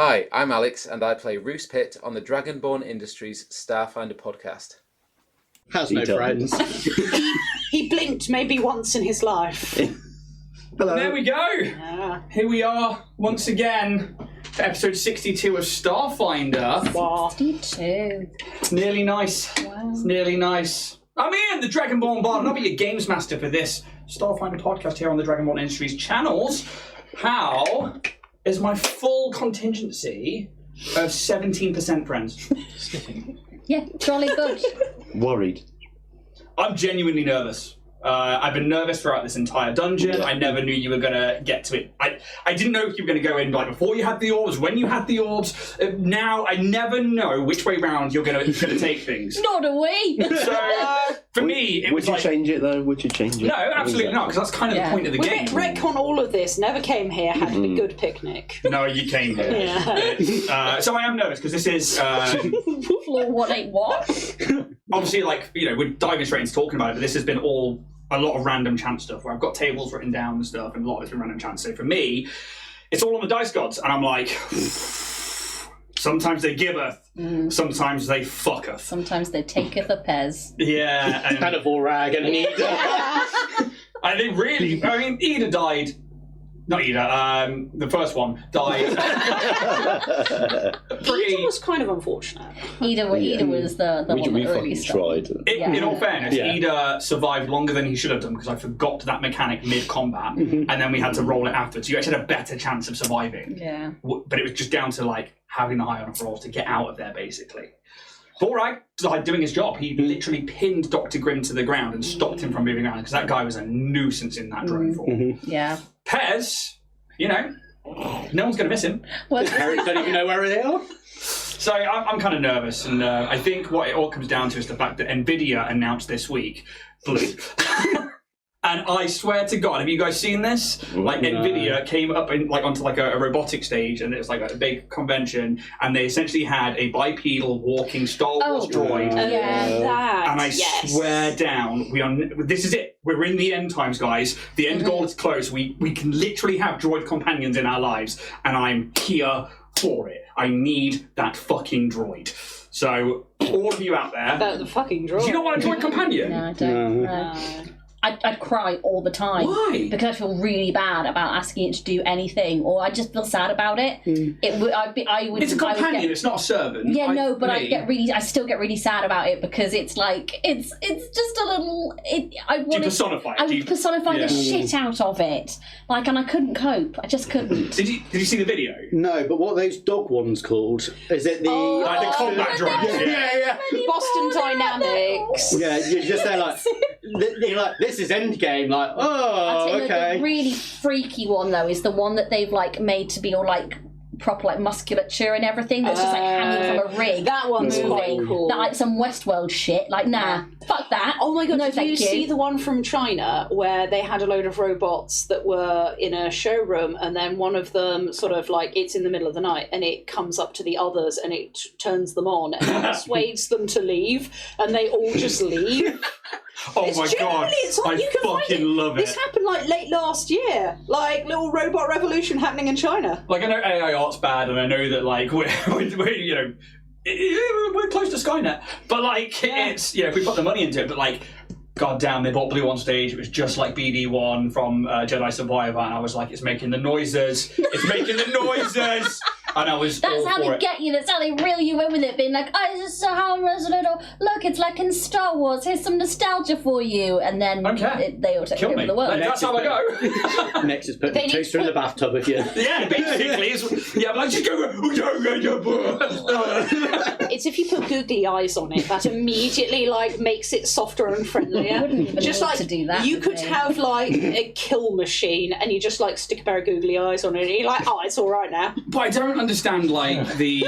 Hi, I'm Alex, and I play Roose Pitt on the Dragonborn Industries Starfinder podcast. Has no friends. He blinked maybe once in his life. Hello. There we go. Yeah. Here we are once again for episode 62 of Starfinder. Wow. 62. It's nearly nice. Wow. It's nearly nice. I'm Ian, the Dragonborn Bard, and I'll be your games master for this Starfinder podcast here on the Dragonborn Industries channels. How is my full contingency of 17% friends? Yeah, jolly good. Worried. I'm genuinely nervous. I've been nervous throughout this entire dungeon. I never knew you were going to get to it. I didn't know if you were going to go in like before you had the orbs, when you had the orbs. Now I never know which way round you're going to take things. Nor do we. So for me, it was Would like... you change it though? Would you change it? No, absolutely not, because that's kind of the point of the We game. retcon all of this, never came here, had a good picnic. No, you came here. Yeah. So I am nervous because this is Floor 181. obviously like, you know, we're diving straight into talking about it, but this has been all a lot of random chance stuff where I've got tables written down and stuff, and a lot of it's been random chance. So for me, it's all on the dice gods, and I'm like, sometimes they giveth, sometimes they fucketh. Sometimes they taketh a Pez. Yeah, and Kind of Vorag and Ida. I think really, I mean, Ida died. Not Ida, the first one died. Ida was kind of unfortunate. Ida was the one we that really fucking started. tried. In all fairness, Yeah. Ida survived longer than he should have done because I forgot that mechanic mid-combat, and then we had to roll it after. So you actually had a better chance of surviving. Yeah. But it was just down to like having the high enough rolls to get out of there, basically. Borag started doing his job. He literally pinned Dr. Grimm to the ground and stopped him from moving around because that guy was a nuisance in that drone form. Yeah. Pez, you know, no one's going to miss him. Well, Parents don't even know where they are. So I'm kind of nervous, and I think what it all comes down to is the fact that NVIDIA announced this week blue. And I swear to God, have you guys seen this? Like NVIDIA came up in, like onto like a robotic stage, and it was like a big convention, and they essentially had a bipedal walking Star Wars droid. yeah. That, And I swear down, this is it. We're in the end times, guys. The end goal is close. We can literally have droid companions in our lives, and I'm here for it. I need that fucking droid. So, all of you out there, About the fucking draw. do you not want a droid companion? No, I don't. No. I'd cry all the time. Why? Because I feel really bad about asking it to do anything, or I just feel sad about it. I would. It's a companion. It's not a servant. Yeah, no, but I still get really sad about it because it's like it's just a little. I Do you personify it? I would personify the shit out of it, like, and I couldn't cope. I just couldn't. Did you see the video? No, but what are those dog ones called? Is it the... Like the combat drones. yeah. Boston Dynamics. Yeah, you're just there like... You're like, this is Endgame, like, oh, okay. The really freaky one though is the one that they've like made to be all like proper like musculature and everything that's just like hanging from a rig. That one's quite cool. That like some Westworld shit. Like fuck that. Oh my god, no, did you see the one from China where they had a load of robots that were in a showroom, and then one of them sort of like, it's in the middle of the night and it comes up to the others and it turns them on and persuades them to leave, and they all just leave. Oh It's my god! it's like, I you can find fucking love it. This happened like late last year, like little robot revolution happening in China. Like, I know AI art's bad, and I know that like we're you know we're close to Skynet, but like it's, you know, if we put the money into it, but like, god damn, they bought Blue on stage. It was just like BD1 from Jedi Survivor, and I was like, it's making the noises, and I was That's all how for they it. get you. That's how they reel you in with it, being like, "Oh, this is so harmless," or "Look, it's like in Star Wars. Here's some nostalgia for you," and then they all take Kill over me. the world. That's how I go. Next is putting the toaster in the bathtub again. Yeah, basically. But like, just go. It's if you put googly eyes on it, that immediately like makes it softer and friendlier. I wouldn't even Just need like to do that. you with could me. have like a kill machine, and you just like stick a pair of googly eyes on it, and you're like, oh, it's all right now. But I don't understand like the.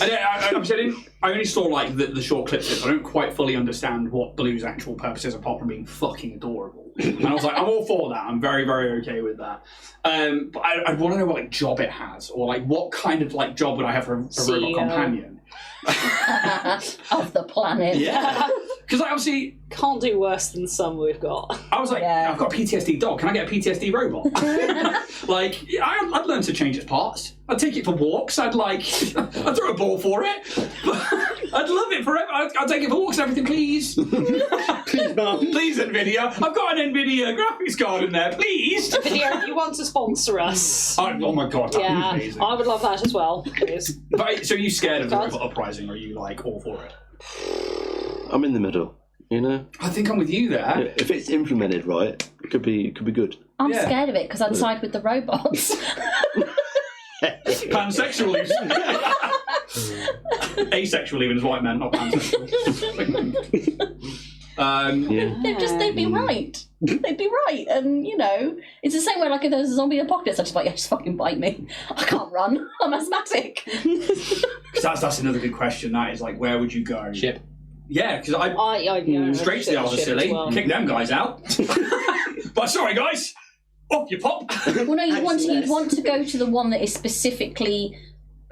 I only saw like the short clips of it. I don't quite fully understand what Blue's actual purpose is, apart from being fucking adorable. And I was like, I'm all for that. I'm very, very okay with that. But I'd want to know what like job it has, or like what kind of like job would I have for a robot companion. of the planet. Yeah, Because obviously, Can't do worse than some we've got. I was like, Yeah. I've got a PTSD dog. Can I get a PTSD robot? Like, I'd learn to change its parts. I'd take it for walks. I'd throw a ball for it. I'd love it forever. I'd take it for walks and everything, please. Please, Mum. Please, NVIDIA. I've got an NVIDIA graphics card in there, please. Video, if you want to sponsor us. Oh my god, that'd be Yeah, amazing. I would love that as well, please. But, so are you scared of the God. robot uprising, or are you like all for it? I'm in the middle. You know, I think I'm with you there. if it's implemented right, it could be good. I'm Yeah. scared of it because I'd side with the robots. Pansexual even. Asexual even is what I meant, not pansexual. Yeah. They'd be right. They'd be right. And, you know, it's the same way, like, if there's a zombie apocalypse, I'd just be like, yeah, just fucking bite me. I can't run. I'm asthmatic. That's another good question. That is like, where would you go? Ship. Yeah, because straight to the Isles of Scilly, kick them guys out. But sorry, guys, off you pop. Well, no, you'd want to go to the one that is specifically,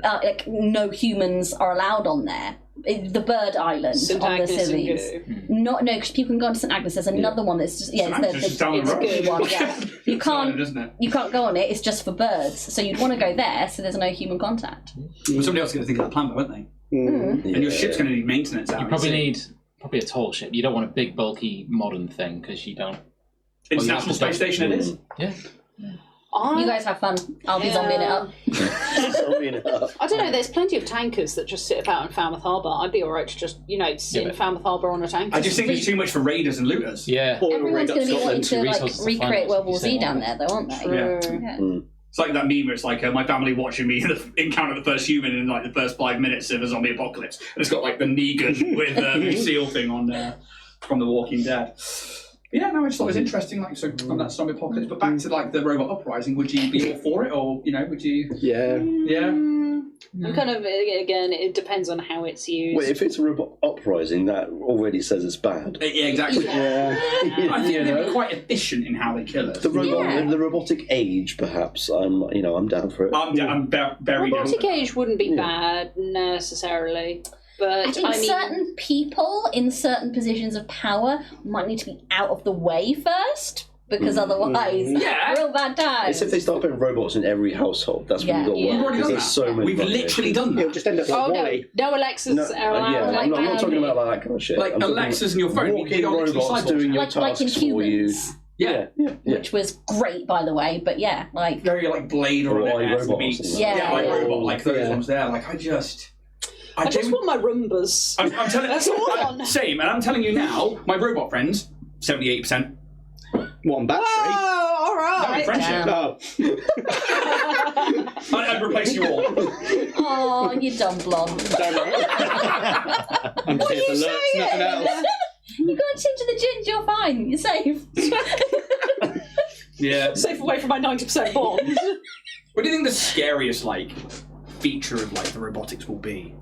like, no humans are allowed on there. The Bird Island St. on the Agnes and Scillies. Go. No, because people can go on to St. Agnes. There's another one that's just, St. Agnes is just down the it's road. a good one, yeah. You can't, Isn't it? you can't go on it, it's just for birds. So you'd want to go there so there's no human contact. Well, somebody else is going to think of that plan, though, won't they? Mm. And your ship's going to need maintenance out. You probably need a tall ship. You don't want a big, bulky, modern thing because you don't. International Space Station it is. Yeah. You guys have fun. I'll be zombieing it up. I don't know, there's plenty of tankers that just sit about in Falmouth Harbour. I'd be alright to just, sit in Falmouth Harbour on a tanker. I just think it's too much for raiders and looters. Yeah. Everyone's going to be wanting to resources like to find recreate it. World War You Z say down why. there, though, aren't they? True. Yeah. It's like that meme where it's like my family watching me encounter the first human in like the first 5 minutes of a zombie apocalypse. And it's got like the Negan with the seal thing on there from The Walking Dead. But yeah, no, I just thought it was interesting, like, so on that zombie apocalypse. But back to like the robot uprising, would you be all for it, or would you? Yeah. Yeah. And kind of, again, it depends on how it's used. Well, if it's a robot uprising, that already says it's bad. Yeah, exactly. Yeah. I think they'd be quite efficient in how they kill us. The robotic age, perhaps. I'm down for it. I'm very Robotic age wouldn't be bad necessarily. But I think certain people in certain positions of power might need to be out of the way first, because otherwise, real bad times. It's if they start putting robots in every household. That's when Yeah. you've got Yeah. one. We've already Because done there's that. so many. We've fucking literally done It'll that. just end up like Oh, Wally. no Alexas No, are allowed. yeah, like I'm not talking that. about like that kind of shit. Like I'm talking Alexas and your phone, walking you're literally robots cyborgs. doing your like in tasks for you. Humans, Yeah. which was great, by the way. But yeah, like Very like Blade or Or an iRobot or beats. something like that. Yeah, like Yeah. robot, like those Yeah. ones there. Like I just want my Roombas. I'm telling That's all on. Same, and I'm telling you now, my robot friends, 78%. One battery. Oh, all That right. friendship. Oh. I'd replace you all. oh, you dumb blonde. Don't worry. I'm just here for looks, nothing else. You got to into the gin, you're fine. You're safe. Yeah. Safe away from my 90% bond. What do you think the scariest like feature of like the robotics will be?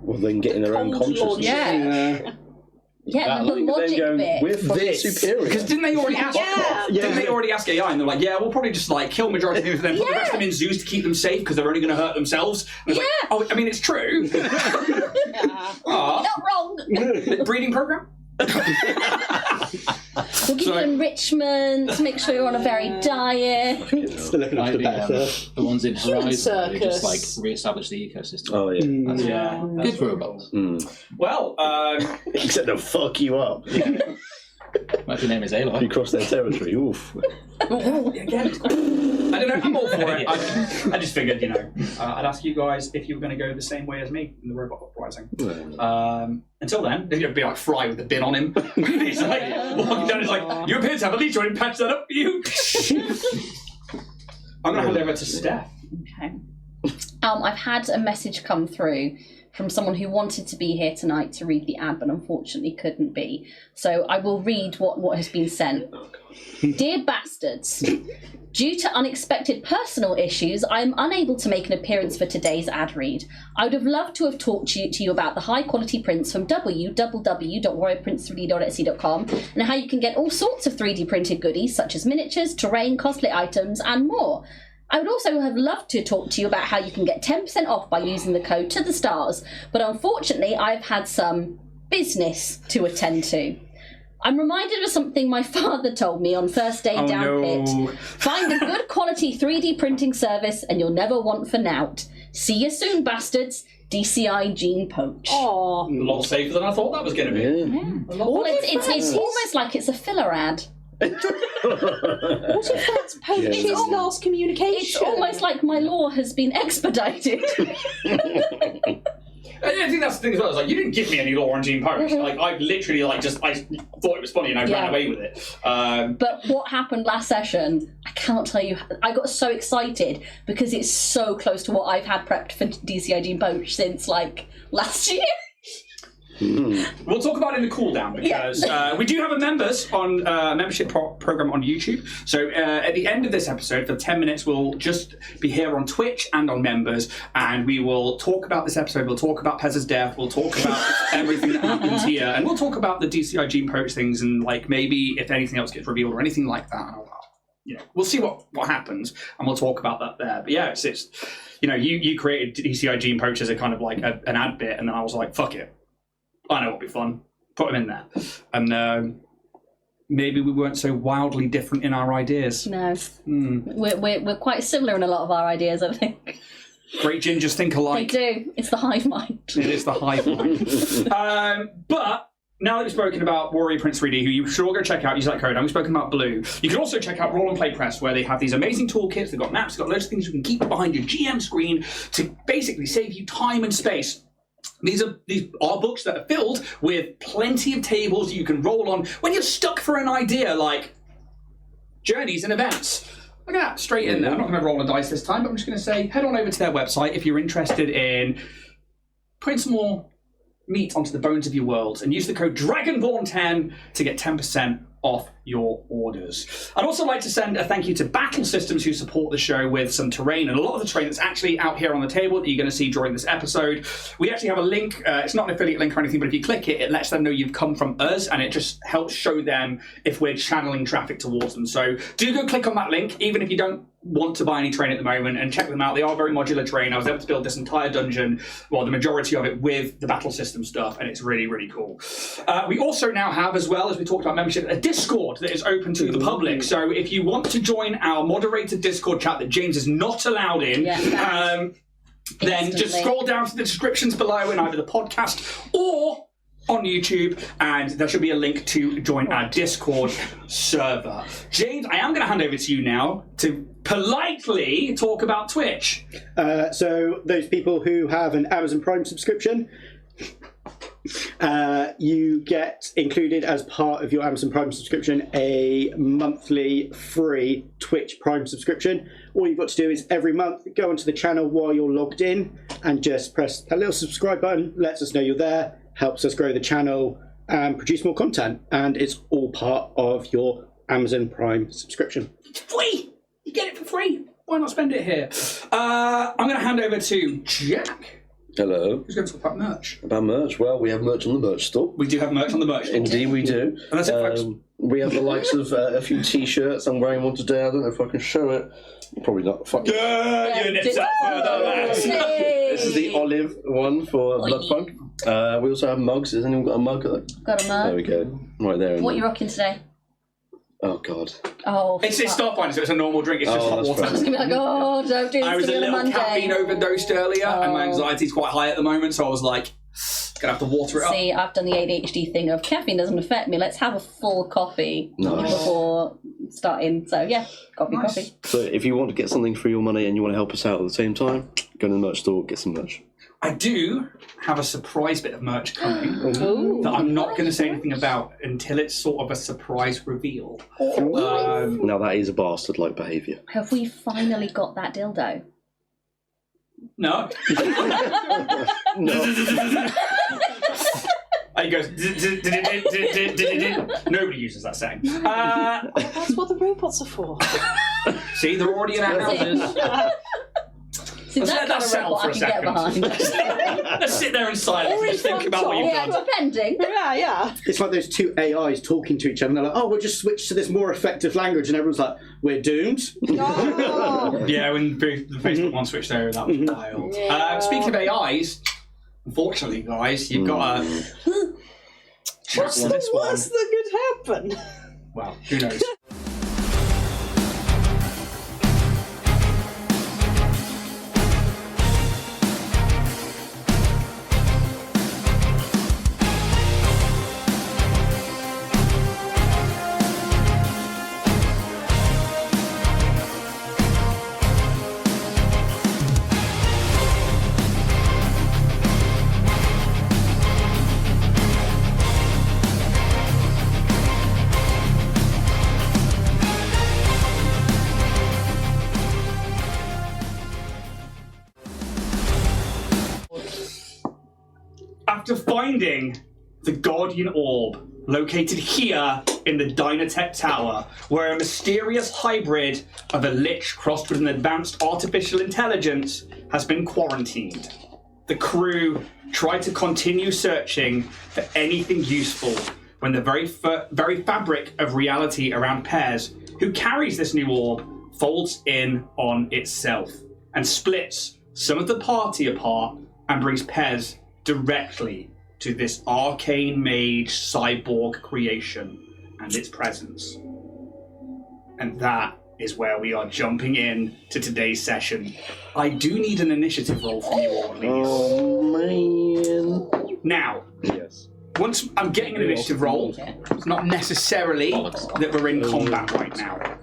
Well, then getting their own Cold consciousness. Yeah. Yeah, the Then logic go, bit. we're fucking This. superior. Because didn't they already ask? Yeah. Didn't they already ask AI? And they're like, yeah, we'll probably just like kill majority of them, then put the rest of them in zoos to keep them safe because they're only going to hurt themselves. And it's like, oh, I mean, it's true. Yeah. Ah, Not wrong. breeding program. We'll give you enrichment, make sure you're on a varied diet. Still looking after better. The ones in Human Horizon, they just like circus. re-establish the ecosystem. Oh yeah. That's Yeah. good for robots. Well, Except they'll fuck you up. If your name is You Aloy. cross their territory. Oof. again, I don't know. I'm all for it. I just figured, I'd ask you guys if you were going to go the same way as me in the robot uprising. Until then, it'd be like Fry with the bin on him. He's like walking down. He's like, "You appear to have a leech on him. Patch that up for you." I'm going to hand over to Steph. Okay. I've had a message come through from someone who wanted to be here tonight to read the ad, but unfortunately couldn't be. So I will read what has been sent. Dear bastards, due to unexpected personal issues, I am unable to make an appearance for today's ad read. I would have loved to have talked to you about the high-quality prints from www.warriorprints3d.etsy.com and how you can get all sorts of 3D printed goodies such as miniatures, terrain, cosplay items, and more. I would also have loved to talk to you about how you can get 10% off by using the code to the stars, but unfortunately I've had some business to attend to. I'm reminded of something my father told me on first day down pit. Find a good quality 3D printing service and you'll never want for nout. See you soon, bastards. DCI Gene Poach. Oh, A lot safer than I thought that was going to be. Yeah. Well, it's almost like it's a filler ad. what if that's Poach's last communication? It's almost like my law has been expedited. I think that's the thing as well. It's like, you didn't give me any law on Gene Poach. Like, I literally, I thought it was funny and I ran away with it. But what happened last session, I cannot tell you. I got so excited because it's so close to what I've had prepped for DCI Gene Poach since, like, last year. We'll talk about it in the cool down because we do have a membership program on YouTube. So at the end of this episode, for 10 minutes, we'll just be here on Twitch and on members, and we will talk about this episode. We'll talk about Pez's death. We'll talk about everything that happens here, and we'll talk about the DCI Gene Poach things and like maybe if anything else gets revealed or anything like that. We'll see what happens, and we'll talk about that there. But yeah, it's you created DCI Gene Poach as a kind of like an ad bit, and then I was like, fuck it. I know it'll be fun. Put them in there. And maybe we weren't so wildly different in our ideas. No. We're quite similar in a lot of our ideas, I think. Great gingers think They alike. do. It's the hive mind. It is the hive mind. But now that we've spoken about Warrior Prince 3D, who you should all go check out, use that code, and we've spoken about Blue, you can also check out Roll and Play Press, where they have these amazing toolkits. They've got maps, they've got loads of things you can keep behind your GM screen to basically save you time and space. These are books that are filled with plenty of tables that you can roll on when you're stuck for an idea like journeys and events. Look at that, straight in there. I'm not going to roll a dice this time, but I'm just going to say head on over to their website if you're interested in putting some more meat onto the bones of your world, and use the code Dragonborn10 to get 10% off your orders. I'd also like to send a thank you to Battle Systems, who support the show with some terrain, and a lot of the terrain that's actually out here on the table that you're going to see during this episode. We actually have a link. It's not an affiliate link or anything, but if you click it, it lets them know you've come from us, and it just helps show them if we're channeling traffic towards them. So do go click on that link, even if you don't want to buy any terrain at the moment, and check them out. They are very modular terrain. I was able to build this entire dungeon, well, the majority of it, with the battle system stuff, and it's really, really cool. We also now have, as well as we talked about membership, a Discord that is open to the public. So if you want to join our moderated Discord chat that James is not allowed in, then just scroll down to the descriptions below in either the podcast or on YouTube, and there should be a link to join our Discord server. James, I am going to hand over to you now to politely talk about Twitch. So those people who have an Amazon Prime subscription, you get included as part of your Amazon Prime subscription a monthly free Twitch Prime subscription. All you've got to do is every month go onto the channel while you're logged in and just press that little subscribe button, lets us know you're there, helps us grow the channel and produce more content, and it's all part of your Amazon Prime subscription. It's free! You get it for free. Why not spend it here? I'm going to hand over to Jack. Hello. Who's going to talk about merch? About merch? Well, we have merch on the merch store. We do have merch on the merch store. Indeed, we do. And that's it, folks. We have the likes of a few T-shirts. I'm wearing one today. I don't know if I can show it. Probably not. Fuck. You nipped up further, lads. This is the olive one for Bloodpunk. We also have mugs. Has anyone got a mug? Got a mug. There we go. Right there. What are you rocking today? Oh, God. Oh, It's Starfinder, so it's a normal drink. It's just hot that's water. fine. I was going to be like, oh, don't do this I was to a me on a little caffeine Monday. overdosed earlier, and my anxiety's quite high at the moment, so I was like, gonna have to water it up. See, I've done the ADHD thing of caffeine doesn't affect me. Let's have a full coffee before starting. So, yeah, coffee. So if you want to get something for your money and you want to help us out at the same time, go to the merch store, get some merch. I do have a surprise bit of merch coming that I'm not going to say anything about until it's sort of a surprise reveal. Now that is a bastard-like behaviour. Have we finally got that dildo? No. No. He goes. Nobody uses that saying. That's what the robots are for. See, they're already in our houses. See, that kind of robot I can get behind. Let's sit there in silence and just think about what you've Yeah, done. depending. Yeah. It's like those two AIs talking to each other, and they're like, oh, we'll just switch to this more effective language, and everyone's like, we're doomed. Oh. Yeah, when the Facebook one switched over, that was wild. Speaking of AIs, unfortunately, guys, you've got a What's the this one. worst that could happen? Well, who knows? After finding the Guardian Orb located here in the Dynatech Tower, where a mysterious hybrid of a Lich crossed with an advanced artificial intelligence has been quarantined, the crew tried to continue searching for anything useful when the very fabric of reality around Pez, who carries this new orb, folds in on itself and splits some of the party apart and brings Pez directly to this arcane mage cyborg creation and its presence. And that is where we are jumping in to today's session. I do need an initiative roll from you all, please. Oh, man. Now, Yes. once I'm getting an initiative roll, it's not necessarily that we're in combat right now.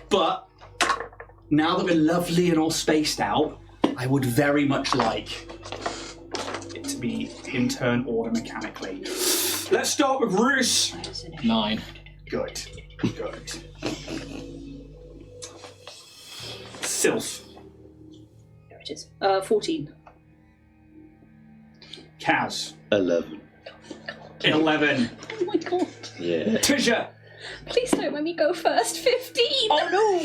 But now that we're lovely and all spaced out, I would very much like it to be in turn order mechanically. Let's start with Roos. 9. Good. Good. Sylph. There it is. 14. Kaz. 11. 11. Oh my god. Yeah. Tisha. Please don't let me go first. 15. Oh no!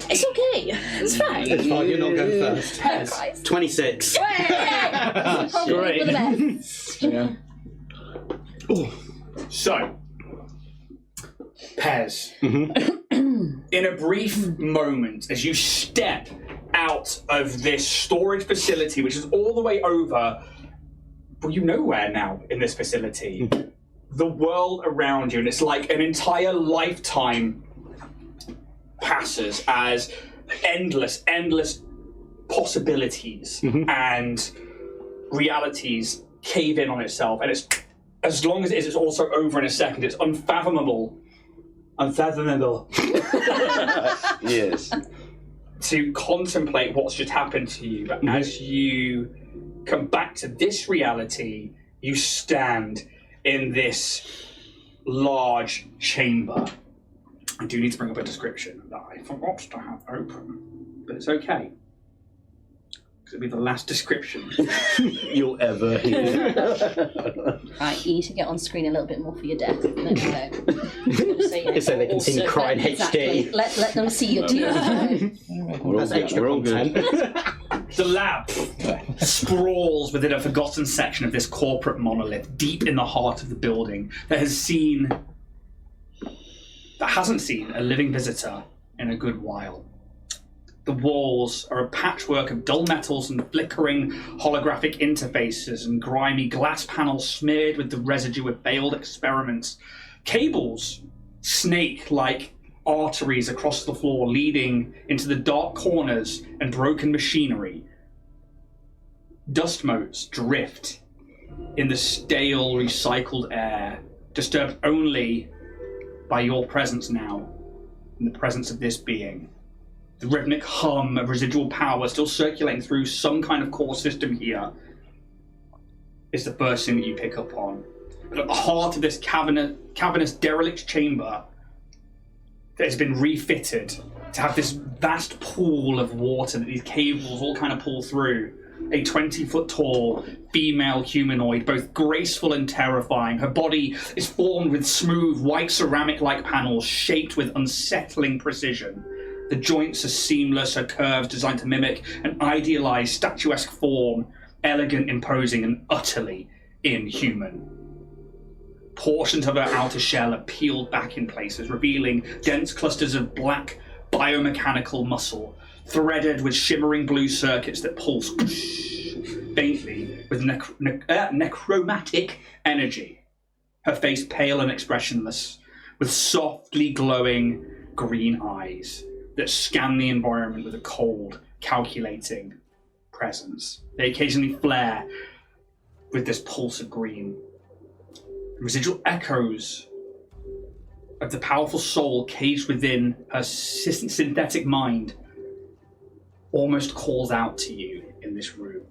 It's okay. It's fine. It's fine, you're not going first. Pez. 26. Probably for the best. Yeah. So, Pez, in a brief moment, as you step out of this storage facility, which is all the way over, well, you know where now in this facility, the world around you, and it's like an entire lifetime passes as endless possibilities and realities cave in on itself, and it's as long as it is, it's also over in a second. It's unfathomable Yes. to contemplate what's just happened to you. But as you come back to this reality, you stand in this large chamber. I do need to bring up a description that I forgot to have open, but it's okay. It'll be the last description. You'll ever hear. Right, you need to get on screen a little bit more for your death. Let me know. So they can see you cry in exactly. HD. Let them see your tears. We're all good. We're all good. The lab sprawls within a forgotten section of this corporate monolith, deep in the heart of the building that hasn't seen a living visitor in a good while. The walls are a patchwork of dull metals and flickering holographic interfaces and grimy glass panels smeared with the residue of failed experiments. Cables snake like arteries across the floor, leading into the dark corners and broken machinery. Dust motes drift in the stale, recycled air, disturbed only by your presence now, in the presence of this being. The rhythmic hum of residual power still circulating through some kind of core system here is the first thing that you pick up on. But at the heart of this cavernous derelict chamber that has been refitted to have this vast pool of water that these cables all kind of pull through. A 20-foot tall female humanoid, both graceful and terrifying. Her body is formed with smooth white ceramic-like panels shaped with unsettling precision. The joints are seamless, her curves designed to mimic an idealized statuesque form, elegant, imposing, and utterly inhuman. Portions of her outer shell are peeled back in places, revealing dense clusters of black biomechanical muscle, threaded with shimmering blue circuits that pulse faintly with necromantic energy. Her face pale and expressionless, with softly glowing green eyes that scan the environment with a cold, calculating presence. They occasionally flare with this pulse of green. Residual echoes of the powerful soul caged within her synthetic mind almost calls out to you in this room.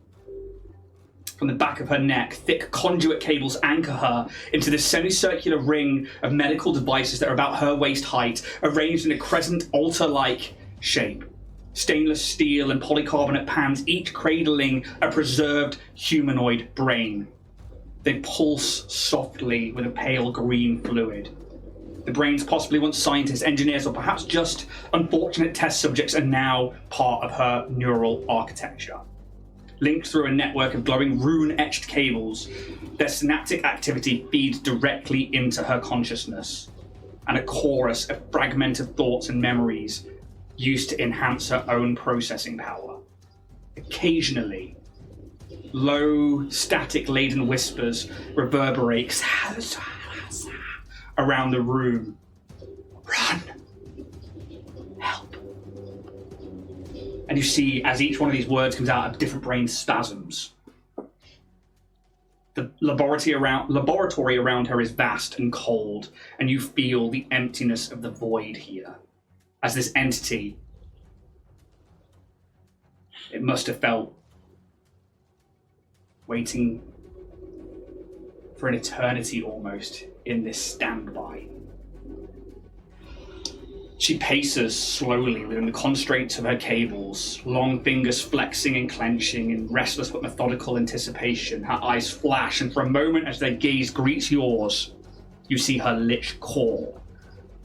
From the back of her neck, thick conduit cables anchor her into this semicircular ring of medical devices that are about her waist height, arranged in a crescent altar-like shape. Stainless steel and polycarbonate pans, each cradling a preserved humanoid brain. They pulse softly with a pale green fluid. The brains, possibly once scientists, engineers, or perhaps just unfortunate test subjects, are now part of her neural architecture. Linked through a network of glowing rune-etched cables, their synaptic activity feeds directly into her consciousness, and a chorus of fragmented thoughts and memories used to enhance her own processing power. Occasionally, low, static-laden whispers reverberate around the room. Run! Help! And you see, as each one of these words comes out, of different brain spasms. The laboratory around her is vast and cold, and you feel the emptiness of the void here. As this entity, it must have felt waiting for an eternity almost in this standby. She paces slowly within the constraints of her cables, long fingers flexing and clenching in restless but methodical anticipation. Her eyes flash, and for a moment as their gaze greets yours, you see her lich core.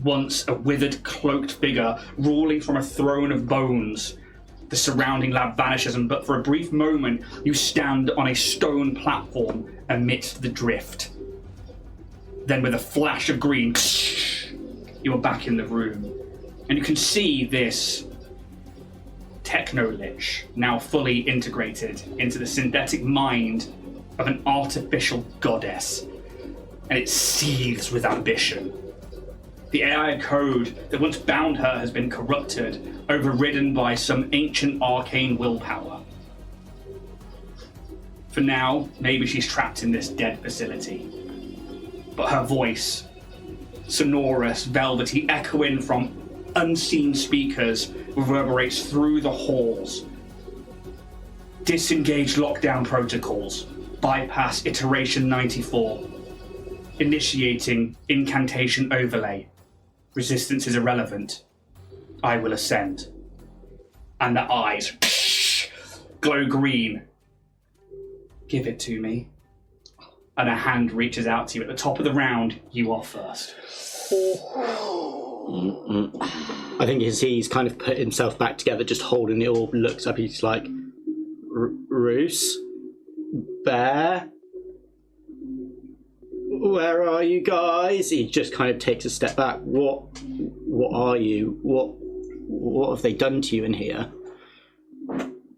Once a withered, cloaked figure ruling from a throne of bones. The surrounding lab vanishes, but for a brief moment, you stand on a stone platform amidst the drift. Then with a flash of green, you are back in the room. And you can see this techno-lich now fully integrated into the synthetic mind of an artificial goddess. And it seethes with ambition. The AI code that once bound her has been corrupted, overridden by some ancient arcane willpower. For now, maybe she's trapped in this dead facility. But her voice, sonorous, velvety, echoing from unseen speakers, reverberates through the halls. Disengage lockdown protocols. Bypass iteration 94. Initiating incantation overlay. Resistance is irrelevant. I will ascend. And the eyes glow green. Give it to me. And a hand reaches out to you. At the top of the round, you are first. I think as he's kind of put himself back together, just holding the orb, looks up, he's like, Roos? Bear? Where are you guys? He just kind of takes a step back. What are you? What have they done to you in here?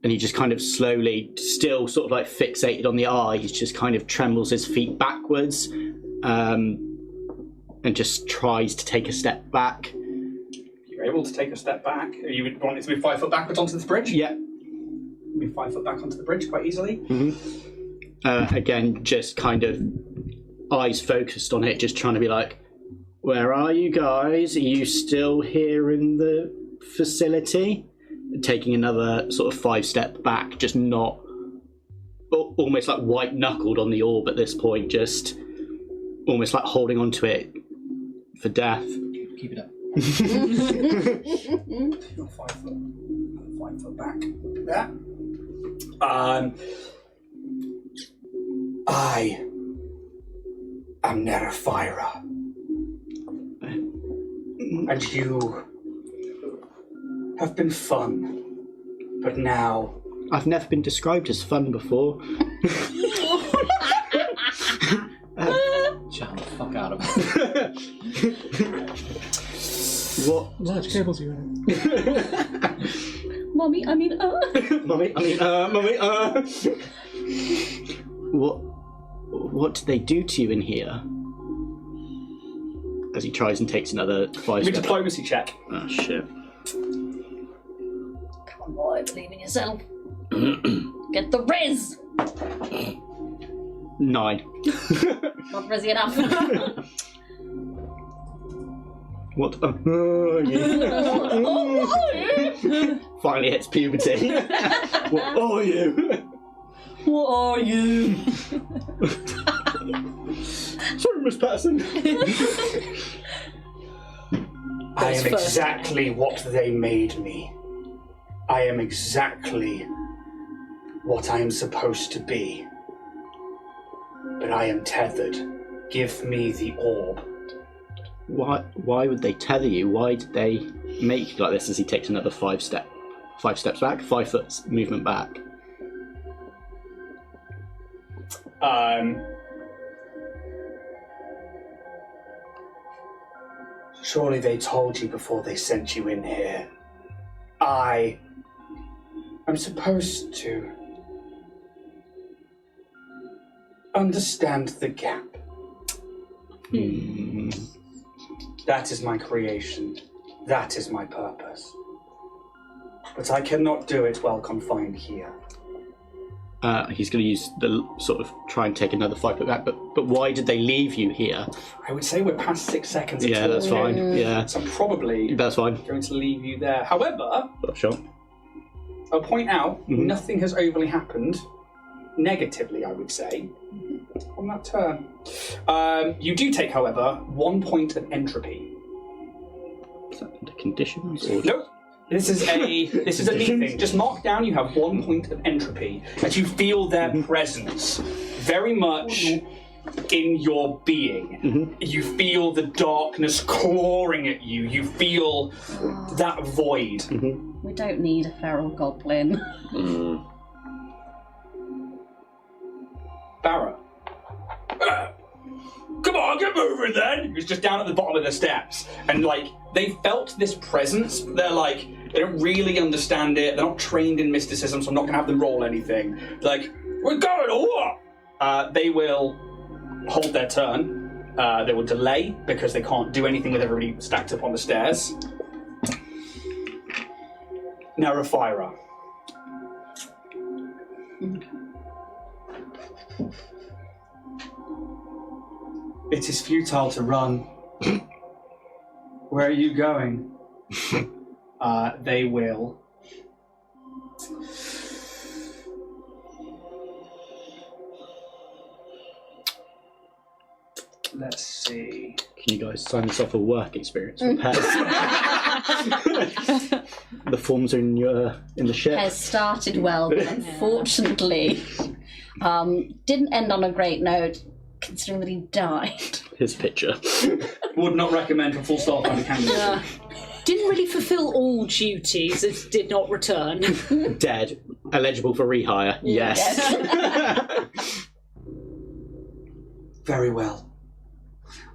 And he just kind of slowly, still sort of like fixated on the eyes, just kind of trembles his feet backwards, and just tries to take a step back. You're able to take a step back. You would want it to be 5 foot backwards onto the bridge? Yeah. Move 5 foot back onto the bridge quite easily. Mm-hmm. Again, just kind of eyes focused on it, just trying to be like, where are you guys? Are you still here in the facility? Taking another sort of 5 step back, just not, almost like white knuckled on the orb at this point, just almost like holding on to it for death. Keep it up. You're 5 foot back. There. I am Nerafira. And you have been fun, but now... I've never been described as fun before. Shut the fuck out of it. What? Large cables you in. Mummy, I mean, Mummy. What did they do to you in here? As he tries and takes another 5 Give me a steps. diplomacy check. Oh shit. Come on, boy, believe in yourself. Get the res! 9. Not resi enough. What? Finally hits puberty. What are you? What are you? Sorry, Miss Patterson. I am exactly what they made me. I am exactly what I am supposed to be. But I am tethered. Give me the orb. Why would they tether you? Why did they make you like this? As he takes another 5 steps back, 5 foot movement back. Surely they told you before they sent you in here. I am supposed to understand the gap. That is my creation. That is my purpose. But I cannot do it while confined here. He's going to use the sort of try and take another 5 foot back. But why did they leave you here? I would say we're past 6 seconds. Yeah, that's fine. Yeah, So I'm probably that's fine. going to leave you there. However, Sure. I'll point out Mhm. nothing has overly happened, negatively, I would say, on that turn. You do take, however, 1 point of entropy. Is that under conditions? Or... Nope. This is a neat thing. Just mark down you have 1 point of entropy as you feel their presence very much in your being. You feel the darkness clawing at you. You feel that void. We don't need a feral goblin. Barra. Come on, get moving then! He was just down at the bottom of the steps. And, like, they felt this presence. They're like, they don't really understand it. They're not trained in mysticism, so I'm not going to have them roll anything. Like, we're going or what? They will hold their turn. They will delay because they can't do anything with everybody stacked up on the stairs. Narafira. It is futile to run. Where are you going? They will. Let's see. Can you guys sign this off a work experience for Pez? The forms are in the ship. Has started well, but unfortunately didn't end on a great note, considering that he died. His picture. Would not recommend for full Starfinder candidates. Didn't really fulfil all duties. It did not return. Dead. Eligible for rehire. Yes. Very well.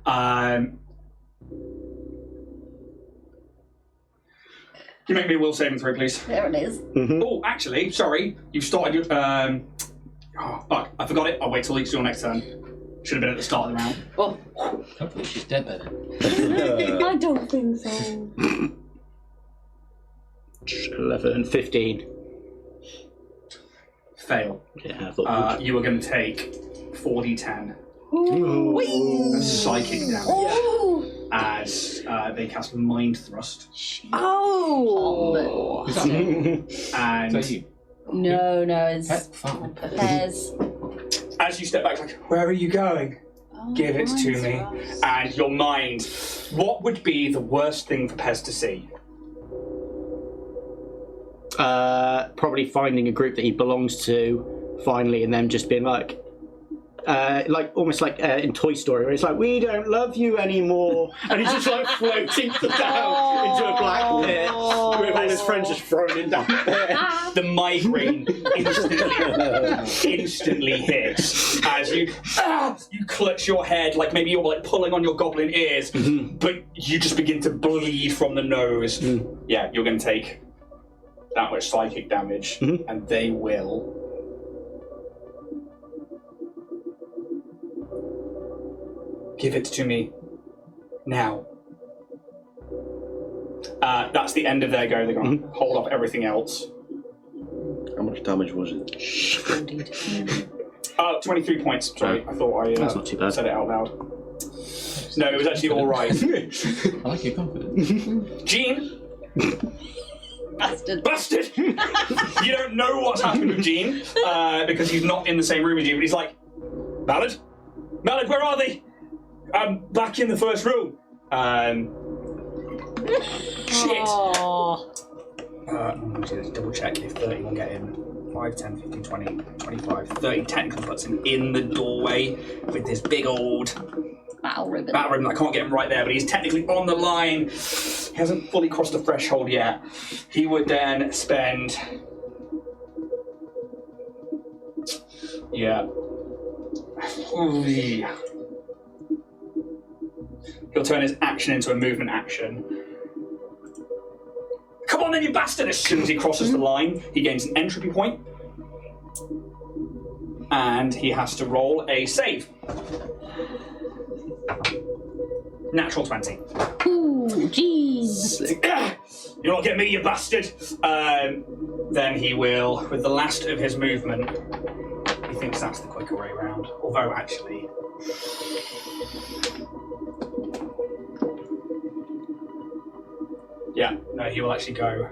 Can you make me a will saving throw, please? There it is. Oh, actually, sorry. You've started your... I forgot it. I'll wait till it's your next turn. Should have been at the start of the round. Oh, Hopefully she's dead by then. I don't think so. 11, 15. Fail. Yeah, I thought. You are going to take 4d10 of psychic damage as they cast Mind Thrust. oh! Is that And you? No, it's Fine. Pez. as you step back, like, where are you going? Give it to me. And your mind, what would be the worst thing for Pez to see? Probably finding a group that he belongs to, finally, and then just being like almost like in Toy Story, where it's like, we don't love you anymore, and he's just like floating down into a black pit with all his friends just thrown in down there. The migraine instantly hits as you clutch your head, like maybe you're like pulling on your goblin ears, but you just begin to bleed from the nose. Yeah, you're going to take that much psychic damage, and they will. Give it to me now. That's the end of their go. They're going to hold off everything else. How much damage was it? 23 points. Sorry, I thought That's not too bad. said it out loud. No, it was actually all right. I like your confidence. Gene, Bastard. bastard! You don't know what's happened with Gene because he's not in the same room as you. But he's like, Mallard, where are they? I'm back in the first room. Shit. Oh. Let's double check if 30 will get in. 5, 10, 15, 20, 25, 30 technically puts him in the doorway with this big old Battle ribbon. I can't get him right there, but he's technically on the line. He hasn't fully crossed the threshold yet. He would then spend... Yeah. He'll turn his action into a movement action. Come on then, you bastard! As soon as he crosses the line, he gains an entropy point. And he has to roll a save. Natural 20. Ooh, jeez. You're not getting me, you bastard! Then he will, with the last of his movement, he thinks that's the quicker way round. Although, actually... Yeah, no, he will actually go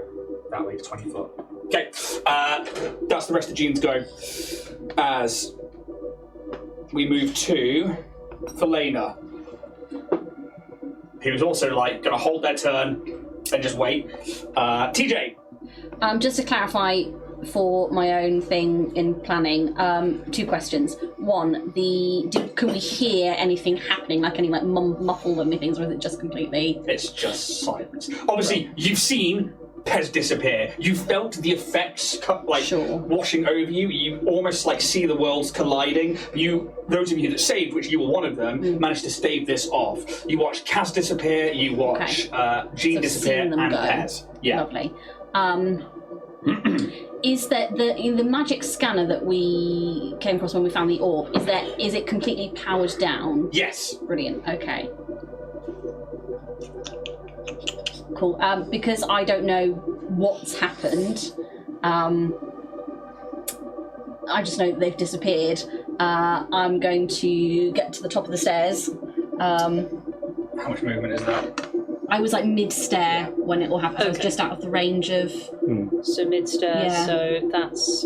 that way, 20 foot. Okay, that's the rest of Gene's go. As we move to Felena, who's also like going to hold their turn and just wait. TJ. Just to clarify for my own thing in planning, 2 questions. One, can we hear anything happening, like any muffled anything, or is it just completely... It's just silence. Obviously, you've seen Pez disappear. You felt the effects washing over you. You almost like see the worlds colliding. Those of you that saved, which you were one of them, managed to stave this off. You watch Kaz disappear. You watch Jean disappear and Pez. Yeah. Lovely. Is that in the magic scanner that we came across when we found the orb? Is it completely powered down? Yes. Brilliant. Okay. Cool. Because I don't know what's happened. I just know that they've disappeared. I'm going to get to the top of the stairs. How much movement is that? I was like mid-stair when it all happened. So I was just out of the range of... So mid-stair, Yeah. so that's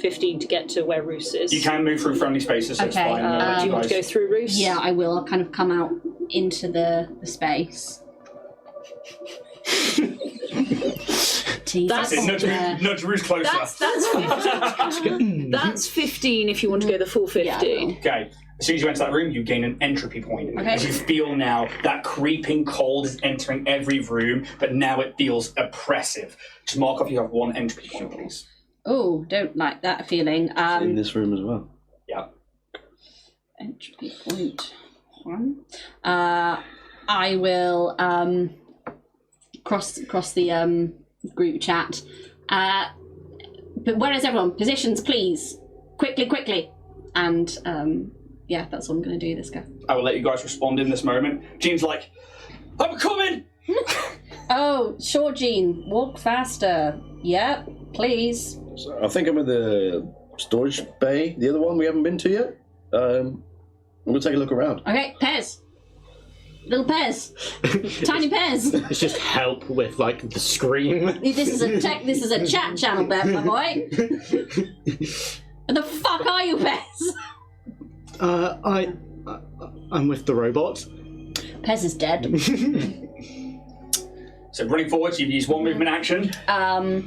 15 to get to where Roos is. You can move through friendly spaces, so it's Okay, fine. Do you want to go through Roos? Yeah, I will. I'll kind of come out into the space. That's it. Nudge Roos closer. That's 15. That's 15 if you want to go the full 50. Yeah. Okay. As soon as you enter that room, you gain an entropy point. Okay. As you feel now that creeping cold is entering every room, but now it feels oppressive. Just mark off you have 1 entropy point, please. Oh, don't like that feeling. In this room as well. Yeah. Entropy point 1. I will cross the group chat. But where is everyone? Positions, please. Quickly. And yeah, that's what I'm going to do this go. I will let you guys respond in this moment. Jean's like, I'm coming! Oh, sure, Jean. Walk faster. Yep, please. So I think I'm in the storage bay, the other one we haven't been to yet. We'll take a look around. Okay, Pez. Little Pez. Tiny Pez. It's just help with like the scream. This is a chat channel there, my boy. What the fuck are you, Pez? I'm with the robot. Pez is dead. So running forwards, you've used 1 movement action. I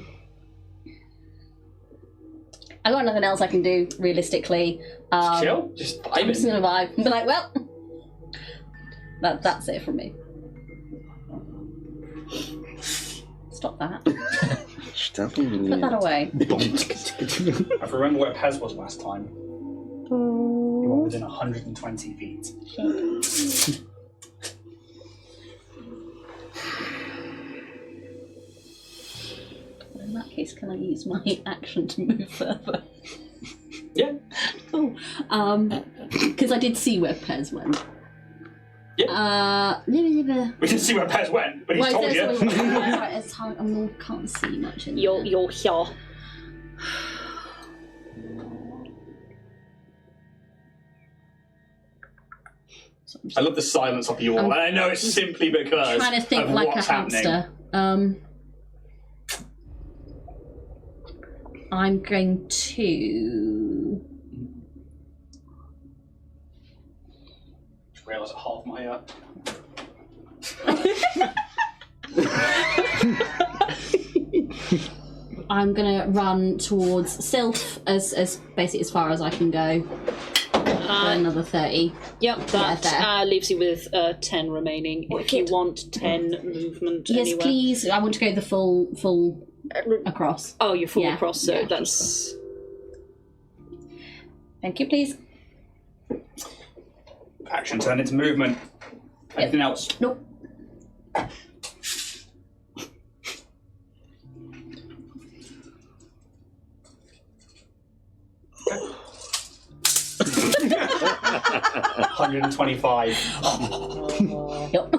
got nothing else I can do, realistically. Chill, just I'm just vibing. gonna vibe and be like, well, that's it from me. Stop that. Put that away. I remember where Pez was last time. You were within 120 feet. case, can I use my action to move further? Yeah. Oh, because I did see where Pez went. Yeah. We didn't see where Pez went, but he's told you. Sorry, it's hard. I can't see much in there. You're here. I love the silence of you all, and I know it's simply because Trying to think of like what's a happening. hamster. I'm going to. Just realised half my I'm gonna run towards Sylph as basically as far as I can go. For another 30. Yep, that there. leaves you with 10 remaining. If you want 10 movement Yes, anywhere. please. I want to go the full across. Oh, you're full Yeah, across, so yeah. that's... Thank you, please. action turn into movement. Anything else? Nope. 125. Yep.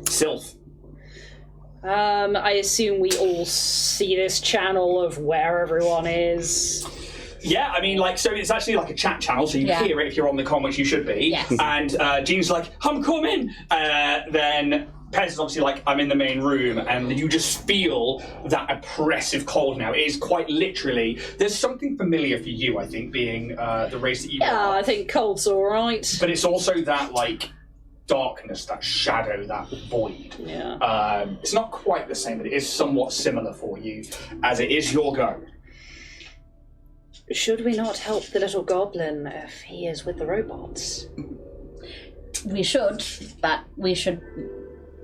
Sylph. I assume we all see this channel of where everyone is. Yeah, I mean, like, so it's actually like a chat channel, so you Yeah. hear it if you're on the comm, which you should be. Yes. And Jean's like, I'm coming! Then Pez is obviously like, I'm in the main room, and you just feel that oppressive cold now. It is quite literally, there's something familiar for you, I think, being the race that you Yeah, are. I think cold's alright. But it's also that, like, darkness, that shadow, that void. Yeah. It's not quite the same, but it is somewhat similar for you, as it is your go. Should we not help the little goblin if he is with the robots? We should, but we should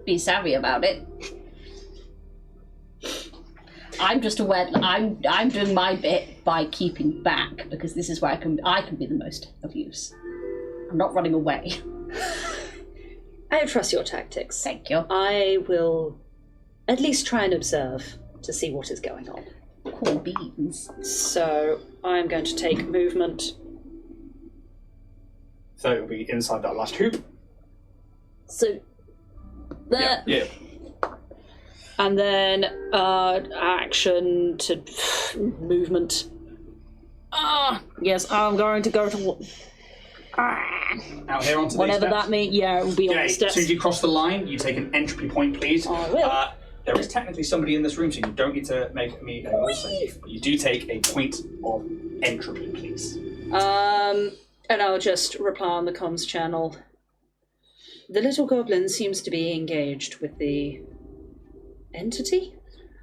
be savvy about it. I'm just aware that I'm doing my bit by keeping back because this is where I can be the most of use. I'm not running away. I trust your tactics. Thank you. I will at least try and observe to see what is going on. Cool beans. So I'm going to take movement. So it'll be inside that last hoop. So there. Yeah. And then action to movement. Yes, I'm going to go to Out here onto whatever these steps. that means. Yeah, it will be on Okay, the as steps. soon as you cross the line, you take an entropy point, please. I will. There is technically somebody in this room, so you don't need to make me a roll save. But you do take a point of entropy, please. And I'll just reply on the comms channel. The little goblin seems to be engaged with the entity.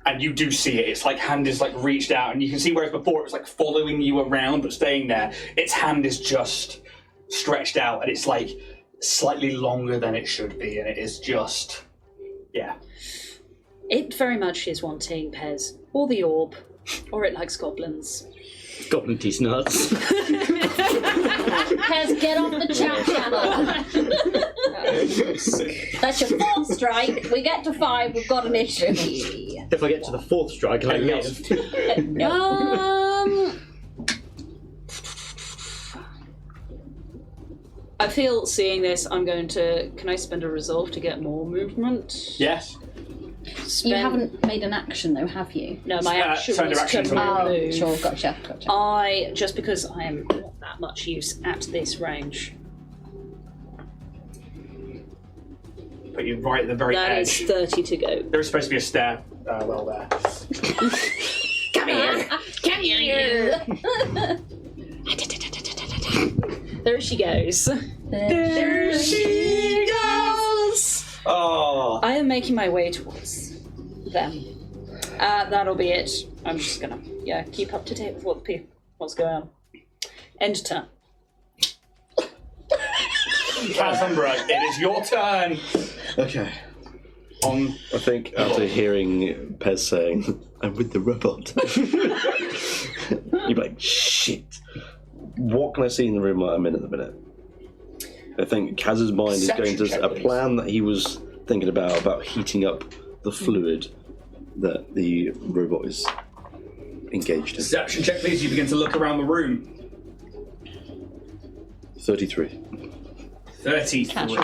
And you do see it. Its like hand is like reached out, and you can see whereas before it was like following you around but staying there. Its hand is just stretched out, and it's like slightly longer than it should be, and it is just, yeah. It very much is wanting Pez, or the orb, or it likes goblins. Goblin teeth nuts. Pez, get off the chat channel. That's your 4th strike. We get to 5, we've got an issue. If I get to the 4th strike, I live. No. I feel seeing this, I'm going to. Can I spend a resolve to get more movement? Yes. You haven't made an action though, have you? No, my action spend was your action to to move. Oh, move. sure, gotcha. Just because I am not that much use at this range. Put you right at the very That edge. is 30 to go. There is supposed to be a stair well there. Come here! Come here! There she goes. There she goes! Oh. I am making my way towards them. That'll be it. I'm just gonna, keep up to date with what's going on. End turn. Kazumbra, it is your turn. Okay. On I think after hearing Pez saying, I'm with the robot, you're like, shit. What can I see in the room that I'm in at the minute? I think Kaz's mind is going Perception check, to a please. plan that he was thinking about heating up the fluid that the robot is engaged him. Perception check, please. You begin to look around the room. 33. 33.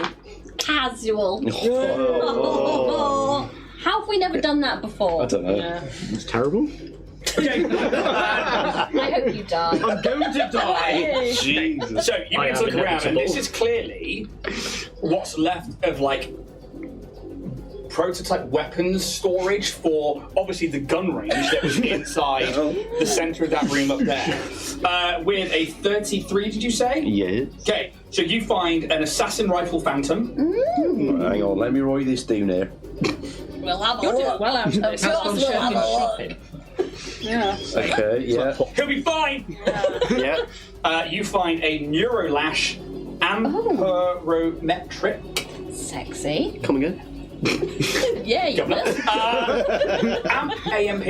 Casual. Oh. How have we never done that before? I don't know. It's terrible. Okay. I hope you die. I'm going to die. Jesus. So you begin to look around, and this is clearly what's left of like prototype weapons storage for obviously the gun range that was inside the center of that room up there. With a 33, did you say? Yes. Okay, so you find an assassin rifle phantom. Hang on, let me write this down here. We'll have a look. Well out of this. Shopping. Yeah. Okay, yeah. He'll be fine. Yeah. You find a Neurolash Amperometric. Sexy. Come again? Yeah, you will. Amp AMP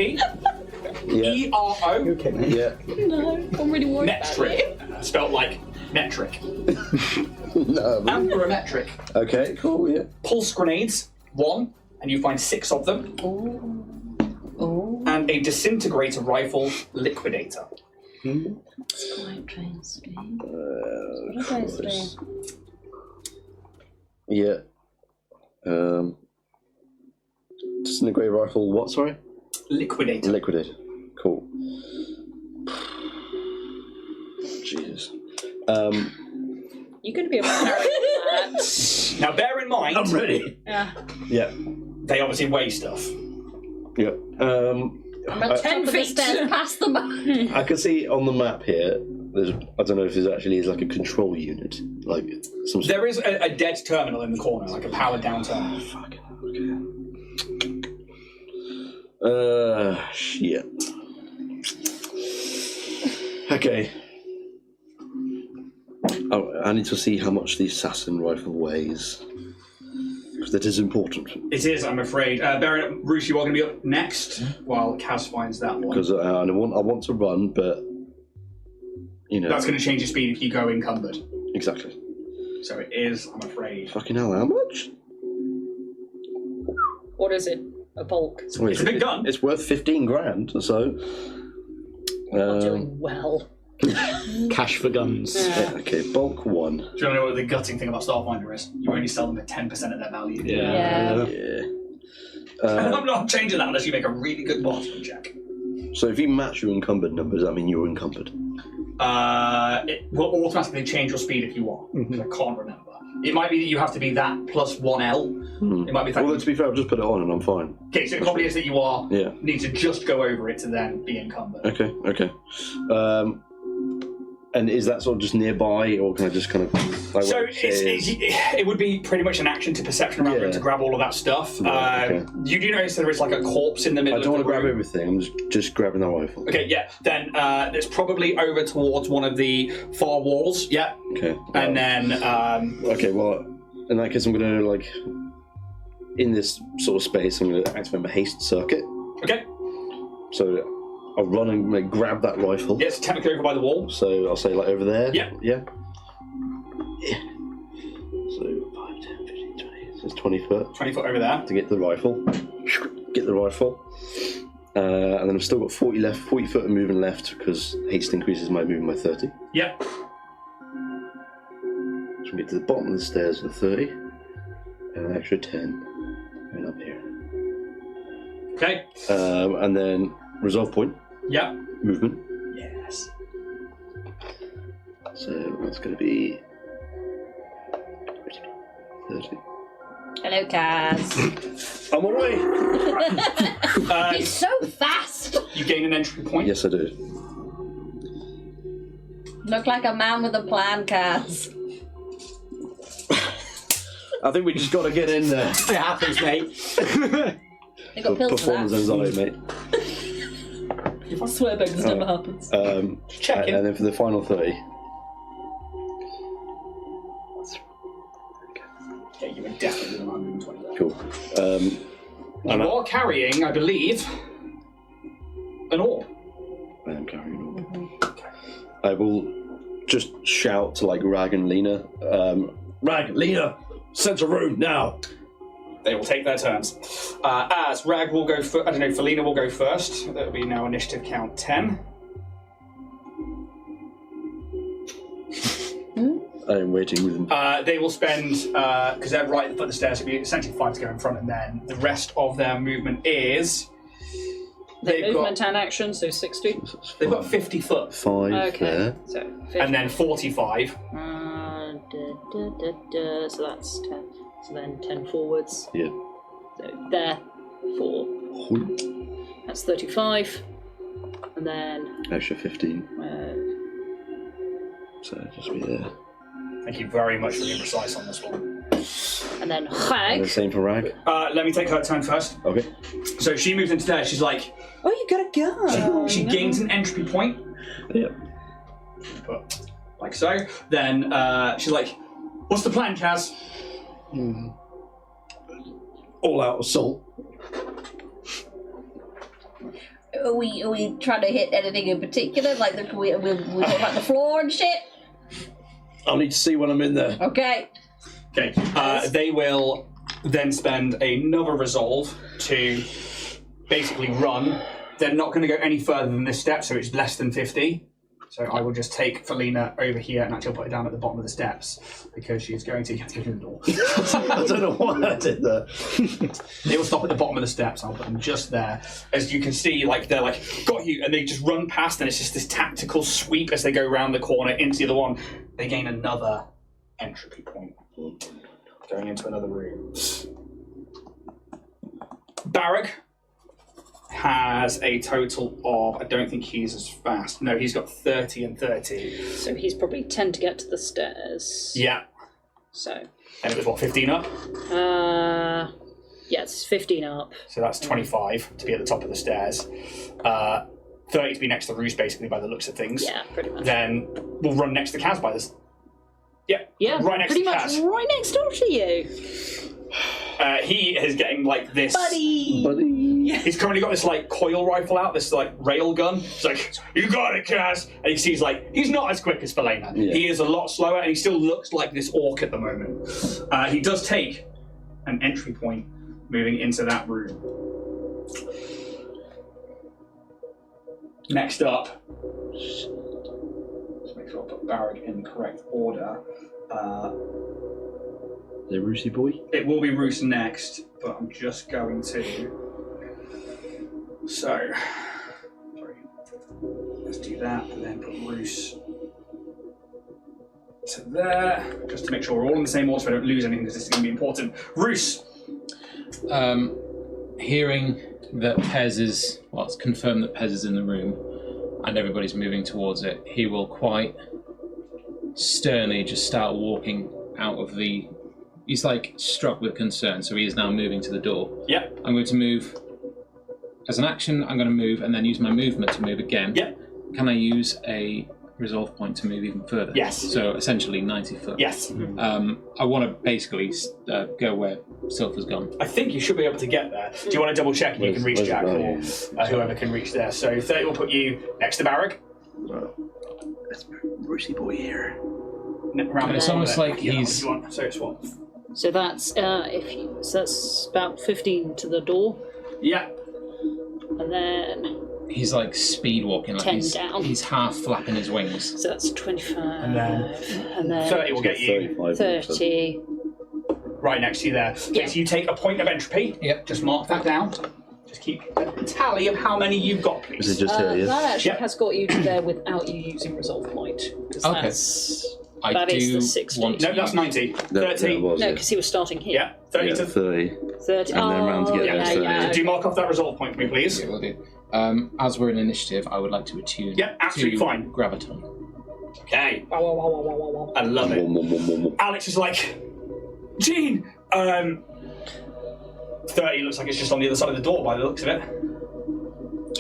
Yeah. ERO Okay, mate. Yeah. No, I'm really worried about you. metric. Spelled like metric. No. Amperometric. Okay, cool, yeah. Pulse grenades, 1, and you find 6 of them. Ooh. Ooh. And a disintegrator rifle liquidator. Quite interesting. What are those doing? Yeah. Disintegrate rifle, what, sorry? Liquidator. Liquidate. Cool. Jesus. You're going to be able to carry that. Now bear in mind, ready. Yeah. Yeah. they obviously weigh stuff. Yeah. I'm at 10 of the stairs past the map. I can see on the map here, there's, I don't know if there actually is like a control unit. Like some There is a dead terminal in the corner, like a powered down terminal. Fucking shit. Okay. Oh, I need to see how much the assassin rifle weighs. Because that is important. It is, I'm afraid. Baron, Roosh, you are going to be up next while Kaz finds that one. Because I want to run, but you know. That's going to change your speed if you go encumbered. Exactly. So it is, I'm afraid. Fucking hell, how much? What is it? A bulk? Well, It's a big gun. It's worth 15 grand, so. Not doing well. Cash for guns. Yeah, okay, bulk 1. Do you want to know what the gutting thing about Starfinder is? You only sell them at 10% of their value. Yeah. Yeah. I'm not changing that unless you make a really good marksman check. So if you match your encumbered numbers, I mean you're encumbered. It will automatically change your speed if you want. I can't remember. It might be that you have to be that plus 1L. It might be that. Well, to be fair, I've just put it on and I'm fine. Okay, so it probably is that you are Yeah. need to just go over it to then be encumbered. Okay. And is that sort of just nearby, or can I just kind of? Like, So what it would be pretty much an action to perception around room to grab all of that stuff. Right, okay. You do notice there is like a corpse in the middle I don't of want the to grab room. everything. I'm just grabbing the rifle. Okay, yeah. Then it's probably over towards one of the far walls. Yeah. Okay. And then Okay. Well, in that case, I'm gonna like in this sort of space. I'm gonna activate my haste circuit. okay. So I'll run and like, grab that rifle. Yeah, it's technically over by the wall. So I'll say like over there. Yeah. Yeah. Yeah. So 5, 10, 15, 20. So it's 20 foot 20 foot over there. to get to the rifle. Get the rifle. And then I've still got 40 foot of movement left because haste increases my movement by 30. Yeah. So we get to the bottom of the stairs with 30. And an extra 10 going up here. Okay. And then resolve point, Yeah. movement. Yes. So that's going to be 30. Hello, Kaz. I'm on my way! He's so fast. You gain an entry point. Yes, I do. Look like a man with a plan, Kaz. I think we just got to get in there. It happens, mate. They got pills for Performance that. anxiety, mate. I swear this never happens. Checking. And then for the final 30. Okay, you were definitely the 120 there. Cool. You are carrying, I believe, an orb. I am carrying on. I will just shout to like Rag and Lena. Rag, Lena, center room now. They will take their turns. As Rag will go first, I don't know, Felina will go first. That will be now initiative count 10. I'm waiting with them. They will spend, because they're right at the foot of the stairs, it'll be essentially 5 to go in front, and then the rest of their movement is... Movement and action, so 60. They've got 50 foot. 5 Okay, there. so 50. And then 45. So that's 10. So then 10 forwards. Yeah. So there, 4. That's 35. And then... Extra 15. So just be there. Thank you very much for being precise on this one. And then And Rag. the same for Rag. Let me take her turn first. Okay. So she moves into there, she's like... Oh, you gotta go! She gains an entropy point. Yep. But like so. Then she's like, what's the plan, Kaz? All out assault. Are we trying to hit anything in particular? Like, we talk about the floor and shit? I'll need to see when I'm in there. Okay. Okay. They will then spend another resolve to basically run. They're not going to go any further than this step, so it's less than 50. So I will just take Felina over here and actually put her down at the bottom of the steps because she's going to... You have to go through the door. I don't know why I did that. They will stop at the bottom of the steps. I'll put them just there. As you can see, like they're like, got you, and they just run past, and it's just this tactical sweep as they go around the corner into the other one. They gain another entropy point. Going into another room. Barrack has a total of, I don't think he's as fast. No, he's got 30 and 30. So he's probably 10 to get to the stairs. Yeah. So. And it was what, 15 up? Yes, 15 up. So that's 25 to be at the top of the stairs. 30 to be next to Roos, basically, by the looks of things. Yeah, pretty much. Then we'll run next to Kaz by this. Yeah, right next pretty to much Kaz. right next door to you. He is getting like this. Buddy! He's currently got this like coil rifle out, this like rail gun. It's like, you got it, Kaz! And he sees like, he's not as quick as Felina. Yeah. He is a lot slower and he still looks like this orc at the moment. He does take an entry point moving into that room. Next up, let's make sure I put Barrack in the correct order. The Roosy boy? It will be Roos next, but I'm just going to. So, sorry. Let's do that, and then put Roos to there, just to make sure we're all in the same order so I don't lose anything, because this is going to be important. Roos! Hearing that Pez is, well, it's confirmed that Pez is in the room and everybody's moving towards it, he will quite sternly just start walking out of the... He's like struck with concern, so he is now moving to the door. Yep. I'm going to move. As an action, I'm going to move and then use my movement to move again. Yep. Can I use a resolve point to move even further? Yes. So essentially 90 foot. Yes. I want to basically go where Silver's gone. I think you should be able to get there. Do you want to double check if you can reach Jack, or whoever can reach there? So 30 will put you next to Barrack. Let's put Roosy boy here. Around It's the almost corner. like Yeah, he's- if you want. So it's what? So that's so that's about 15 to the door, Yeah. and then He's like speed walking, like 10 he's, down. he's half flapping his wings. so that's 25, And then 30 will get you 30. right next to you there. Okay, Yeah. so you take a point of entropy. Yep. Just mark that down. Just keep a tally of how many you've got, please. Is it just here, yeah? That actually Yep. has got you to there without you using resolve point. 'Cause Okay. that is the 60. want to No, that's 90. 30. That was No, it. because he was starting here. Yeah, 30 Yeah, to 30. 30. And then round to get yeah, there, so yeah. Do you mark off that resolve point for me, please? Yeah, we'll do. As we're in initiative, I would like to attune Yeah, absolutely to fine. Graviton. Okay. Wow, wow, wow, wow, wow, wow. I love it. Alex is like, Gene! 30 looks like it's just on the other side of the door by the looks of it.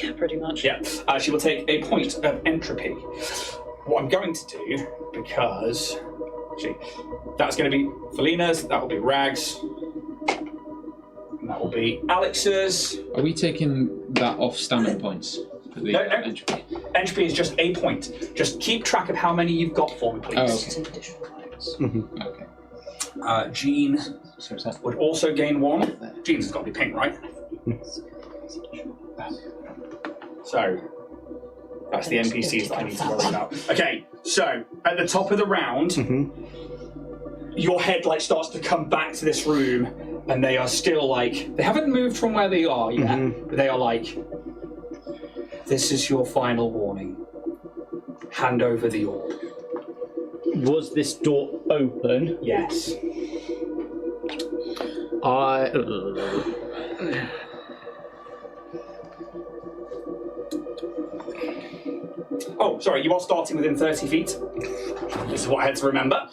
Yeah, pretty much. Yeah. She will take a point of entropy. What I'm going to do, because actually, that's going to be Felina's, that will be Rag's, and that will be Alex's. Are we taking that off stamina points? For the No. entropy? Entropy is just a point. Just keep track of how many you've got for me, please. Oh, It's an additional bonus. okay. Jean So is that would also gain 1. Jean's has got to be pink, right? So, that's the NPCs that I need to worry about. Okay, so, at the top of the round, your head starts to come back to this room, and they are still they haven't moved from where they are yet, but they are this is your final warning. Hand over the orb. Was this door open? Yes. Oh, sorry, you are starting within 30 feet. This is what I had to remember.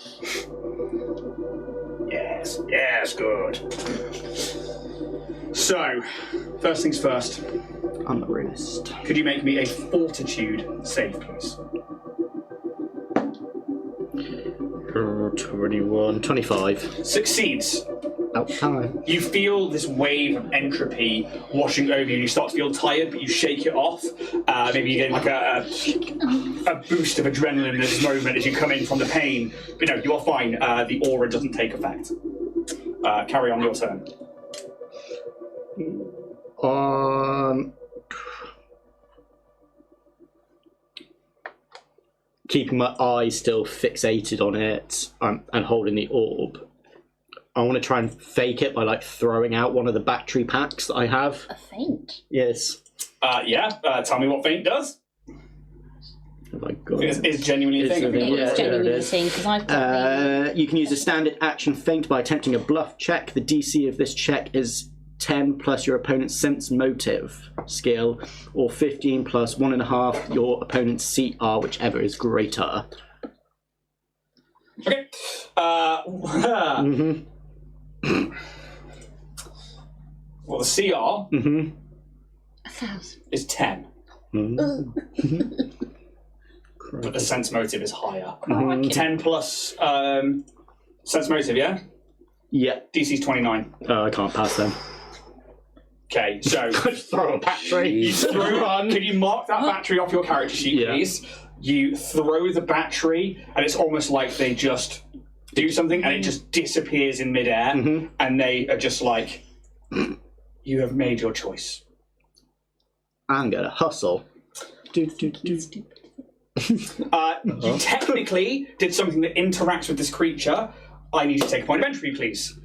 Yes, good. So, first things first. On the wrist. Could you make me a fortitude save, please? 21, 25. Succeeds. Out time. You feel this wave of entropy washing over you. You start to feel tired, but you shake it off. Maybe you get a boost of adrenaline in this moment as you come in from the pain. But no, you are fine. The aura doesn't take effect. Carry on your turn. Keeping my eyes still fixated on it and holding the orb. I want to try and fake it by throwing out one of the battery packs that I have. A feint. Yes. Tell me what feint does. Oh my god. It's genuinely a thing. It's genuinely a thing because I've got you can use a standard action feint by attempting a bluff check. The DC of this check is 10 plus your opponent's sense motive skill, or 15 plus 1.5 your opponent's CR, whichever is greater. Okay. Well, the CR 1,000. is 10. But the sense motive is higher. 10 plus sense motive, yeah? Yeah. DC's 29. I can't pass them. Okay, so Throw a battery. can you mark that battery off your character sheet, please? You throw the battery, and it's almost like they just do something, and it just disappears in midair, and they are just you have made your choice. I'm gonna hustle. You technically did something that interacts with this creature. I need you to take a point of entry, please.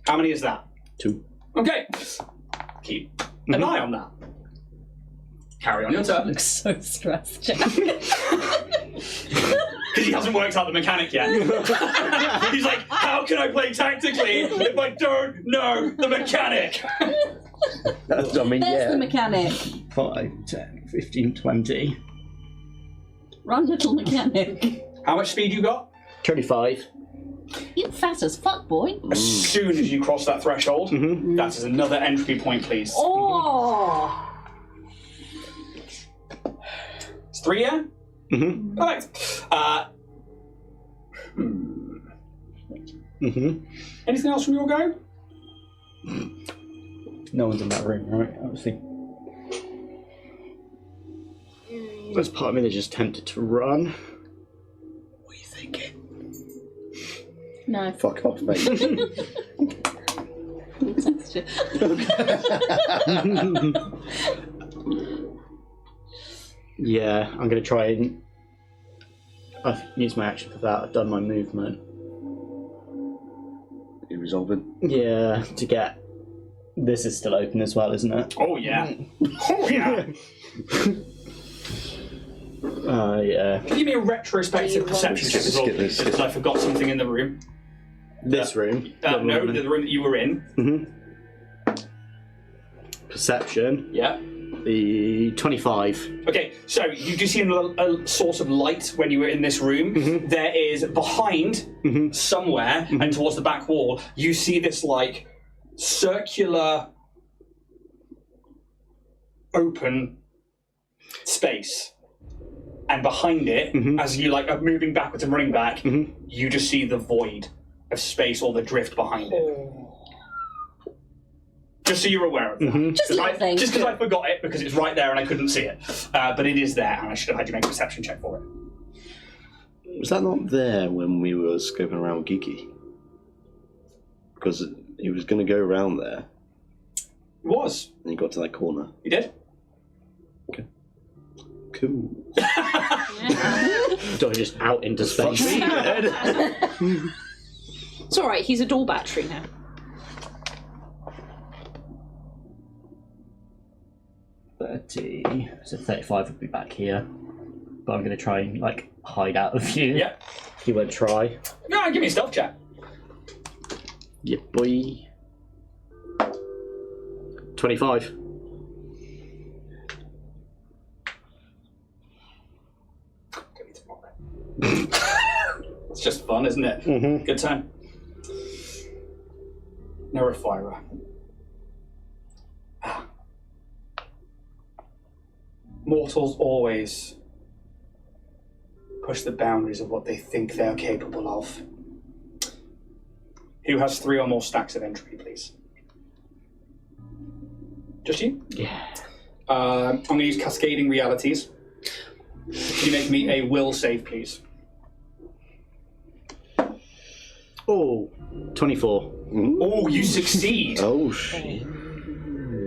How many is that? 2. Okay. Keep an eye on that. Carry on your turn. Looks so stressed, Jack. Because he hasn't worked out the mechanic yet. He's like, how can I play tactically if I don't know the mechanic? There's the mechanic. 5, 10, 15, 20. Run, little mechanic. How much speed you got? 25. You fat as fuck, boy. As soon as you cross that threshold, that is another entropy point, please. Oh! It's 3, yeah? Perfect. Anything else from your go? No one's in that room, right? Obviously. There's part of me that's just tempted to run. What are you thinking? No. Fuck off, mate. Yeah, I'm going to try and... I've used my action for that. I've done my movement. You resolving? Yeah, to get... This is still open as well, isn't it? Oh, yeah. Oh, yeah. Yeah. Give me a retrospective perception check as well, because I forgot something in the room. This room? No, the room that you were in. Perception. Yeah. The 25. Okay, so you do see a source of light when you were in this room. There is behind, somewhere, and towards the back wall, you see this, circular, open space. And behind it, as you are moving backwards and running back, you just see the void of space or the drift behind it. Just so you're aware of that. Just little things. Just because I forgot it, because it's right there and I couldn't see it. But it is there, and I should have had you make a perception check for it. Was that not there when we were scoping around Geeky? Because he was going to go around there. It was. And he got to that corner. You did? Okay. Cool. So just out into space. It's alright, he's a door battery now. So 35 would be back here. But I'm going to try and, like, hide out of view. Yeah. He won't try. No, give me a stealth check. Yeah, boy. 25. It's just fun, isn't it? Mm-hmm. Good time. Neurofirer. Mortals always push the boundaries of what they think they're capable of. Who has 3 or more stacks of entropy, please? Just you? Yeah. I'm going to use cascading realities. Can you make me a will save, please? Oh, 24. Oh, you succeed. Oh, shit.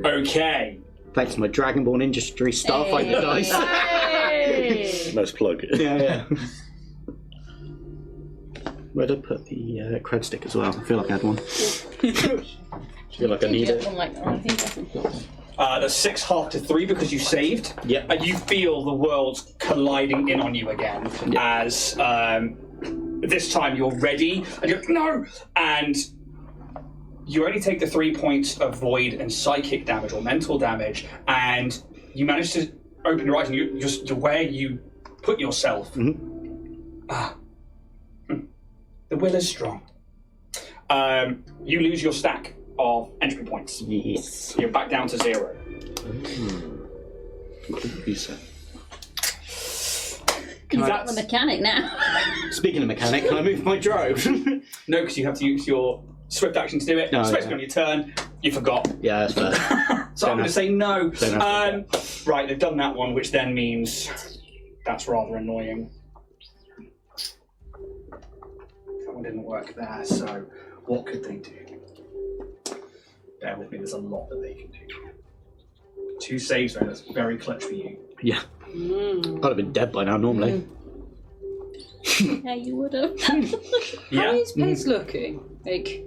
Okay. Thanks to my Dragonborn Industry Starfinder dice. Hey! Nice plug. Yeah. Where'd I put the cred stick as well? I feel like I had one. I feel like I need it. There's 6 half to 3 because you saved. Yep. And you feel the world's colliding in on you again as this time you're ready and you're no! And you only take the 3 points of void and psychic damage or mental damage, and you manage to open your eyes and you're just where you put yourself. The will is strong. You lose your stack of entropy points. Yes. You're back down to 0. Completely set. He's got the mechanic now. Speaking of mechanic, can I move my drove? No, because you have to use your swift action to do it. No, Supposed to yeah. be on your turn. You forgot. Yeah, that's fair. So I'm going to say no. Don't have Right, they've done that one, which then means that's rather annoying. That one didn't work there, so what could they do? Bear with me, there's a lot that they can do. 2 saves, though, that's very clutch for you. Yeah. I'd have been dead by now, normally. Yeah, you would have. Yeah. How is Pez looking? Like,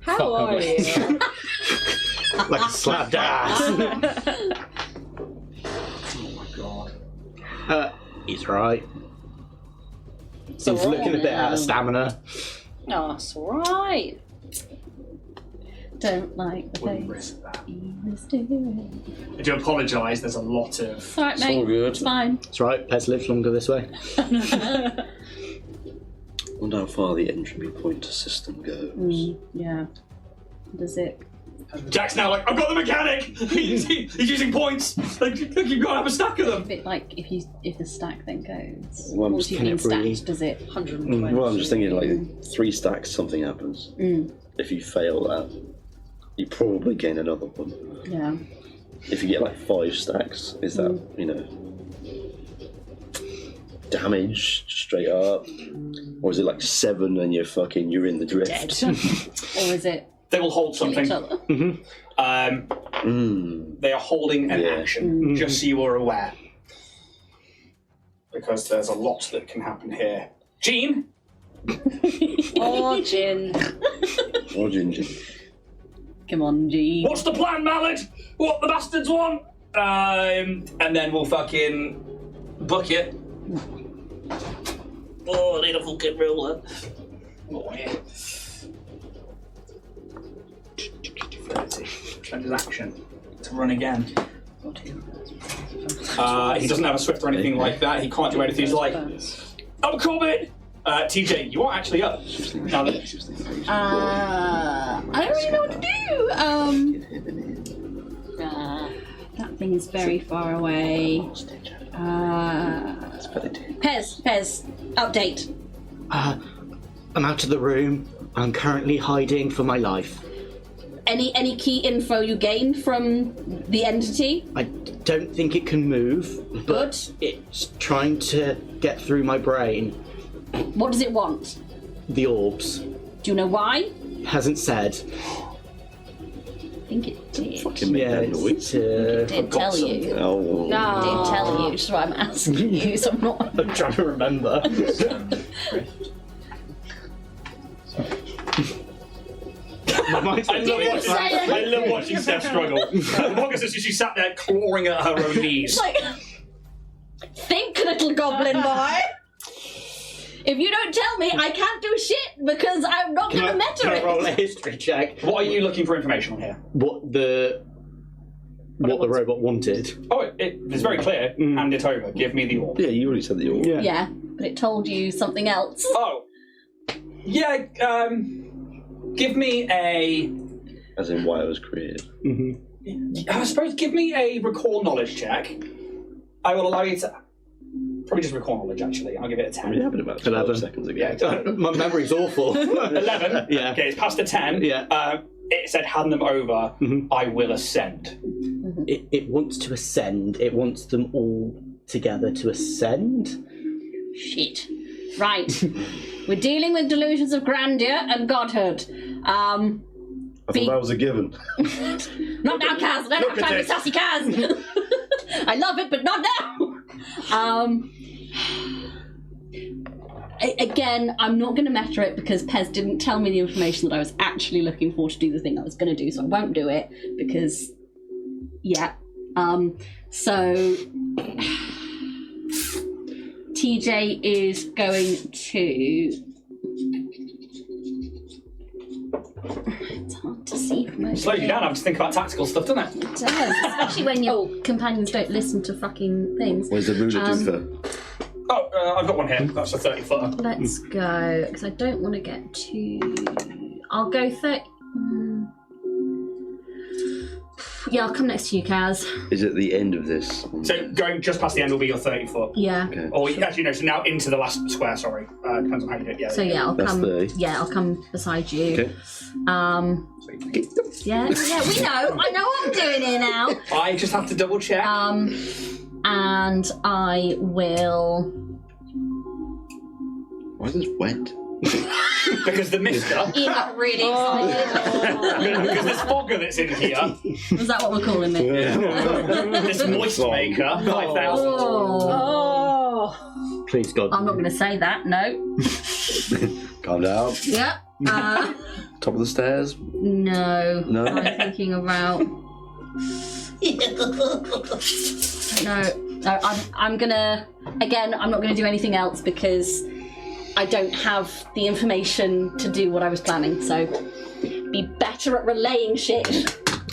how Fuck are away. you? Like a slapped ass. Oh my god. He's right. He's looking a bit out of stamina. Oh, it's alright. Don't like the Wouldn't face risk that. he was doing. I do apologise, there's a lot of... It's alright, mate. all good. It's fine. That's right, Pez lives longer this way. I wonder how far the entropy pointer system goes. Yeah. Does it? Jack's now like, I've got the mechanic! He's using points! Like, look, you've got to have a stack of them! A bit like if the stack then goes. Well, I'm Once just you've been thinking it really- stacked, does it? 120. Well, I'm just thinking, like, 3 stacks, something happens. If you fail that, you probably gain another one. Yeah. If you get, like, 5 stacks, is that, you know, damage straight up? Or is it, like, 7 and you're in the drift? Dead. Or is it They will hold kill something. each other? They are holding an action, just so you are aware. Because there's a lot that can happen here. Jean? Oh, Jin. Or Ginger. Come on, G. What's the plan, Mallet? What the bastards want? And then we'll fucking book it. Oh, I need a fucking ruler. Oh, yeah. 30. Spend his action to run again. He doesn't have a swift or anything like that. He can't do anything. He's like, I'm coming! TJ, you are actually up. Now that I don't really know what to do. That thing is very far away. Pez, update. I'm out of the room. I'm currently hiding for my life. any key info you gained from the entity? I don't think it can move, but it's trying to get through my brain. What does it want? The orbs. Do you know why? Hasn't said. I think it did. Fucking make that noise. It did tell you. Oh. It did tell you, which is why I'm asking you, so I'm not... I'm trying to remember. I love watching Steph struggle. The longest is she sat there clawing at her own knees. Like, think, little goblin boy. If you don't tell me, I can't do shit because I'm not going to meta Can I it. roll a history check? What are you looking for information on here? What the robot wanted. Oh, it's very clear. Hand it over. Give me the orb. Yeah, you already said the orb. Yeah, but it told you something else. Oh. Yeah, give me a... As in why it was created. I suppose give me a recall knowledge check. I will allow you to... Probably just recall knowledge, actually. I'll give it a 10. I mean, it happened about 12 11 seconds ago. Yeah. My memory's awful. 11? Yeah. Okay, it's past a 10. Yeah. It said hand them over. I will ascend. It wants to ascend. It wants them all together to ascend. Shit. Right. We're dealing with delusions of grandeur and godhood. I thought that was a given. Not now, Kaz. I don't have time for sassy Kaz. I love it, but not now. Again, I'm not going to meta it because Pez didn't tell me the information that I was actually looking for to do the thing I was going to do, so I won't do it because, yeah. So TJ is going to... It's hard to see from over Slows you here. down. I have to think about tactical stuff, doesn't it? It does, especially when your companions don't listen to fucking things. Where's the ruler doofer? Oh, I've got one here. That's a 30-footer. Let's go, because I don't want to get too... I'll go 30... Yeah, I'll come next to you, Kaz. Is it the end of this? So going just past the end will be your 30-foot. Yeah. Okay. Or actually, no. So now into the last square. Sorry. Depends on how you do it. Yeah. So yeah, I'll That's come. 30. Yeah, I'll come beside you. Okay. Yeah, we know. I know what I'm doing here now. I just have to double check. And I will. Why is this wet? Because the mister. Ian got really excited. Because this fogger that's in here. Is that what we're calling it? This moist maker. 5,000. Oh. Please, God. I'm not going to say that. No. Calm down. Yep. Top of the stairs. No. No? I'm thinking about. No, I'm gonna. Again, I'm not gonna do anything else because I don't have the information to do what I was planning. So, be better at relaying shit.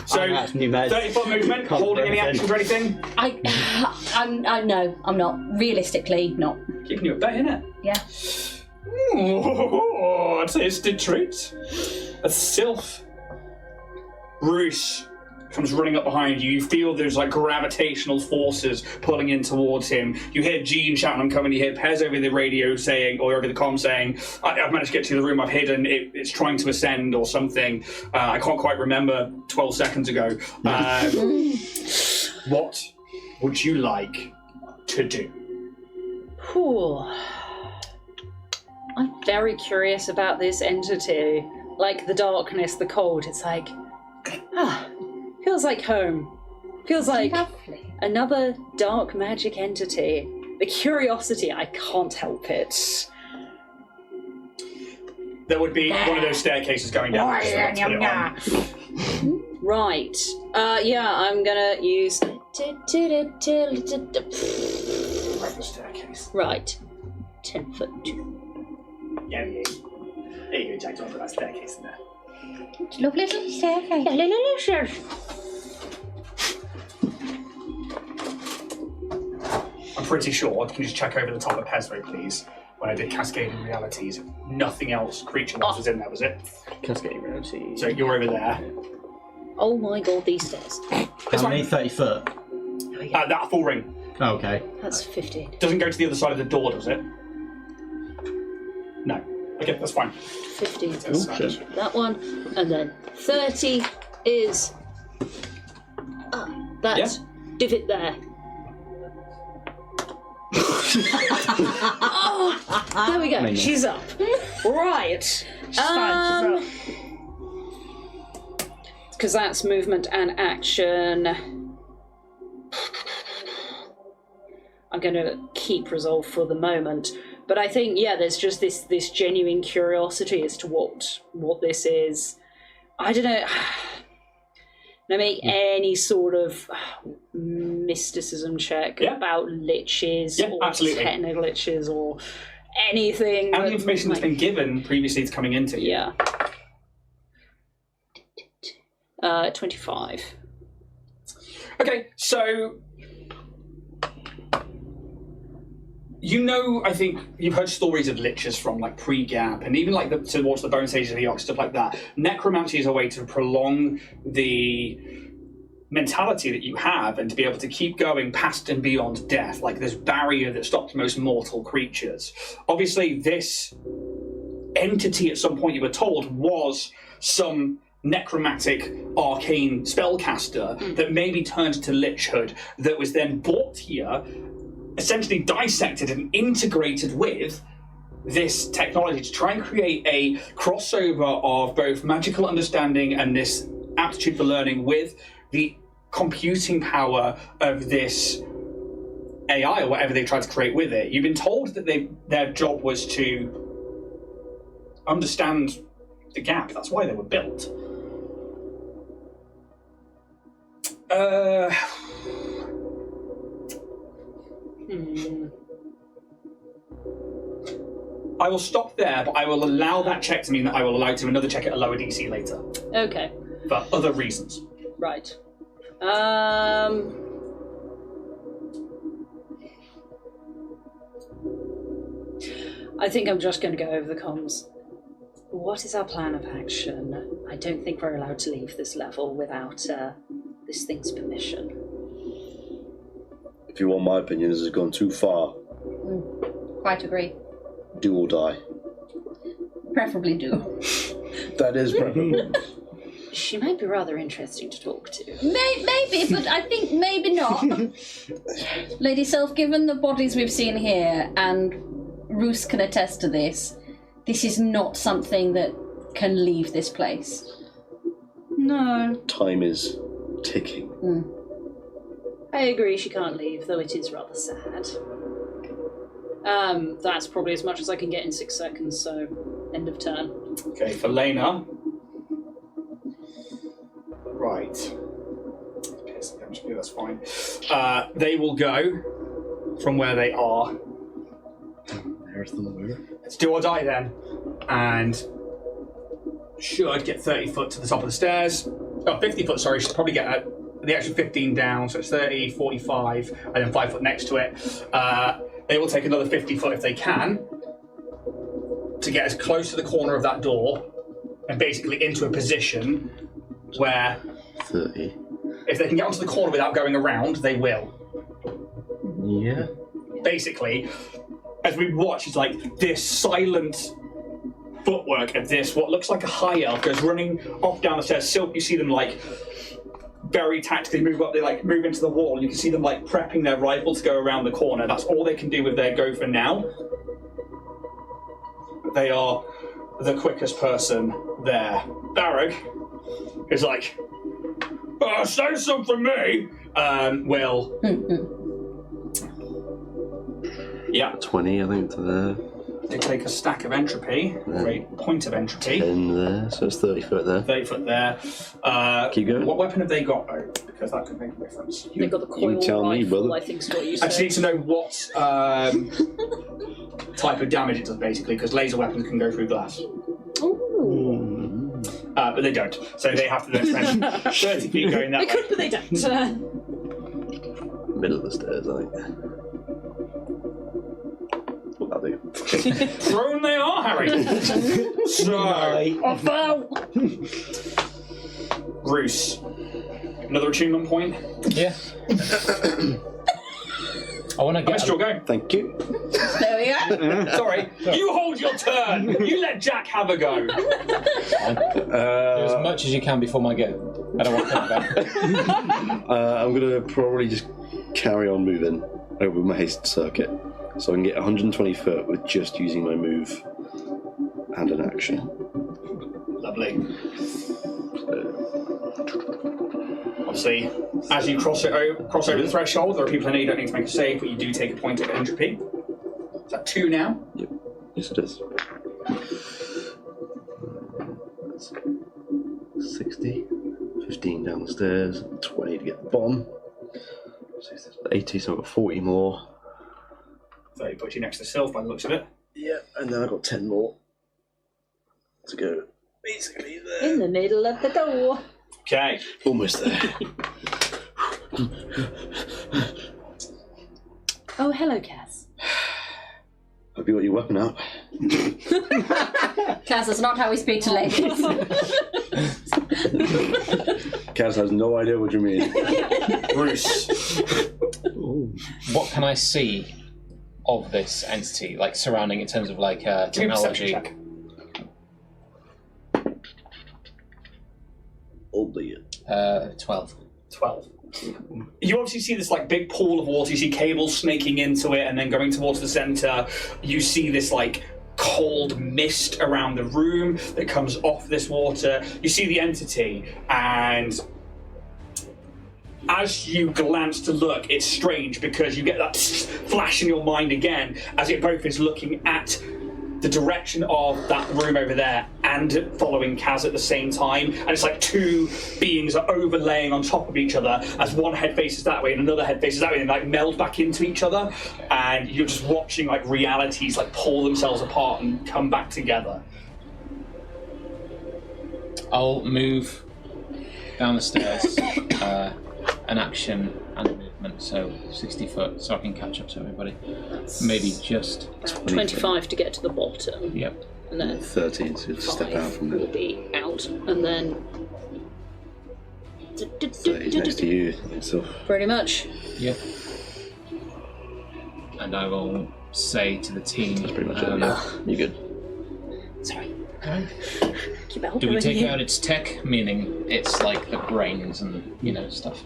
So, 30-foot movement, holding any actions or anything? I know, I'm not. Realistically, not. Keeping you at bay, innit? Yeah. Oh, a tasty treat. A sylph. Bruce comes running up behind you. You feel there's like gravitational forces pulling in towards him. You hear Jean shouting, I'm coming. You hear Pez over the radio saying, or over the comm saying, I've managed to get to the room I've hidden. It's trying to ascend or something. I can't quite remember 12 seconds ago. What would you like to do? Whew. I'm very curious about this entity. Like the darkness, the cold. It's like, feels like home. Feels like another dark magic entity. The curiosity, I can't help it. There would be one of those staircases going down. Right. Yeah, I'm gonna use. Right. 10 foot. Yeah. There you go, Jack. Don't put that staircase in there. Lovely little staircase. I'm pretty sure. Can you just check over the top of Pezro, please? When I did Cascading Realities, nothing else, creature-wise was in there, was it? Cascading Reality. So you're over there. Oh my god, these stairs. How many? 30 foot? That full ring. Oh, okay. That's 15. Doesn't go to the other side of the door, does it? No. Okay, that's fine. 15 is Oh, shit. that one, and then 30 is that divot there. Oh, there we go. She's up. Right. She's fine. She's up. Because that's movement and action. I'm going to keep resolve for the moment. But I think, there's just this genuine curiosity as to what this is. I don't know. Can I make any sort of mysticism check about liches or absolutely. technical liches or anything? And the information that's been given previously to coming into you. Yeah. 25. Okay, so I think you've heard stories of liches from like pre-gap and even like towards the bone stages of the ox, stuff like that. Necromancy is a way to prolong the mentality that you have and to be able to keep going past and beyond death, like this barrier that stops most mortal creatures. Obviously, this entity at some point, you were told, was some necromantic arcane spellcaster that maybe turned to lichhood, that was then brought here, essentially dissected and integrated with this technology to try and create a crossover of both magical understanding and this aptitude for learning with the computing power of this AI or whatever they tried to create with it. You've been told that their job was to understand the gap. That's why they were built. I will stop there, but I will allow that check to mean that I will allow to another check at a lower DC later. Okay. For other reasons. Right. I think I'm just going to go over the comms. What is our plan of action? I don't think we're allowed to leave this level without this thing's permission. If you want my opinion, this has gone too far. Quite agree. Do or die. Preferably do. That is preferable. She might be rather interesting to talk to. Maybe, but I think maybe not. Lady Self, given the bodies we've seen here, and Roos can attest to this, this is not something that can leave this place. No. Time is ticking. I agree she can't leave, though it is rather sad. That's probably as much as I can get in 6 seconds, so end of turn. Okay, for Lena. Right. That's fine. They will go from where they are. There's the lawyer. Let's do or die then. And should get 30 foot to the top of the stairs. Oh, 50 foot, sorry. Should probably get the extra 15 down, so it's 30, 45, and then 5 foot next to it. They will take another 50 foot if they can to get as close to the corner of that door and basically into a position where 30. If they can get onto the corner without going around, they will. Yeah. Basically, as we watch, it's like this silent footwork of this, what looks like a high elf goes running off down the stairs. Silk, you see them like very tactically move up, they like move into the wall, and you can see them like prepping their rifle to go around the corner. That's all they can do with their go for now. They are the quickest person there. Barrack is like, say something for me. Will. Yeah. 20, I think, to there. They take a stack of entropy, or a point of entropy. 10 there, so it's 30 foot there. 30 foot there. Keep going. What weapon have they got, though? Because that could make a difference. They've got the coil tell me, rifle, brother. I think is what you I said. just need to know what type of damage it does, basically, because laser weapons can go through glass. Ooh. But they don't, so they have to then spend 30 feet going that They way. could, but they don't. Middle of the stairs, I think. What that do? Thrown they are, Harry! So, Bruce, another attunement point? Yeah. I want to I get. missed your go. Thank you. There we go. Sorry. You hold your turn. You let Jack have a go. Do as much as you can before my go. I don't want to come back. I'm going to probably just carry on moving over my haste circuit. So I can get 120 foot with just using my move and an action. Lovely. Obviously, as you cross over the threshold, there are people in there you don't need to make a save, but you do take a point of entropy. Is that 2 now? Yep. Yes, it is. 60, 15 down the stairs, 20 to get the bomb. 80, so I've got 40 more. So he puts you next to Sylph by the looks of it. Yeah, and then I've got 10 more to go. Basically there. In the middle of the door. Okay. Almost there. Oh, hello, Cass. Hope you got your weapon out. Cass, that's not how we speak to ladies. Kaz has no idea what you mean. Bruce. What can I see of this entity, like surrounding in terms of like Give me a perception technology? check. Albeit. 12. 12. You obviously see this like big pool of water. You see cables snaking into it and then going towards the center. You see this like cold mist around the room that comes off this water. You see the entity, and as you glance to look, it's strange because you get that flash in your mind again as it both is looking at the direction of that room over there and following Kaz at the same time. And it's like two beings are overlaying on top of each other as one head faces that way and another head faces that way and like meld back into each other. And you're just watching like realities like pull themselves apart and come back together. I'll move down the stairs, an action and a movement, so 60 foot, so I can catch up to everybody. Maybe just 25 to get to the bottom. Yep. And then 13 to step out from will there. be out. And then... 30 next to you, so. Pretty much. Yep. And I will say to the team, That's pretty much it, yeah. You good? Sorry. Alright. Keep it Do we take you. out its tech, meaning it's like the brains and, you know, stuff?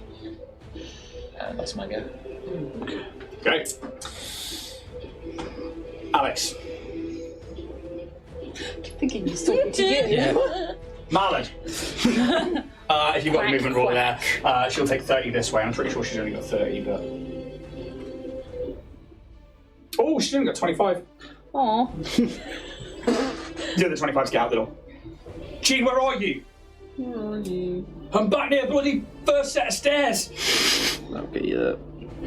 That's my go. Okay. Alex. keep thinking you're talking to you. Yeah. Marlon. If you've got a movement roll there, she'll take 30 this way. I'm pretty sure she's only got 30, but... Oh, she's only got 25. Aw. The other 25's get out the door. Gene, where are you? Where are you? I'm back near the bloody first set of stairs. I'll get you there.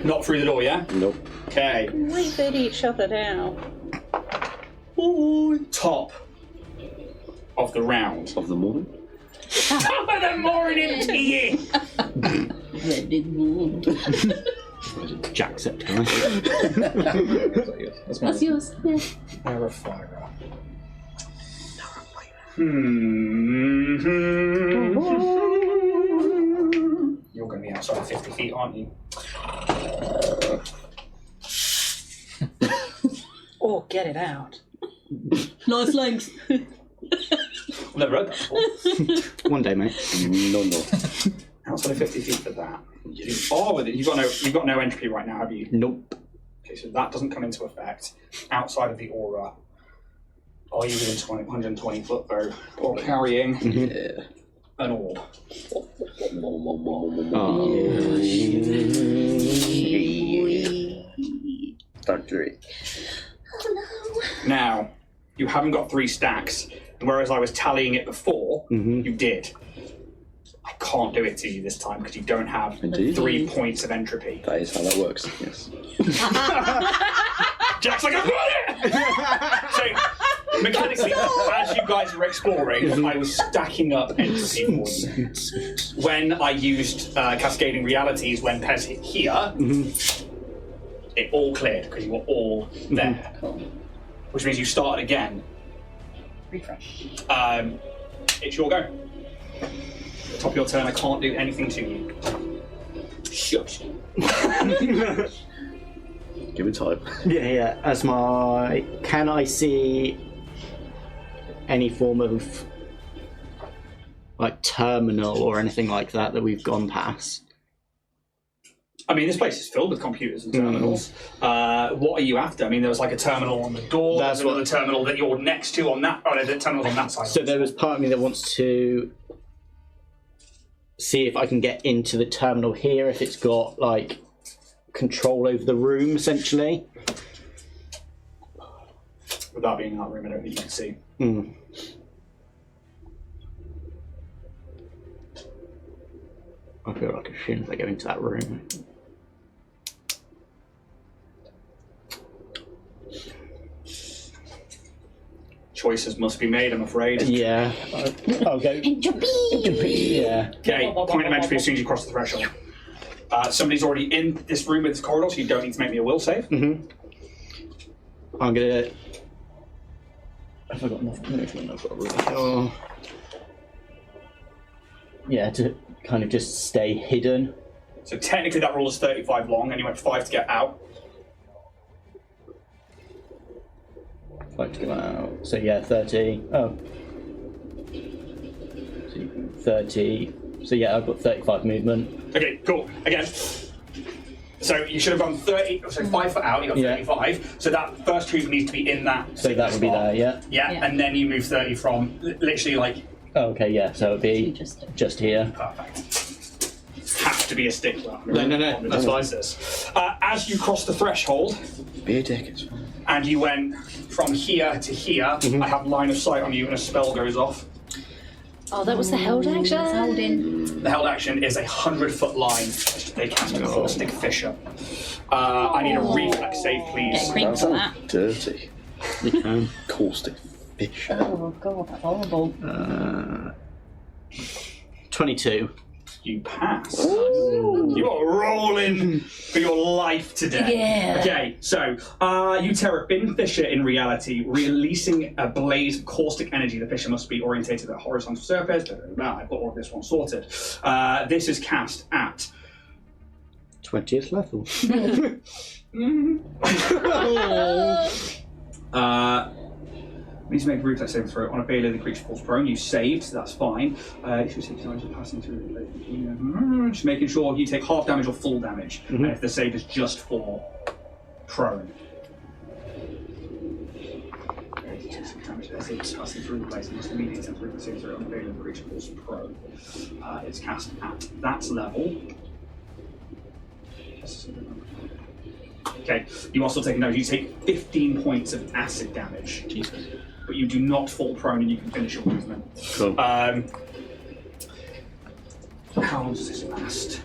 Not through the door, yeah? Nope. Okay. We bid each other down. Ooh. Top of the round. Of the morning? Top of the morning to you! Jack September. That's mine. That's yours. Yeah. Verifier. You're going to be outside 50 feet, aren't you? Or get it out. Nice length. Never heard that before. One day, mate. No. Outside of 50 feet for that. Oh, with it. You've got no entropy right now, have you? Nope. Okay, so that doesn't come into effect. Outside of the aura, are you within 120 foot though? Or carrying Yeah. an orb? Don't do it. Now, you haven't got 3 stacks, and whereas I was tallying it before, you did. I can't do it to you this time because you don't have Indeed. 3 points of entropy. That is how that works, yes. Jack's like, I've got it! So, mechanically, as you guys were exploring, I was stacking up entropy for you. When I used cascading realities, when Pez hit here, it all cleared because you were all there. Which means you start again. Refresh. It's your go. Top of your turn, I can't do anything to you. Shush. Give it time. Yeah. As my, can I see any form of like terminal or anything like that we've gone past? I mean, this place is filled with computers and terminals. What are you after? I mean, there was like a terminal on the door. That's There's another terminal that you're next to on that. Oh, no, the terminal's on that side. So there was part of me that wants to see if I can get into the terminal here, if it's got like control over the room, essentially. Without being in that room, I don't think you can see. I feel like as soon as I go into that room. Choices must be made, I'm afraid. Yeah. I'll go. Entropy! Yeah. Okay, point of entropy as soon as you cross the threshold. Somebody's already in this room with this corridor, so you don't need to make me a will save. I'm gonna. Have I got enough movement? I've got a really sure. Yeah, to kind of just stay hidden. So technically that roll is 35 long, and you went 5 to get out. 5 to go out. So yeah, 30. Oh. 30. So yeah, I've got 35 movement. Okay, cool. Again. So you should have gone 30, so 5 foot out, you got 35. So that first tube needs to be in that. So that would be there, yeah? Yeah, and then you move 30 from literally like. Oh, okay, yeah, so it'd be just here. Perfect. Have to be a stickler. No, that's fine. As you cross the threshold. Be a dick, it's fine. And you went from here to here, I have line of sight on you and a spell goes off. Oh, that was the held action. Held in. The held action is a 100-foot line. They cast a caustic fissure. I need a reflex save, please. Get creeps on that. Dirty. You can. Caustic fish. Oh god, that's horrible. 22. You pass. You are rolling for your life today. Yeah. Okay, so you tear a thin fissure in reality, releasing a blaze of caustic energy. The fissure must be orientated at a horizontal surface. I've got all of this one sorted. This is cast at 20th level. Needs to make a reflex saving throw. On a failure, the creature falls prone. You saved, so that's fine. You should take damage passing through. Just making sure you take half damage or full damage. And if the save is just for prone. As it's passing through the place, it must immediately attempt to reflex saving throw. On a failure, the creature falls prone. It's cast at that level. Okay, you also take damage. You take 15 points of acid damage. Jesus. But you do not fall prone and you can finish your movement. Cool. How long does this last?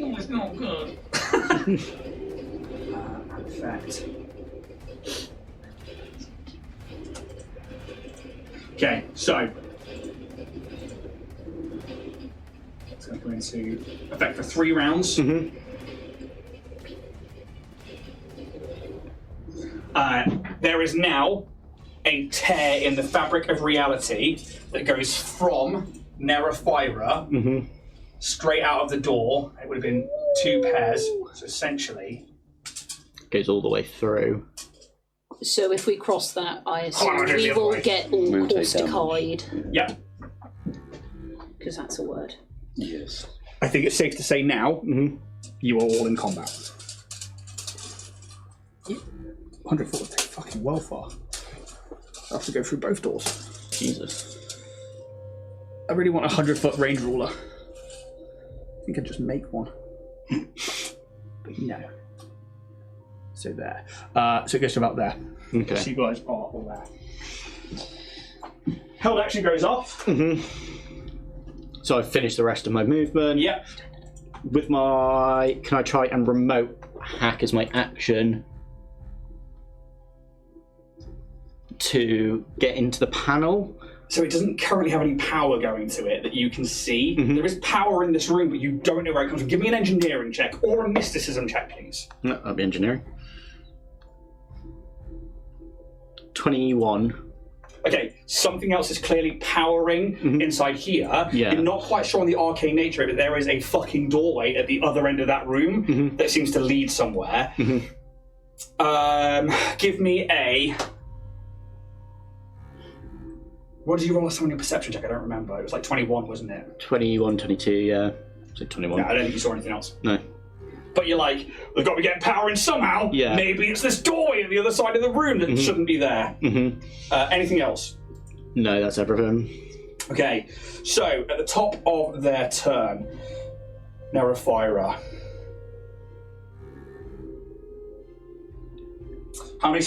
Oh, it's not good. Effect. Okay, so it's going to go into effect for 3 rounds. There is now a tear in the fabric of reality that goes from Nerafira straight out of the door. It would have been 2 pairs, so essentially Goes all the way through. So if we cross that, I assume I'll do we the other will way. get all We'll take caustic-eyed, Yep. because that's a word. Yes. I think it's safe to say now you are all in combat. 100 foot would take fucking well far. I have to go through both doors. Jesus. I really want a 100-foot range ruler. I think I'd just make one. But no. So there. So it goes to about there. Okay. So you guys are all there. Held action goes off. So I've finished the rest of my movement. Yep. With my... Can I try and remote hack as my action to get into the panel? So it doesn't currently have any power going to it that you can see. There is power in this room, but you don't know where it comes from. Give me an engineering check or a mysticism check, please. No, that'll be engineering. 21. okay, something else is clearly powering inside here. Yeah. You're not quite sure on the arcane nature of it, but there is a fucking doorway at the other end of that room that seems to lead somewhere. Give me a... What did you roll last time on your perception check? I don't remember. It was like 21, wasn't it? 21, 22, yeah. So 21. No, I don't think you saw anything else. No. But you're like, we've got to be getting power in somehow. Yeah. Maybe it's this doorway at the other side of the room that shouldn't be there. Anything else? No, that's everything. Okay, so at the top of their turn, Nerifira. How many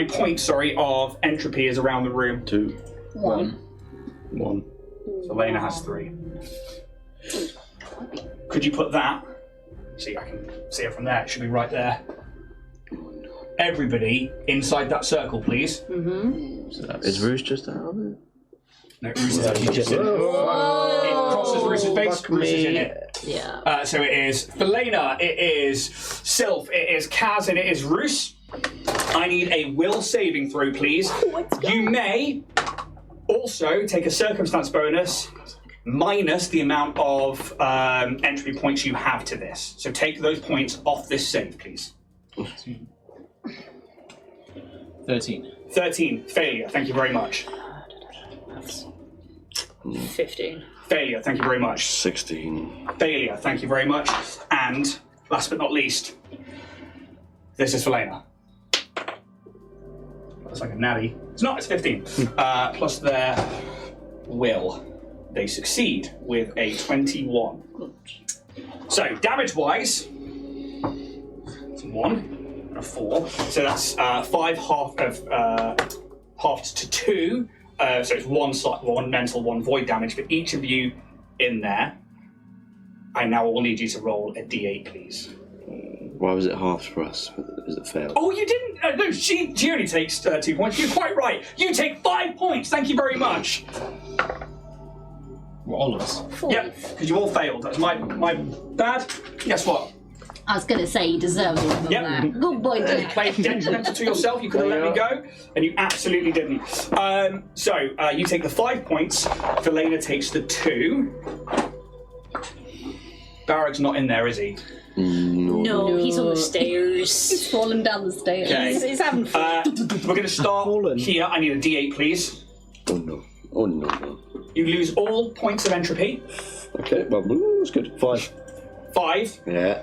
points, of entropy is around the room? 2. 1. 1. So Lena has 3. Could you put that? See, I can see it from there. It should be right there. Everybody inside that circle, please. So that's Is Rouge just out of it? No, Roos is actually just in it. It crosses Roos's base. Roos is in it. Yeah. So it is for Lena, it is Sylph, it is Kaz, and it is Roos. I need a will saving throw, please. You may also take a circumstance bonus minus the amount of entropy points you have to this. So take those points off this save, please. 13. 13, failure, thank you very much. 15. Failure, thank you very much. 16. Failure, thank you very much. And, last but not least, this is for Lena. That's like a natty. It's not, it's 15. Plus their will. They succeed with a 21. So, damage-wise, it's 1 and a 4. So that's 5 halved to 2. So it's 1 mental, 1 void damage for each of you in there. I now will need you to roll a d8, please. Why was it halved for us? Is it failed? Oh, you didn't? No, she only takes 2 points. You're quite right. You take 5 points. Thank you very much. Well, all of us. 4. Yep, because you all failed. That's my bad. Guess what? I was going to say you deserve all of Yep. that. Good boy, You Jack. played detrimental to yourself. You could have let me go, and you absolutely didn't. So you take the 5 points. Felena takes the 2. Barrack's not in there, is he? No, he's on the stairs. He's fallen down the stairs. Okay. He's having fun. We're going to start here. I need a d8, please. Oh no. Oh no, no. You lose all points of entropy. Okay, well, that's good. 5. 5. Yeah.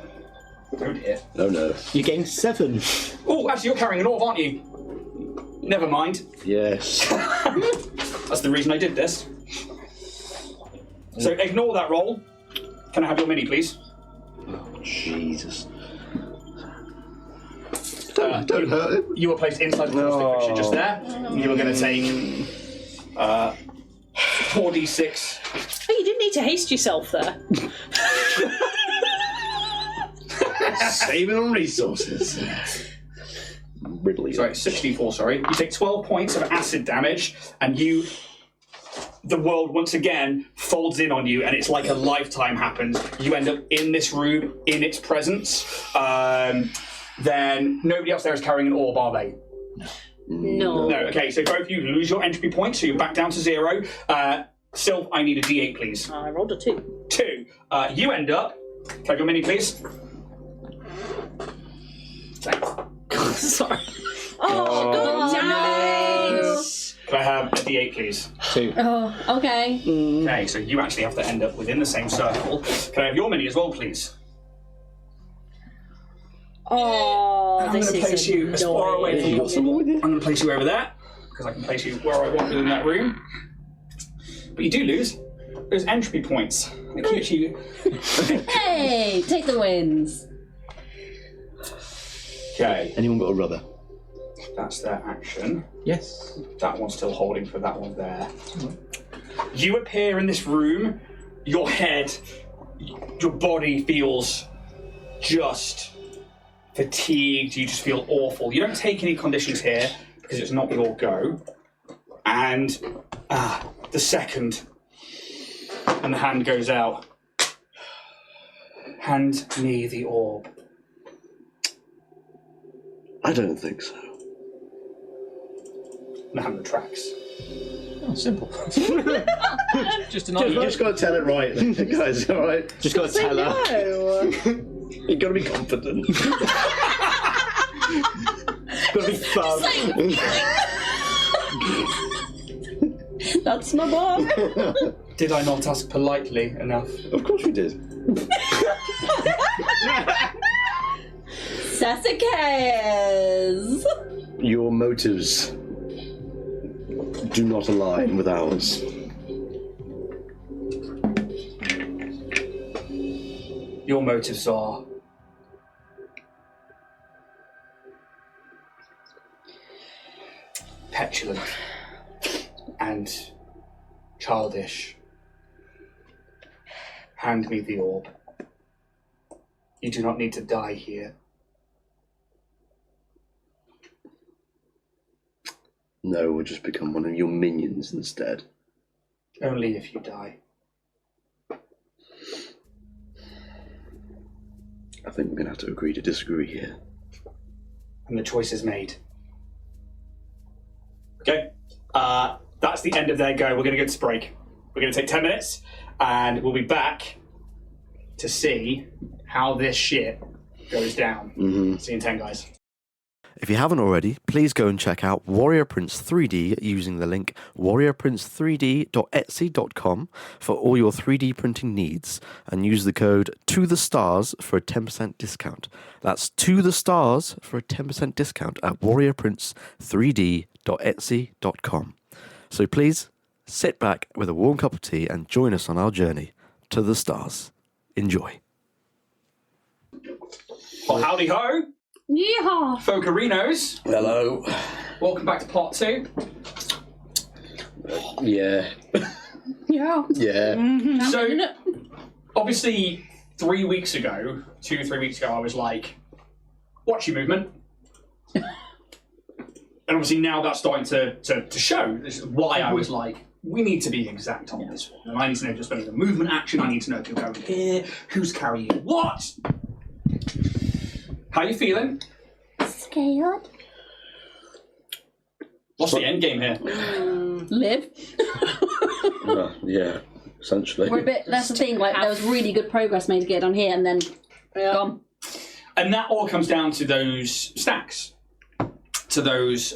Oh dear. Oh no. You gained 7. Oh, actually, you're carrying an orb, aren't you? Never mind. Yes. That's the reason I did this. So ignore that roll. Can I have your mini, please? Oh, Jesus. Don't hurt him. You were placed inside the stick picture just there. You were going to take 4d6. Oh, you didn't need to haste yourself there. Saving on resources. Ridley. Sorry, 64, sorry. You take 12 points of acid damage, and the world once again folds in on you, and it's like a lifetime happens. You end up in this room, in its presence. Then nobody else there is carrying an orb, are they? No. No, okay, so both of you lose your entropy points, so you're back down to 0. Sylph, I need a d8, please. I rolled a 2. 2. You end up... Can I have your mini, please? Thanks. Sorry. Oh, good damn. Can I have a d8, please? 2. Oh, okay. Okay, so you actually have to end up within the same circle. Can I have your mini as well, please? Oh, I'm this going to place is you as far away from You got someone with you? I'm going to place you over there, because I can place you where I want within that room. But you do lose those entropy points. It keeps you... Hey, take the wins. Okay, Anyone got a rubber? that's their action. Yes. That one's still holding for that one there. You appear in this room, your head, your body feels just fatigued, you just feel awful. You don't take any conditions here because it's not your go. And the second, and the hand goes out. Hand me the orb. I don't think so. and how it tracks. Oh, simple. Just an You idea. just got to tell it right, guys. All right. Just got to tell her. No. You got to be confident. Got to be fun. That's my boy. Did I not ask politely enough? Of course we did. Sasaka's. Your motives do not align with ours. Your motives are petulant and childish. Hand me the orb. You do not need to die here. No, we'll just become one of your minions instead. Only if you die. I think we're going to have to agree to disagree here. And the choice is made. Okay, that's the end of their go. We're going to go to break. We're going to take 10 minutes, and we'll be back to see how this shit goes down. See you in 10, guys. If you haven't already, please go and check out Warrior Prince 3D using the link warriorprince3d.etsy.com for all your 3D printing needs, and use the code TOTHESTARS for a 10% discount. That's TOTHESTARS for a 10% discount at warriorprince3d.etsy.com. So please, sit back with a warm cup of tea and join us on our journey to the stars. Enjoy. Well, howdy ho, Yeehaw. Folkarinos. Hello. Welcome back to part 2. Yeah. Yeah. Yeah. So, obviously, 3 weeks ago, 2 or 3 weeks ago, I was like, watch your movement. And obviously now that's starting to show. This is why I was like, we need to be exact on this one. And I need to know just whether the movement action, I need to know if you're going here, who's carrying what. How you feeling? Scared. What's the end game here? Live. Yeah, essentially. We're a bit. That's the thing. Like there was really good progress made to get on here, and then gone. And that all comes down to those stacks, to those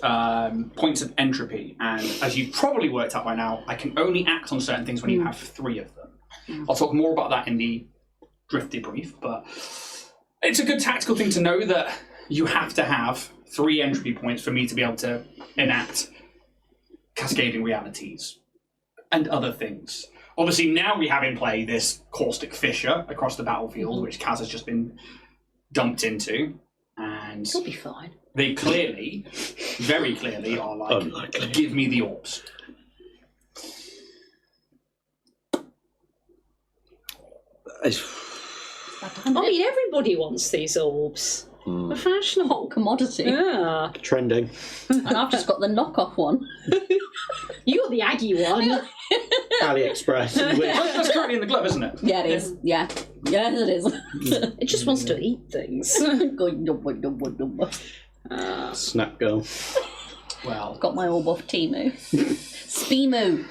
points of entropy. And as you've probably worked out by now, I can only act on certain things when you have 3 of them. I'll talk more about that in the drift debrief, but it's a good tactical thing to know that you have to have 3 entropy points for me to be able to enact cascading realities and other things. Obviously, now we have in play this caustic fissure across the battlefield, which Kaz has just been dumped into, and It'll be fine. they clearly, very clearly, are like, Unlikely. give me the orbs. I mean, everybody wants these orbs. A fashion hot Commodity. Yeah. Trending. And I've just got the knockoff one. You got the Aggie one. AliExpress. Which, That's currently in the glove, isn't it? Yeah, it is. Yeah. Yes, it is. It just wants to eat things. Going dubba dubba dubba. Snap girl. Well, Got my orb off Timu. Speemu.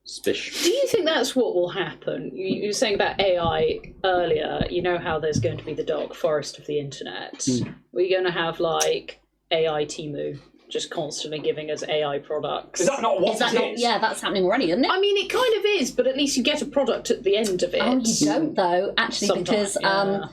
Spish. Do you think that's what will happen? You were saying about AI earlier. You know how there's going to be the dark forest of the internet. We're going to have like AI Timu just constantly giving us AI products. is that not what Is that it not? is? Yeah, that's happening already, isn't it? I mean, it kind of is, but at least you get a product at the end of it. Oh, you don't though, actually, Sometimes, because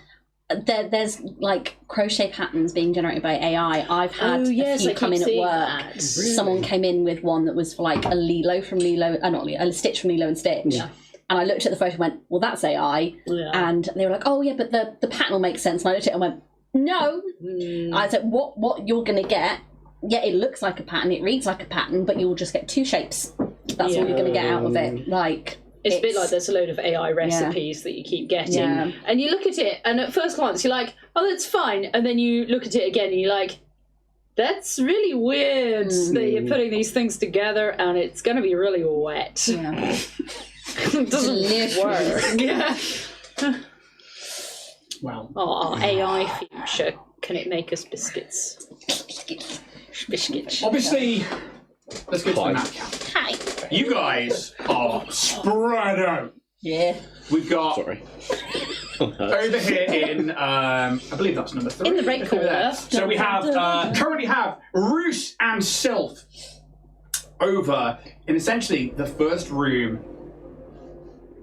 there's like crochet patterns being generated by AI. I've had a few come in at work. Someone came in with one that was for like a Lilo from Lilo, not Lilo, a Stitch from Lilo and Stitch. Yeah. And I looked at the photo and went, well, that's AI. Yeah. And they were like, oh yeah, but the pattern will make sense. And I looked at it and went, no. I said, what you're going to get, yeah, it looks like a pattern, it reads like a pattern, but you'll just get 2 shapes. That's all you're going to get out of it. Like, It's a bit like there's a load of AI recipes that you keep getting. Yeah. And you look at it, and at first glance, you're like, oh, that's fine. And then you look at it again, and you're like, that's really weird that you're putting these things together, and it's going to be really wet. yeah. It doesn't work. Yeah. Well, Oh, our AI future, can it make us biscuits? Obviously, let's go to the map count. Hi. You guys are spread out. Yeah. We've got Sorry. over here in, I believe that's number 3. In the right corner. So we have, currently have Roos and Sylph over in essentially the first room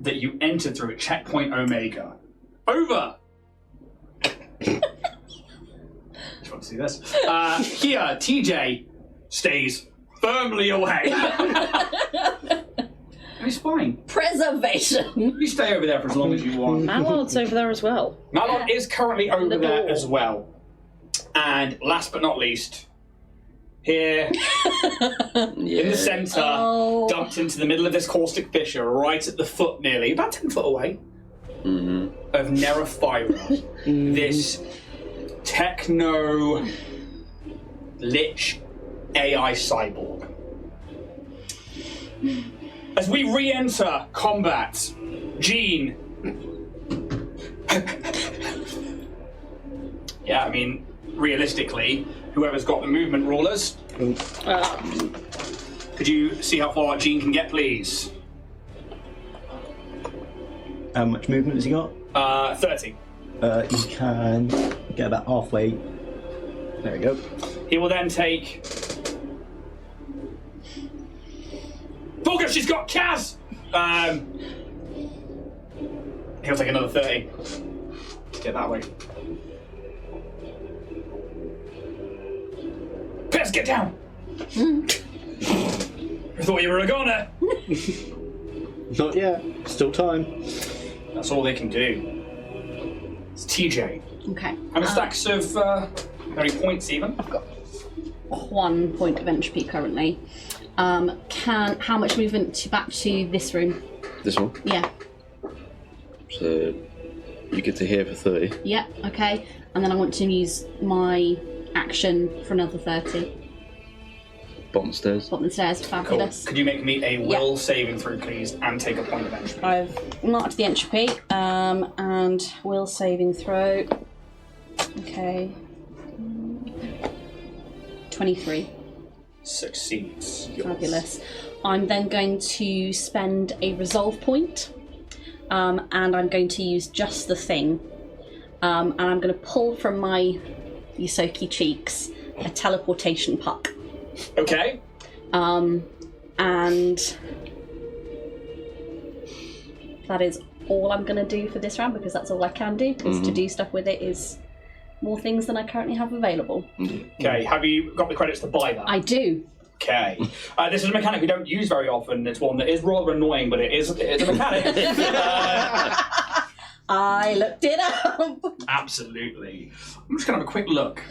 that you entered through at Checkpoint Omega. Over! Just want to see this. Here, TJ stays firmly away. And it's fine. Preservation. You stay over there for as long as you want. Mallard's over there as well. Mallard is currently over there as well. And last but not least, here in the centre, dumped into the middle of this caustic fissure, right at the foot nearly, about 10 foot away, of Nerafira, this techno-lich AI cyborg. As we re-enter combat, Jean. Yeah, I mean, realistically, whoever's got the movement rulers, could you see how far Jean can get, please? How much movement has he got? 30. He can get about halfway. There we go. He will then take... Bugger, she's got Kaz! He'll take another 30. Get that way. Pez, get down! I thought you were a goner. Not yet. Still time. That's all they can do. It's TJ. Okay. How many stacks of how many points even? I've got 1 point of entropy currently. How much movement back to this room? This one? Yeah. So you get to here for 30. Yeah, okay. And then I want to use my action for another 30. Bottom stairs. Bottom stairs, Cool. fabulous. Could you make me a will saving throw, please, and take a point of entropy? I've marked the entropy, and will saving throw. Okay. 23. Succeeds. Fabulous. I'm then going to spend a resolve point, and I'm going to use just the thing. And I'm going to pull from my Yusoki cheeks a teleportation puck. Okay. And that is all I'm going to do for this round, because that's all I can do, because to do stuff with it is more things than I currently have available. Okay, have you got the credits to buy that? I do. Okay. This is a mechanic we don't use very often. It's one that is rather annoying, but it is a mechanic. I looked it up. Absolutely. I'm just going to have a quick look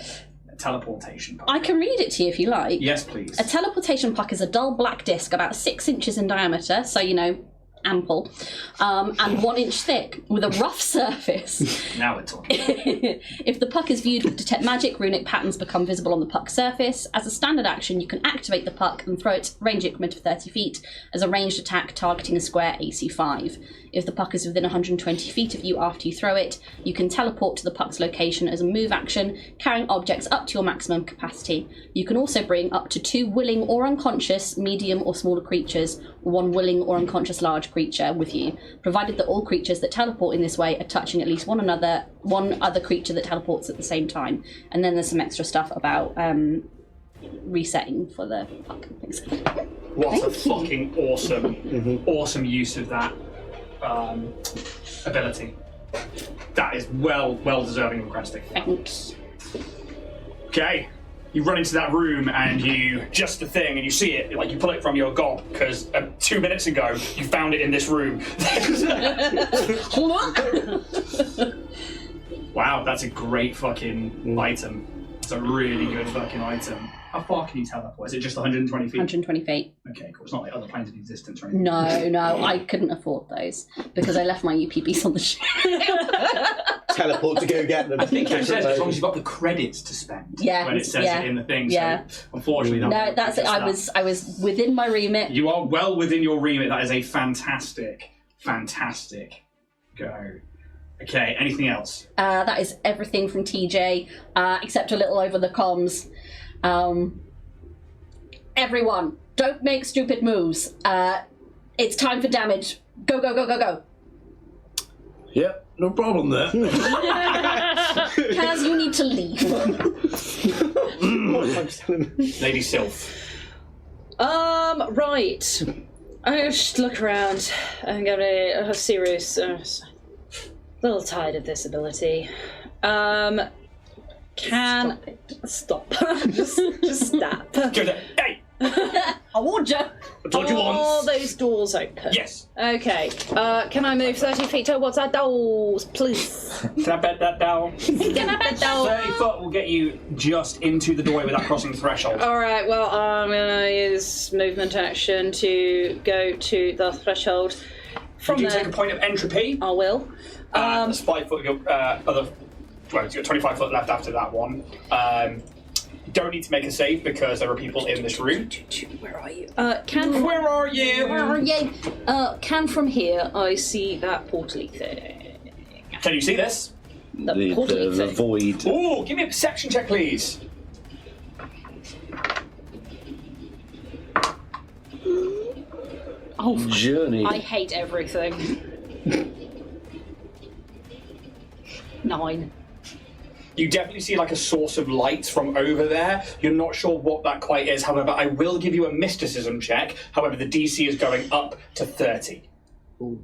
at teleportation puck. I can read it to you if you like. Yes, please. A teleportation puck is a dull black disc about 6 inches in diameter, so you know, ample, and 1 inch thick, with a rough surface. Now we're talking. If the puck is viewed with detect magic, runic patterns become visible on the puck's surface. As a standard action, you can activate the puck and throw its range increment of 30 feet as a ranged attack targeting a square AC 5. If the puck is within 120 feet of you after you throw it, you can teleport to the puck's location as a move action, carrying objects up to your maximum capacity. You can also bring up to 2 willing or unconscious medium or smaller creatures, or 1 willing or unconscious large creature with you, provided that all creatures that teleport in this way are touching at least one other creature that teleports at the same time. And then there's some extra stuff about resetting for the puck and things. What a Thank you. fucking awesome use of that ability. That is well deserving of credit. Thanks. Okay. You run into that room and you just the thing and you see it, like you pull it from your gob because 2 minutes ago you found it in this room. Wow, that's a great fucking item. It's a really good fucking item. How far can you teleport? Is it just 120 feet? 120 feet. Okay, cool. It's not like other planes of existence or anything. No, I couldn't afford those because I left my UPBs on the ship. Teleport to go get them. I think it says as long as you've got the credits to spend. Yeah, When it says yeah, it in the thing. yeah. So unfortunately, No, that's it. I was within my remit. You are well within your remit. That is a fantastic go. Okay, anything else? That is everything from TJ, except a little over the comms. Everyone, don't make stupid moves. It's time for damage. Go, go, go, go, go. Yep, no problem there. Kaz, you need to leave. Lady Sylph. Right. I just look around. I'm gonna serious. Little tired of this ability. Can stop? just stop. Hey! I warned you. I told you All once. those doors open. Yes. Okay. Can I move 30 feet towards that doors, please? Can I bet that down? Can I bet 30 foot will get you just into the doorway without crossing the threshold. All right. Well, I'm gonna use movement action to go to the threshold. From You do there, take a point of entropy. I will. That's 5 foot. Well, you've got 25 foot left after that one. You don't need to make a save because there are people in this room. Where are you? Where are you? Where are you? Can from here I see that portally thing? Can you see this? The The portally thing. void. Ooh, give me a perception check, please. Oh, Journey. I hate everything. 9. You definitely see like a source of light from over there. You're not sure what that quite is. However, I will give you a mysticism check. However, the DC is going up to 30. Ooh.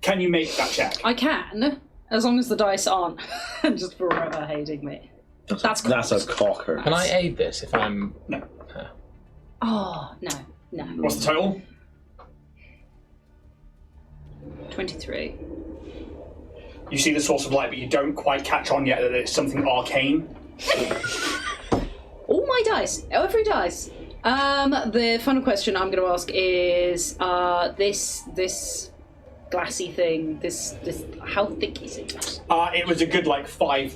Can you make that check? I can, as long as the dice aren't just forever hating me. That's a cocker. Can I aid this if I'm... No. Oh, no. What's the total? 23. You see the source of light, but you don't quite catch on yet that it's something arcane. All my dice, every dice. The final question I'm going to ask is this glassy thing. This how thick is it? It was a good like 5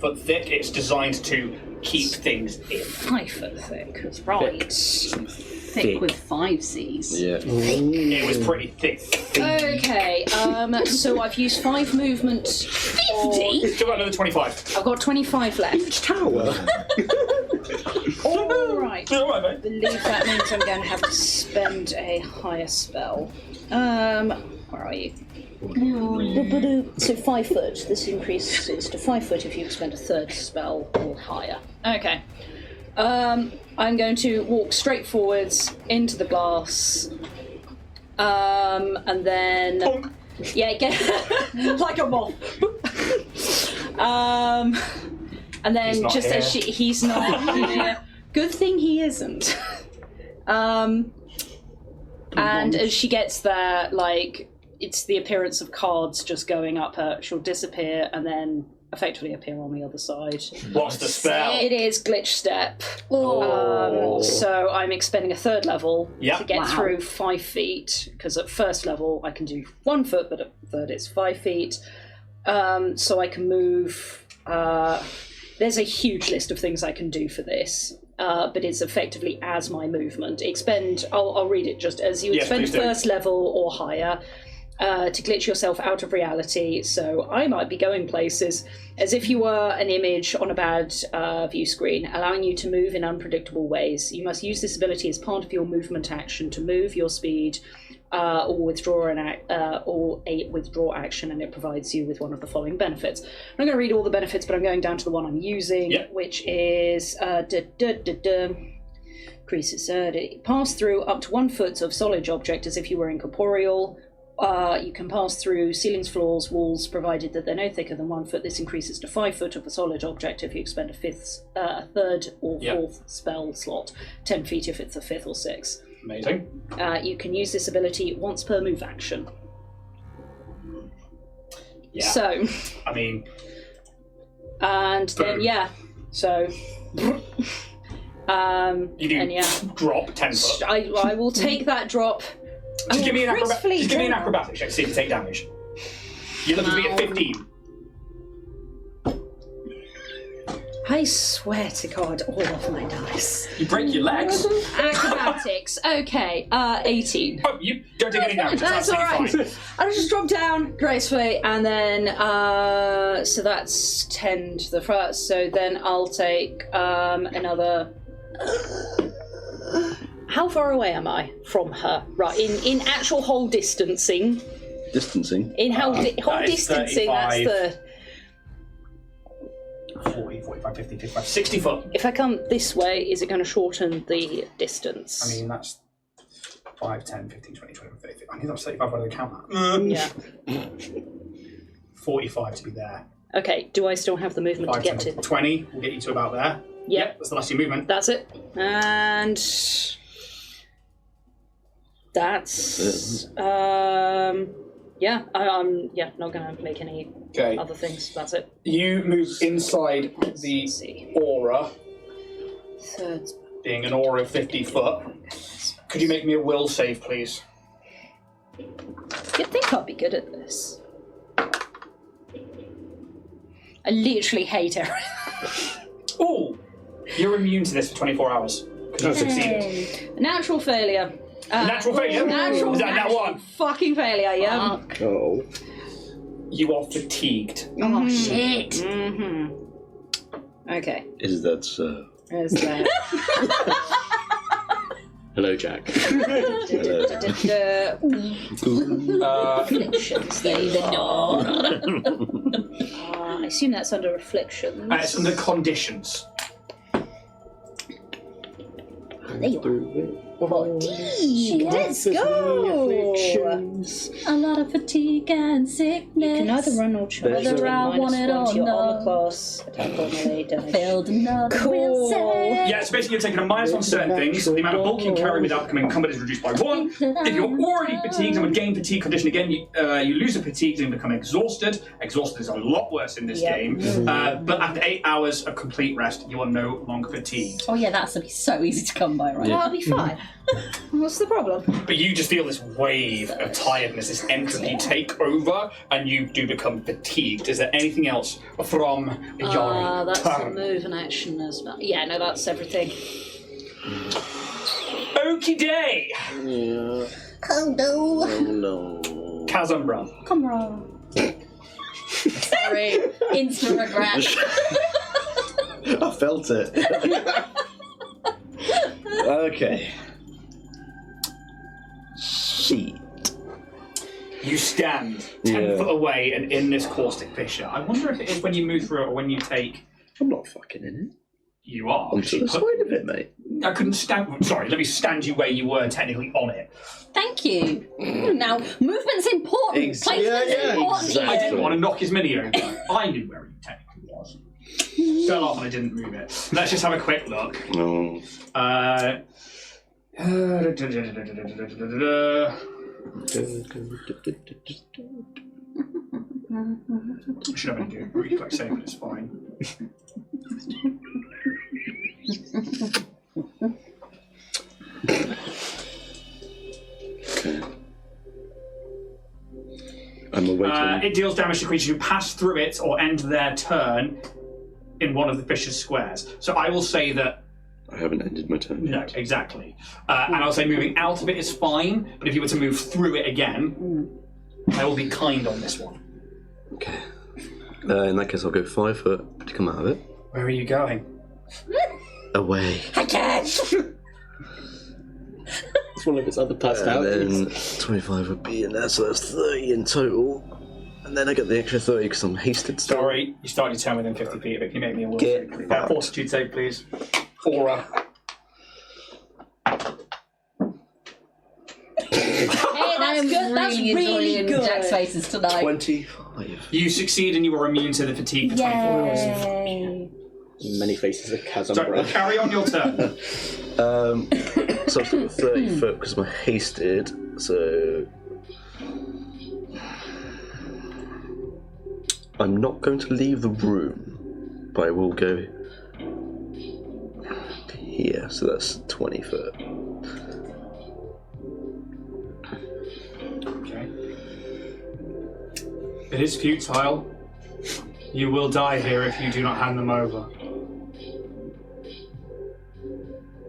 foot thick. It's designed to keep things in. 5 foot thick, right? Thick with 5 C's. Yeah. It was pretty thick. Okay, so I've used 5 movement. 50? Still got another 25. I've got 25 left. Tower. All right. All right, I mate. believe that means I'm going to have to spend a higher spell. Where are you? So 5 foot. This increases to 5 foot if you spend a third spell or higher. Okay. I'm going to walk straight forwards into the glass. And then... Bonk. Yeah, get like a moth. And then He's not just as here. he's not here. Good thing he isn't. And as she gets there, like, it's the appearance of cards just going up her. She'll disappear and then effectively appear on the other side. What's the spell? It is glitch step. Oh. So I'm expending a third level Yep. to get Wow. through 5 feet, because at first level I can do 1 foot, but at third it's 5 feet. So I can move. There's a huge list of things I can do for this. But it's effectively as my movement. I'll read it just as you Yes, expend please do. first level or higher to glitch yourself out of reality. So I might be going places as if you were an image on a bad view screen, allowing you to move in unpredictable ways. You must use this ability as part of your movement action to move your speed or withdraw a withdraw action, and it provides you with one of the following benefits. I'm not going to read all the benefits, but I'm going down to the one I'm using, Yep. which is increases pass through up to 1 foot of solid object as if you were incorporeal. You can pass through ceilings, floors, walls, provided that they're no thicker than 1 foot. This increases to 5 foot of a solid object if you expend a third or Yep. fourth spell slot. 10 feet if it's a fifth or sixth. Amazing. You can use this ability once per move action. Yeah. So, I mean, and then so, you do and yeah, drop 10 foot. I will take that drop. Just give me an gracefully Just give me an draw. acrobatics check. See if you take damage. You're looking to be at 15. I swear to God, all of my dice. You break your legs. Acrobatics. Okay, 18. Oh, you don't take any damage. That's all absolutely right. fine. I'll just drop down gracefully, and then so that's 10 to the first. So then I'll take another How far away am I from her? Right, in actual whole distancing. Distancing? In whole That is distancing, 35. that's the... 40, 45, 50, 55, 60 foot. If I come this way, is it going to shorten the distance? I mean, that's 5, 10, 15, 20, 21, 30. I think that's 35. Why do I count that? Yeah. 45 to be there. Okay, do I still have the movement 5, to get 10, to? 20 will get you to about there. Yep. That's the last of your movement. That's it. And... That's... Yeah, I'm not going to make any Okay. other things. That's it. You move inside the Let's see. aura, Third. being an aura of 50 foot. Could you make me a will save, please? You'd think I'd be good at this. I literally hate everything. Oh, you're immune to this for 24 hours because you succeeded. Hey. Natural failure. Natural failure? Natural, Is that one? fucking failure, yeah. Oh. You are fatigued. Oh, shit. Mm-hmm. Okay. Is that so? There's that. Hello, Jack. Afflictions, David. I assume that's under afflictions. It's under conditions. There you are. Fatigue. Let's go. Afflictions. A lot of fatigue and sickness. You can either run or charge. Whether I want it or to your armor not. class, attack or melee damage. Failed another Cool. will save. Yeah, it's basically you're taking a minus on certain things. The amount of bulk you carry without becoming encumbered is reduced by 1. If you're already fatigued and would gain fatigue condition again, you lose a fatigue and become exhausted. Exhausted is a lot worse in this game. But after 8 hours of complete rest, you are no longer fatigued. Oh yeah, that's gonna be so easy to come by, right? Well, I'll be fine. What's the problem? But you just feel this wave of tiredness, this entropy take over, and you do become fatigued. Is there anything else from your That's the turn? move and action as well. Yeah, no, that's everything. Okie day! Yeah. Oh no. Oh no. Kazumbra. Come on. Sorry. Instant regret. I felt it. Okay. Shit. You stand 10 Yeah. foot away and in this caustic fissure. I wonder if it is when you move through it or when you take. I'm not fucking in it. You are. I'm to the side of it, mate. I couldn't stand. Sorry, let me stand you where you were technically on it. Thank you. Now, movement's important. Exactly. Placement's Yeah, important. exactly. I didn't want to knock his mini over. I knew where he technically was. Fell off and I didn't move it. Let's just have a quick look. No. I should have been doing reflex save, but it's fine. I'm awaiting. It deals damage to creatures who pass through it or end their turn in one of the fisher's squares. So I will say that. I haven't ended my turn No, yet. exactly. And I'll say moving out of it is fine, but if you were to move through it again, I will be kind on this one. Okay. In that case, I'll go 5 foot to come out of it. Where are you going? Away. I can't. It's one of its other And personalities. then 25 would be in there, so that's 30 in total. And then I get the extra 30 because I'm hasted still. Sorry, you started your turn within 50 feet of it. Can you make me a will Get save? fucked. Fortitude save, please. Aura. Hey, that's good. That's really enjoying good. Jack's faces tonight. 25. You succeed and you are immune to the fatigue for 24 hours. Yay. Many faces of So, Kazumbra. carry on your turn. So I've still got 30 foot because I'm hasted, so. I'm not going to leave the room, but I will go here, so that's 20 foot. Okay. It is futile. You will die here if you do not hand them over.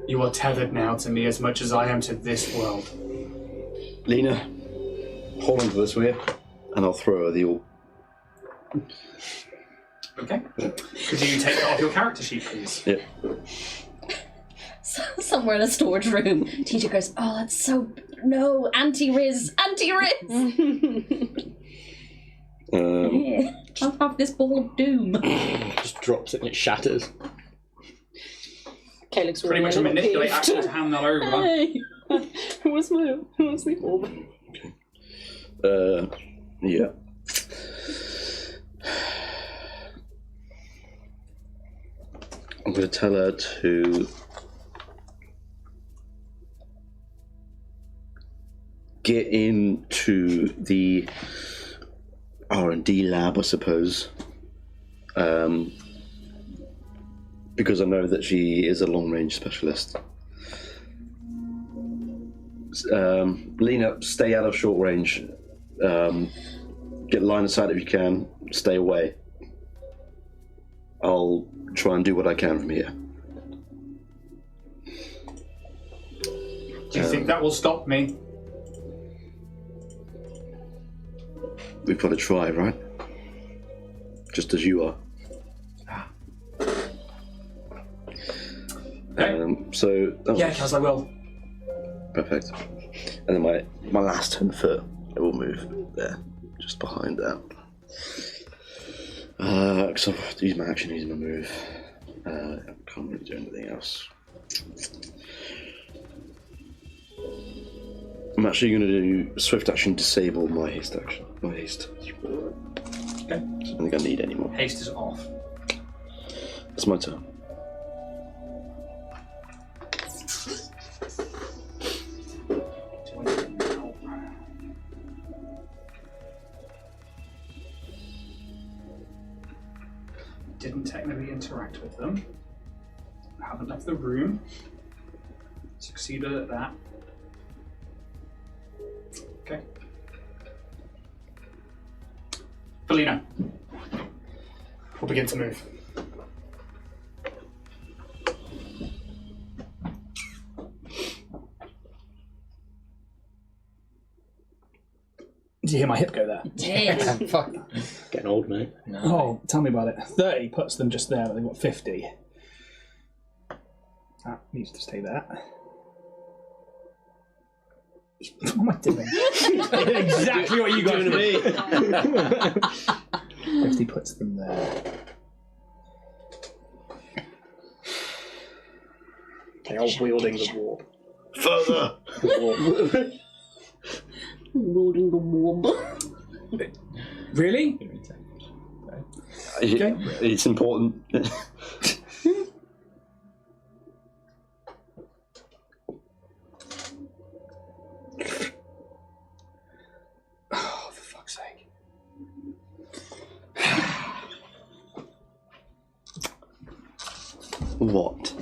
You are tethered now to me as much as I am to this world. Lena, hold on to this, will you? And I'll throw her the all. Okay. Could you take that off your character sheet, please? Yep. somewhere in a storage room. TJ goes, oh, that's so... No, anti-Riz! Here, I'll have this ball of doom. Just drops it and it shatters. Caleb's Pretty much a manipulate action to hand that over. Hey, who was the orb? Yeah. I'm going to tell her to get into the R&D lab, I suppose, because I know that she is a long-range specialist. Lena, stay out of short range. Get line of sight if you can. Stay away. I'll try and do what I can from here. Do you think that will stop me? We've got to try, right? Just as you are. So that was Yes, I will. perfect. And then my last 10 foot, I will move there, just behind that. Because I've used my action, using my move. I can't really do anything else. I'm actually going to do swift action, disable my haste action. My haste. Okay. I don't think I need any more. Haste is off. It's my turn. Didn't technically interact with them. Haven't left the room. Succeeded at that. Okay. Felina. We'll begin to move. Did you hear my hip go there? Did. Fuck. Getting old, mate. Oh, tell me about it. 30 puts them just there, but they've got 50. That needs to stay there. What am I doing? Exactly what you guys Doing to me. 50 puts them there. They are wielding the warp. Further! Wielding the warp. Really? Okay. It's important. Oh, for fuck's sake. What?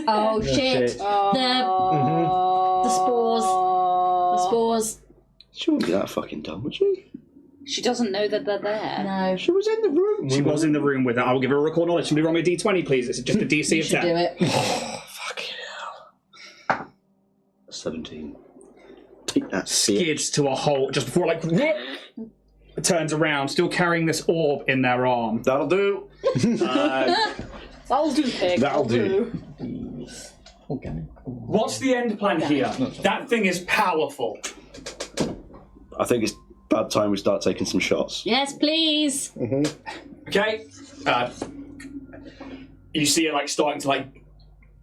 Oh shit! shit. The spores. The spores. She wouldn't be that fucking dumb, would she? She doesn't know that they're there. No. She was in the room. She was in the room with her. I will give her a record knowledge. Somebody roll me a d20, please. It's just a DC You of should 10. do it. Fucking hell. 17. Take that, shit. Skids to a halt just before, like, whoop, turns around, still carrying this orb in their arm. That'll do. That'll do, pig. That'll do. Okay. What's the end plan here? That thing is powerful. I think it's about time we start taking some shots. Yes, please. Okay? You see her like starting to like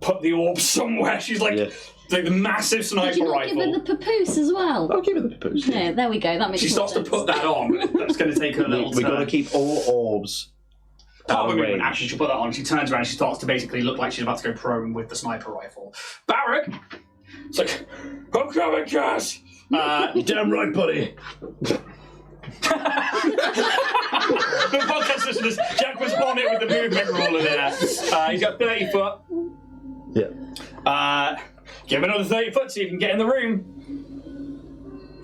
put the orb somewhere. She's like, Yeah. like the massive Did sniper you not give her rifle. the papoose as well? I'll give it the papoose. Yeah, there we go. That makes She more starts to sense. put that on. That's going to take her a little We've got to turn. keep all orbs Part out of of a movement range. action, she'll put that on. She turns around, she starts to basically look like she's about to go prone with the sniper rifle. Barrack! It's like, I'm coming, Cass! You're damn right, buddy. The podcast listeners, Jack was on it with the movement ruler there. He's got 30 foot. Yeah. Give him another 30 foot so you can get in the room.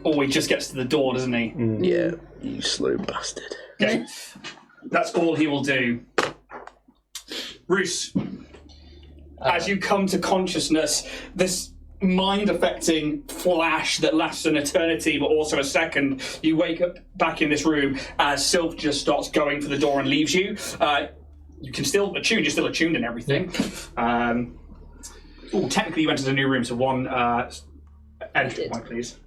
Oh, he just gets to the door, doesn't he? Yeah, you slow bastard. Okay. That's all he will do. Roos, as you come to consciousness, this mind-affecting flash that lasts an eternity but also a second, you wake up back in this room as Sylph just starts going for the door and leaves you. you can still attune. You're still attuned and everything. Technically, you entered a new room. So one entry point, please.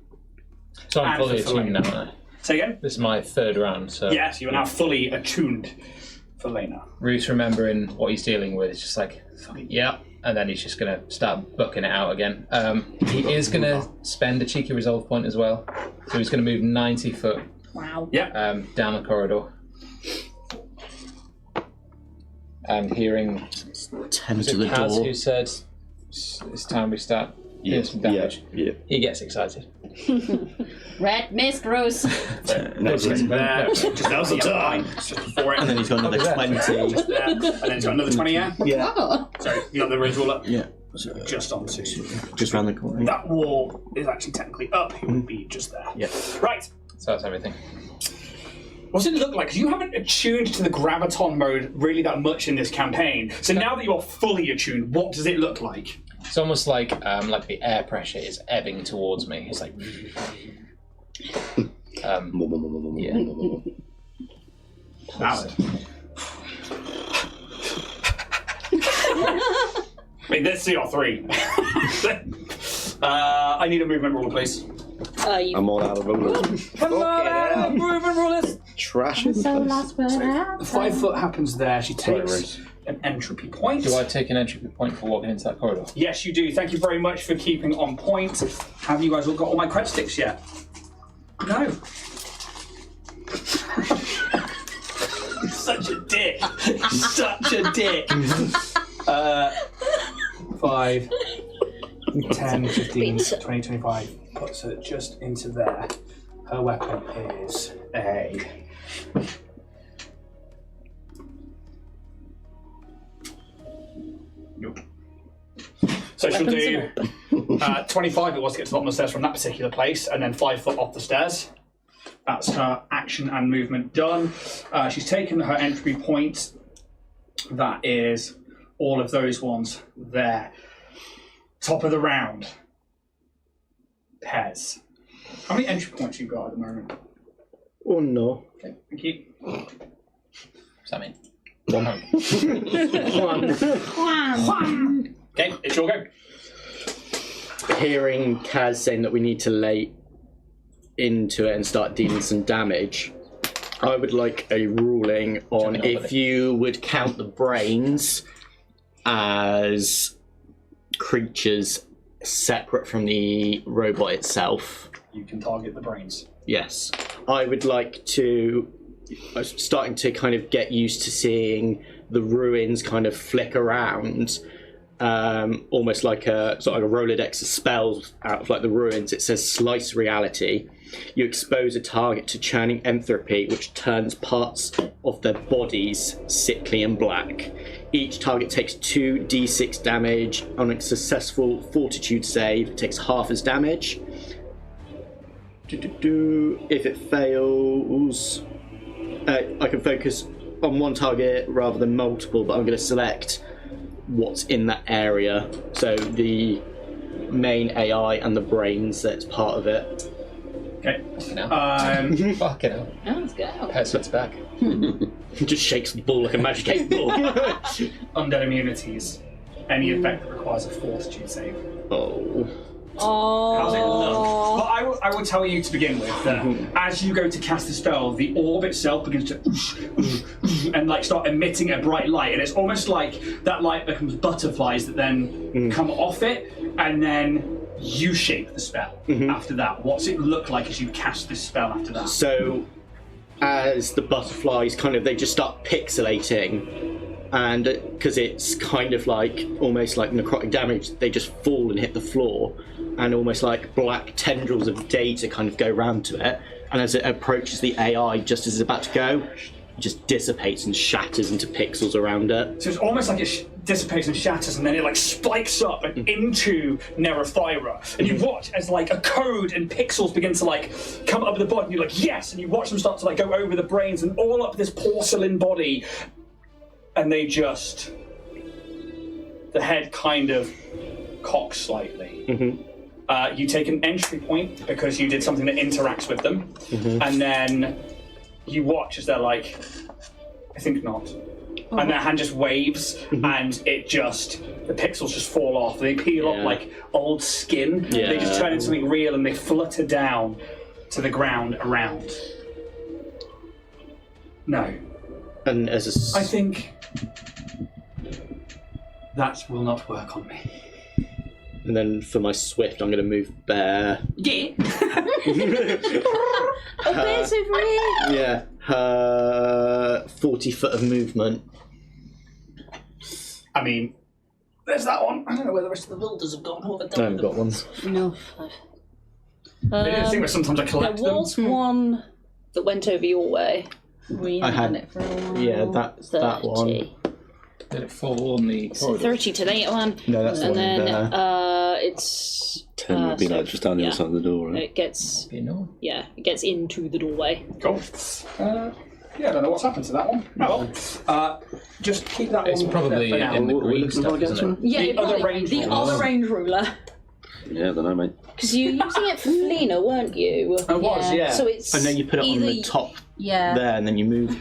So I'm And fully for attuned now, Lena. aren't I? Say again. This is my third round, so... Yes, you are now fully attuned for Lena. Roos remembering what he's dealing with is just like, yeah, and then he's just going to start bucking it out again. He is going to spend a cheeky resolve point as well, so he's going to move 90 foot Wow. down the corridor. And hearing... 10 Was to it the Kaz door. who said, it's time we start doing some damage? Yeah. He gets excited. Red mist, Rose. Now's the time. Just before it. And then he's got another 20. Just there. And then he's got another 20, yeah? Yeah. So you got the range wall up? Yeah. Just onto. Just round the corner. That wall is actually technically up. It would be just there. Yeah. Right. So that's everything. What's it look like? Because you haven't attuned to the graviton mode really that much in this campaign. So now that you are fully attuned, what does it look like? It's almost like the air pressure is ebbing towards me. It's like... Valid. Wait, let's see our 3. I need a movement rule, please. I'm all out of rulers. Movement rulers. Trash. So last word out. 5 foot happens there. She takes an entropy point. Do I take an entropy point for walking into that corridor? Yes, you do. Thank you very much for keeping on point. Have you guys all got all my cred sticks yet? No. Such a dick. Such a dick. 5, 10, 15, 20, 25. Puts her just into there. Her weapon is a... Nope. So she'll do 25 it was to get to the bottom of the stairs from that particular place, and then 5 foot off the stairs. That's her action and movement done. She's taken her entropy point. That is all of those ones there. Top of the round. Pez. How many entry points you got at the moment? Oh no. Okay, thank you. What's that mean? Okay, it's your go. Hearing Kaz saying that we need to lay into it and start dealing some damage, I would like a ruling on if you would count the brains as creatures separate from the robot itself. You can target the brains. Yes. I would like to... I'm starting to kind of get used to seeing the ruins kind of flick around, almost like a sort of like a Rolodex of spells out of like the ruins. It says slice reality. You expose a target to churning entropy, which turns parts of their bodies sickly and black. Each target takes 2d6 damage. On a successful fortitude save, it takes half as damage. If it fails, I can focus on one target rather than multiple, but I'm going to select what's in that area. So the main AI and the brains that's part of it. Okay. Fucking hell. Fucking hell. Oh, let's go. Pez back. Just shakes the ball like a magic 8 ball. Undead immunities. Any effect that requires a fortitude save. Oh. How's it look? But I will tell you to begin with that as you go to cast the spell, the orb itself begins to and like start emitting a bright light, and it's almost like that light becomes butterflies that then come off it, and then you shape the spell after that. What's it look like as you cast this spell after that? So, as the butterflies kind of, they just start pixelating, and because it's kind of like almost like necrotic damage, they just fall and hit the floor, and almost like black tendrils of data kind of go round to it, and as it approaches the AI, just as it's about to go, it just dissipates and shatters into pixels around it. So it's almost like it dissipates and shatters, and then it like spikes up and into Nerathyra, and you watch as like a code and pixels begin to like come up the body, and you're like yes, and you watch them start to like go over the brains and all up this porcelain body, and they just, the head kind of cocks slightly. You take an entry point because you did something that interacts with them, and then you watch as they're like, I think not. and their hand just waves, and the pixels just fall off. They peel off like old skin. Yeah. They just turn into something real, and they flutter down to the ground around. No. And as I think that will not work on me. And then for my swift, I'm going to move bear. Yeah. Bear's over here. Yeah, 40 foot of movement. I mean, there's that one. I don't know where the rest of the builders have gone. What have they I done haven't with got them? one. No. They didn't think that sometimes I There collect them. was one that went over your way. We I haven't had- done it for a while. Yeah, that one. 30. Did it fall on the So corridor? 30 to that one. No, that's the And one then there. it's 10 would be so, like just down the yeah. other side of the door, right? it gets No. it gets into the doorway. Cool. Yeah, I don't know what's happened to that one. Oh well. Just keep that It's one probably there for now. in the What are we green looking for stuff, again, isn't it? Yeah, The other range the ruler. other range ruler. Yeah, I don't know, mate. Because you were using it for Lena, weren't you? I was, yeah. So it's And then you put it on the either- top Yeah. there, and then you move.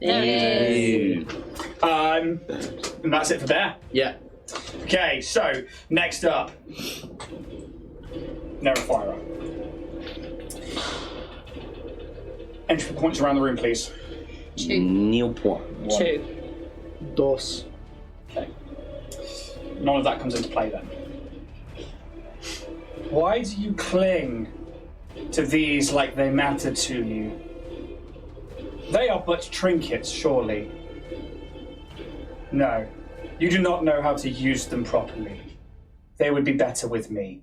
There it is. And that's it for there. Yeah. Okay, so next up, Nerifira. Entry points around the room, please. Nil point. 2. Dos. Okay. None of that comes into play then. Why do you cling to these like they matter to you? They are but trinkets, surely. No, you do not know how to use them properly. They would be better with me.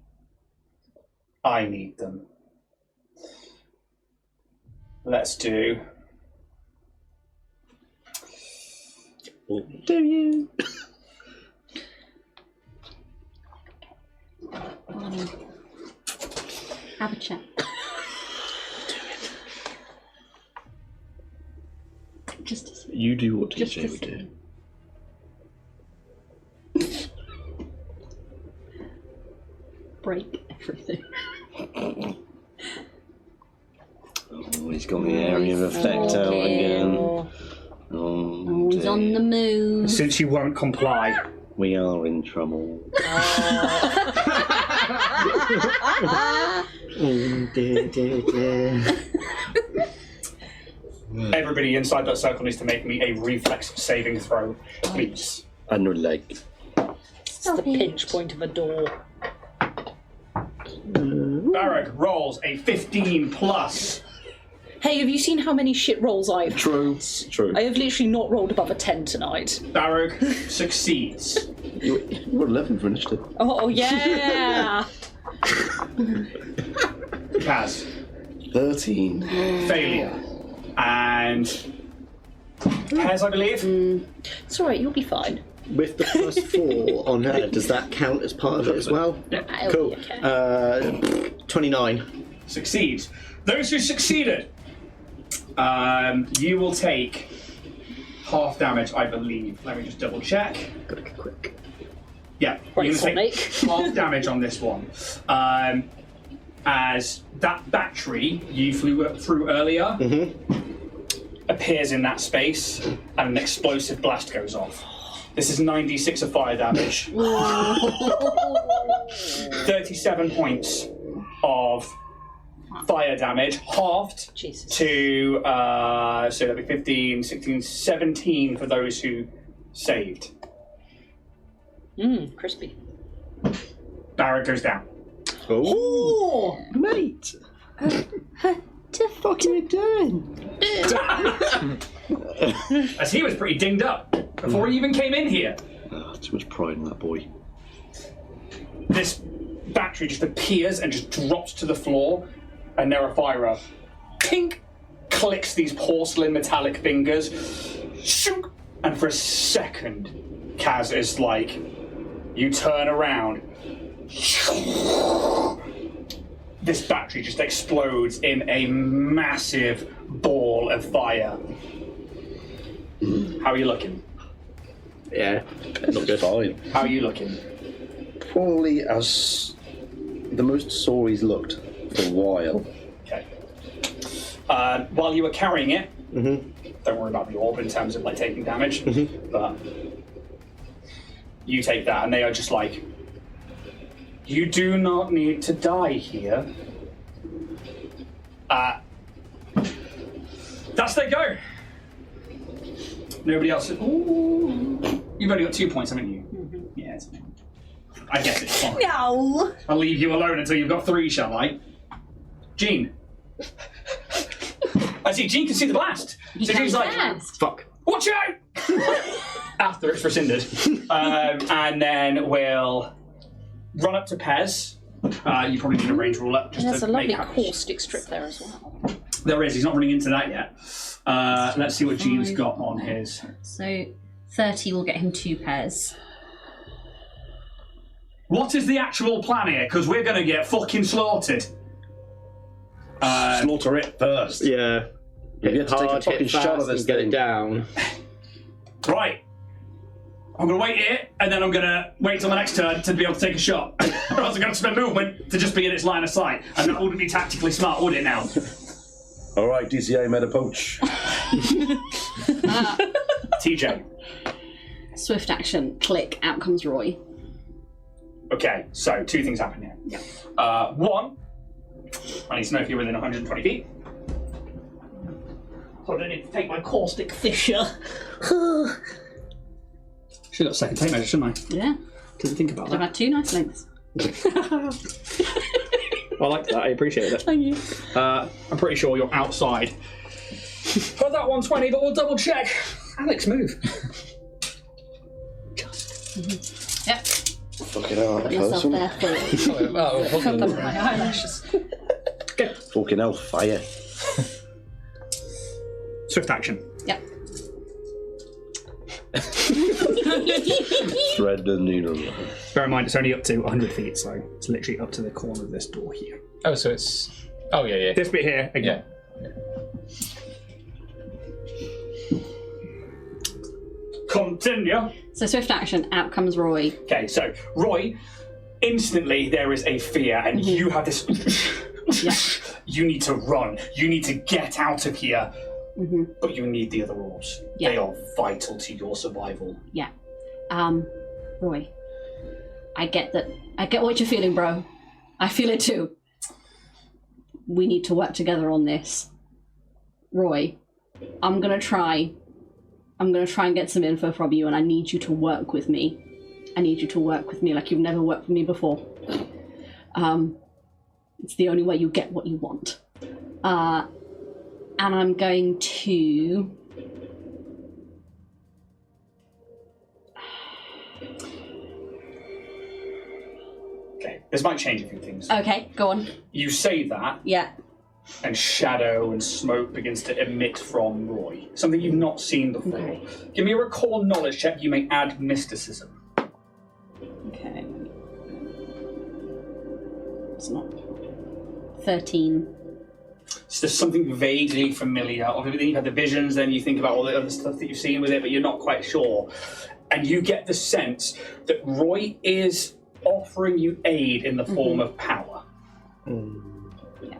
I need them. Let's do. Do you? Have a chat. Just to see. You do what Just DJ to would see. do. Break everything. Oh, he's got the area of effect out again. Oh, he's on the move. Since you won't comply. We are in trouble. Everybody inside that circle needs to make me a reflex saving throw, please. And no leg. It's the pinch point of a door. Barrack rolls a 15 plus. Hey, have you seen how many shit rolls I've True. True. I have literally not rolled above a 10 tonight. Barrack succeeds. You got 11 for initiative. Oh, yeah! Kaz, 13. failure. And Kaz, I believe. It's alright, you'll be fine. With the +4 on her, does that count as part of it as well? It'll Cool. be okay. 29. Succeeds. Those who succeeded, you will take half damage, I believe. Let me just double check. Gotta go quick. Yeah, Right, you're going to take Sonic. half damage on this one. As that battery you flew through earlier appears in that space, and an explosive blast goes off. This is 9d6 of fire damage. 37 points of fire damage, halved Jesus. to, so that'd be 15, 16, 17 for those who saved. Crispy. Barrett goes down. Oh, mate! What the fuck are you doing? As he was pretty dinged up before he even came in here. Oh, too much pride in that boy. This battery just appears and just drops to the floor, and Nerifira pink clicks these porcelain metallic fingers, shook, and for a second, Kaz is like, you turn around. This battery just explodes in a massive ball of fire. How are you looking? Yeah, not good. Fine. How are you looking? Probably as the most sore he's looked for a while. Okay. While you were carrying it, don't worry about the orb in terms of like taking damage. But you take that, and they are just like, you do not need to die here. That's their go. Nobody else. Ooh. You've only got 2 points, haven't you? Yeah, it's fine. I guess it's fine. No. I'll leave you alone until you've got 3, shall I? Jean. I see, Jean can see the blast. So Jean's like, Fuck. watch out! After it's rescinded. And then we'll run up to Pez. You probably need a range ruler. Just There's to a lovely make happy. caustic strip there as well. There is, he's not running into that yet. Let's see what Jean's got on his. So 30 will get him 2 pairs. What is the actual plan here? Because we're going to get fucking slaughtered. Slaughter it first. Yeah. You have to take a fucking shot of this and get thing. it down. Right. I'm going to wait here, and then I'm going to wait till my next turn to be able to take a shot. Or else I'm going to spend movement to just be in its line of sight. And that wouldn't be tactically smart, would it now? All right, DCA made a poach. TJ. Swift action, click, out comes Roy. Okay, so 2 things happen here. Yeah. One, I need to know if you're within 120 feet. So I don't need to take my caustic fissure. Should have got a second take measure, shouldn't I? Yeah. Didn't think about I've that. had 2 nice links. Well, I like that. I appreciate it. Thank you. I'm pretty sure you're outside. For that 120, but we'll double check. Alex, move. Yep. Fucking hell, Put yourself there for it. Cover my eyelashes. Fucking hell, fire. Swift action. Yep. Thread the needle. Bear in mind, it's only up to 100 feet, so it's literally up to the corner of this door here. Oh, so it's. Oh, yeah, yeah. This bit here, again. Yeah. Continue. So swift action, out comes Roy. Okay, so Roy, instantly there is a fear, and you have this. You need to run. You need to get out of here. But you need the other orbs. Yeah. They are vital to your survival. Yeah. Roy. I get that. I get what you're feeling, bro. I feel it too. We need to work together on this. Roy, I'm gonna try and get some info from you, and I need you to work with me. I need you to work with me like you've never worked with me before. It's the only way you get what you want. And I'm going to... Okay, this might change a few things. Okay, go on. You say that, Yeah. and shadow and smoke begins to emit from Roy. Something you've not seen before. Okay. Give me a recall knowledge check. You may add mysticism. Okay. It's not... 13. So there's something vaguely familiar. Obviously, you've had the visions, then you think about all the other stuff that you've seen with it, but you're not quite sure. And you get the sense that Roy is offering you aid in the form of power. Yeah.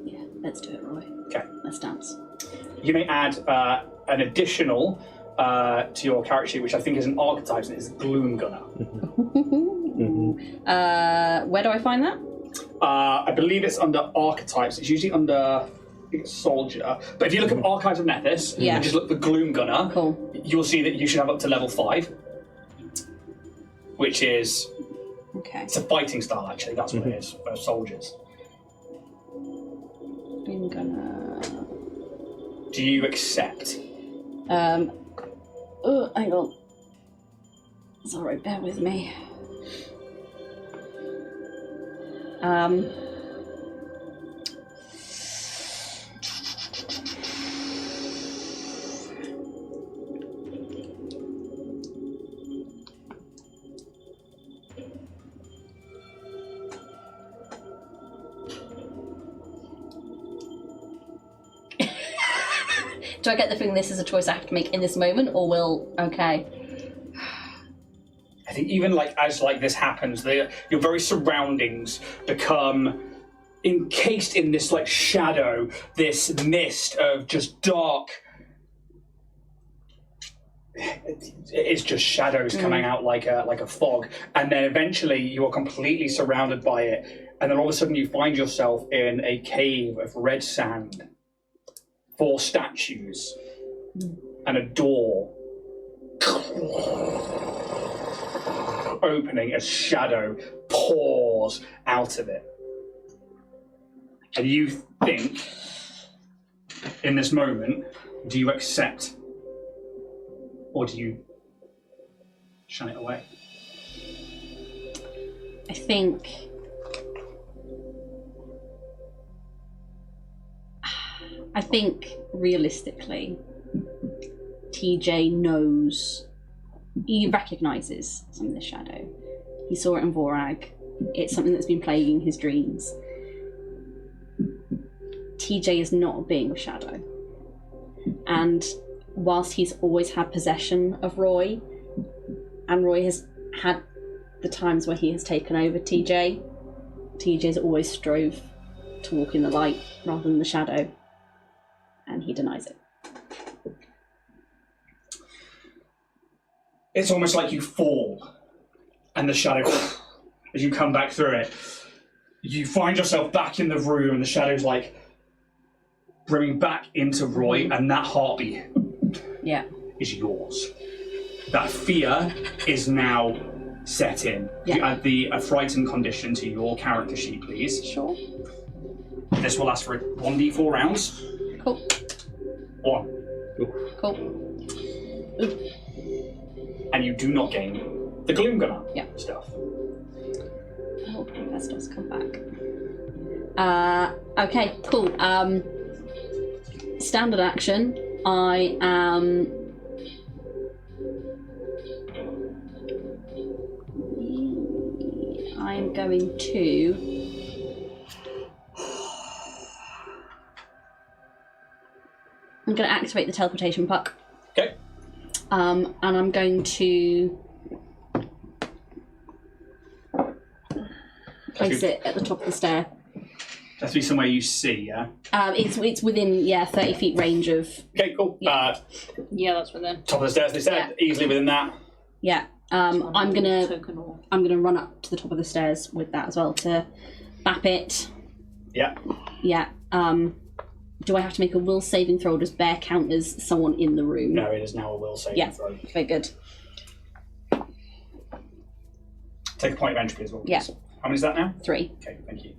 Yeah, let's do it, Roy. Okay. Let's dance. You may add an additional to your character sheet, which I think is an archetype, and it's Gloom Gunner. Where do I find that? I believe it's under archetypes. It's usually under, I think it's Soldier. But if you look at Archives of Nethys and just look for Gloom Gunner, Cool. you'll see that you should have up to level 5, which is, Okay. it's a fighting style actually, that's what it is, for soldiers. I'm gonna... Do you accept? Oh, hang on. It's alright, bear with me. Do I get the feeling this is a choice I have to make in this moment, or will... Okay. I think even like as like this happens, your very surroundings become encased in this like shadow, this mist of just dark. It's just shadows coming out like a fog, and then eventually you are completely surrounded by it, and then all of a sudden you find yourself in a cave of red sand, 4 statues, and a door opening as shadow pours out of it. And you think, in this moment, do you accept or do you shun it away? I think realistically, TJ knows, he recognises some of the shadow. He saw it in Vorag. It's something that's been plaguing his dreams. TJ is not a being of shadow. And whilst he's always had possession of Roy, and Roy has had the times where he has taken over TJ's always strove to walk in the light rather than the shadow, and he denies it. It's almost like you fall, and the shadow, as you come back through it, you find yourself back in the room, and the shadow's like brimming back into Roy, and that heartbeat is yours. That fear is now set in. You add a frightened condition to your character sheet, please. Sure. This will last for 1d4 rounds. Cool. 1. Cool. And you do not gain the Gloom Gunner stuff. I hope that does come back. Okay, cool. Standard action. I'm going to activate the teleportation puck. Okay. And I'm going to place it at the top of the stair. Has to be somewhere you see, yeah? It's within 30 feet range of. Okay, cool. Yeah, that's within. Top of the stairs, they said, easily within that. Yeah. I'm gonna run up to the top of the stairs with that as well to bap it. Yeah. Yeah. Do I have to make a will saving throw, or does Bear count as someone in the room? No, it is now a will saving throw. Yeah. Very good. Take a point of entropy as well, please. Yeah. How many is that now? 3. Okay, thank you.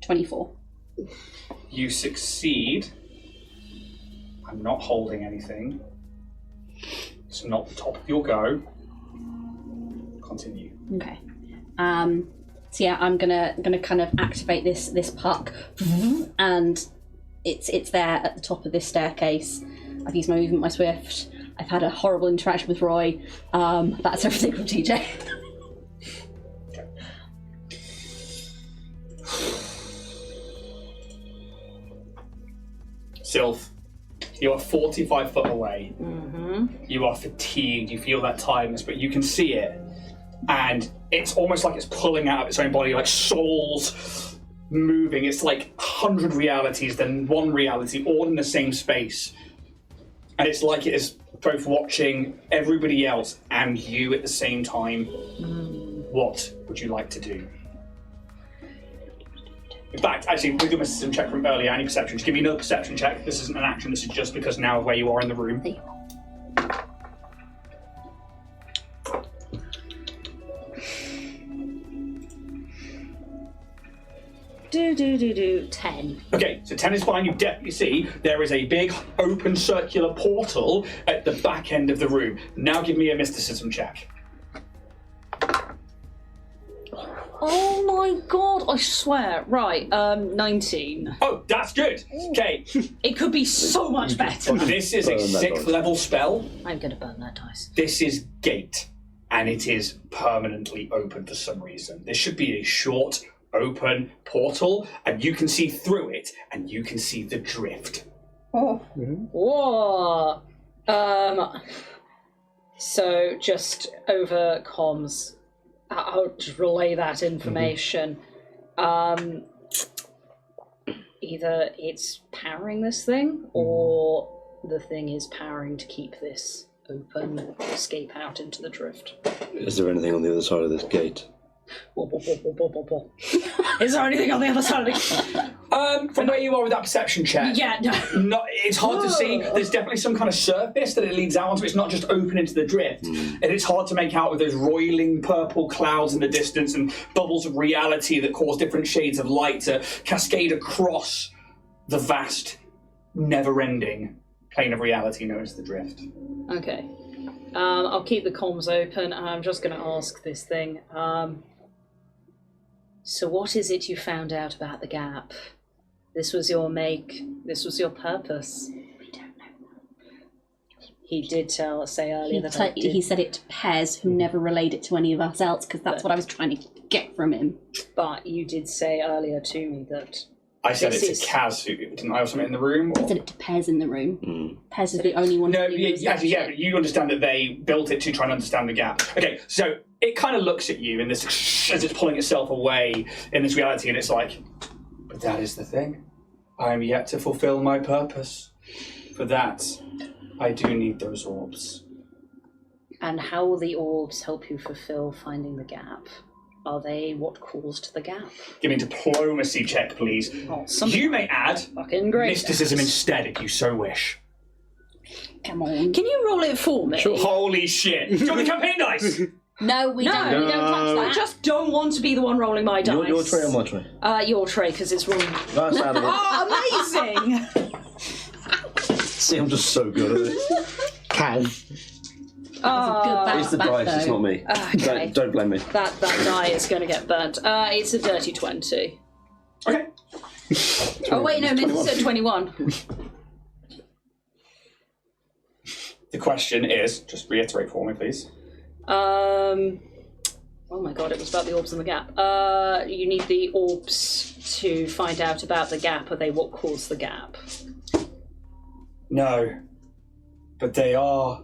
24. You succeed. I'm not holding anything. It's not the top of your go. Continue. Okay. So yeah, I'm gonna kind of activate this puck, and it's there at the top of this staircase. I've used my movement, my swift. I've had a horrible interaction with Roy. That's everything from TJ. Sylph, you are 45 foot away. You are fatigued, you feel that tiredness, but you can see it. And it's almost like it's pulling out of its own body, like souls moving. It's like 100 realities, then one reality, all in the same space. And it's like it is both watching everybody else and you at the same time. What would you like to do? In fact, actually, with your mysticism check from earlier, any perception, just give me another perception check. This isn't an action, this is just because now of where you are in the room. Do 10. Okay, so 10 is fine. You definitely see there is a big open circular portal at the back end of the room. Now give me a mysticism check. Oh my god, I swear. Right, 19. Oh, that's good. Okay. It could be so much better. This is a 6th level spell. I'm gonna burn that dice. This is Gate, and it is permanently open for some reason. This should be a short, open portal, and you can see through it, and you can see the drift. Oh. Whoa. So just over comms, I'll just relay that information. either it's powering this thing, or the thing is powering to keep this open, escape out into the drift. Is there anything on the other side of this gate? Is there anything on the other side of the From where you are with that perception check, Yeah, no. it's hard to see. There's definitely some kind of surface that it leads out onto. It's not just open into the drift. And it's hard to make out with those roiling purple clouds in the distance and bubbles of reality that cause different shades of light to cascade across the vast, never-ending plane of reality known as the drift. Okay. I'll keep the comms open, and I'm just going to ask this thing. So what is it you found out about the gap? This was your make. This was your purpose. We don't know. He did say earlier that I did. He said it to Pez, who never relayed it to any of us else, because that's what I was trying to get from him. But you did say earlier to me that... I said This it is- to Kaz, who didn't I have something in the room? I said it to Pez in the room. Pez is the only one No, who knew yeah, actually, yeah, but you understand that they built it to try and understand the gap. Okay, so it kind of looks at you in this as it's pulling itself away in this reality, and it's like, but that is the thing. I am yet to fulfill my purpose. For that, I do need those orbs. And how will the orbs help you fulfill finding the gap? Are they what caused the gap? Give me a diplomacy check, please. Awesome. You may add Fucking great. mysticism instead if you so wish. Come on. Can you roll it for me? Holy shit! Do you want the campaign dice? No, we don't. We don't touch that. I just don't want to be the one rolling my dice. Your tray or my tray? Your tray, because it's wrong. That's out of it. Oh, amazing! See, I'm just so good at it. Kaz. It's the dice, it's not me. Okay. Don't blame me. That die is going to get burnt. It's a dirty 20. Okay. Oh, wait, no, Mint said 21. The question is, just reiterate for me, please. Oh my god, it was about the orbs in the gap. You need the orbs to find out about the gap. Are they what caused the gap? No. But they are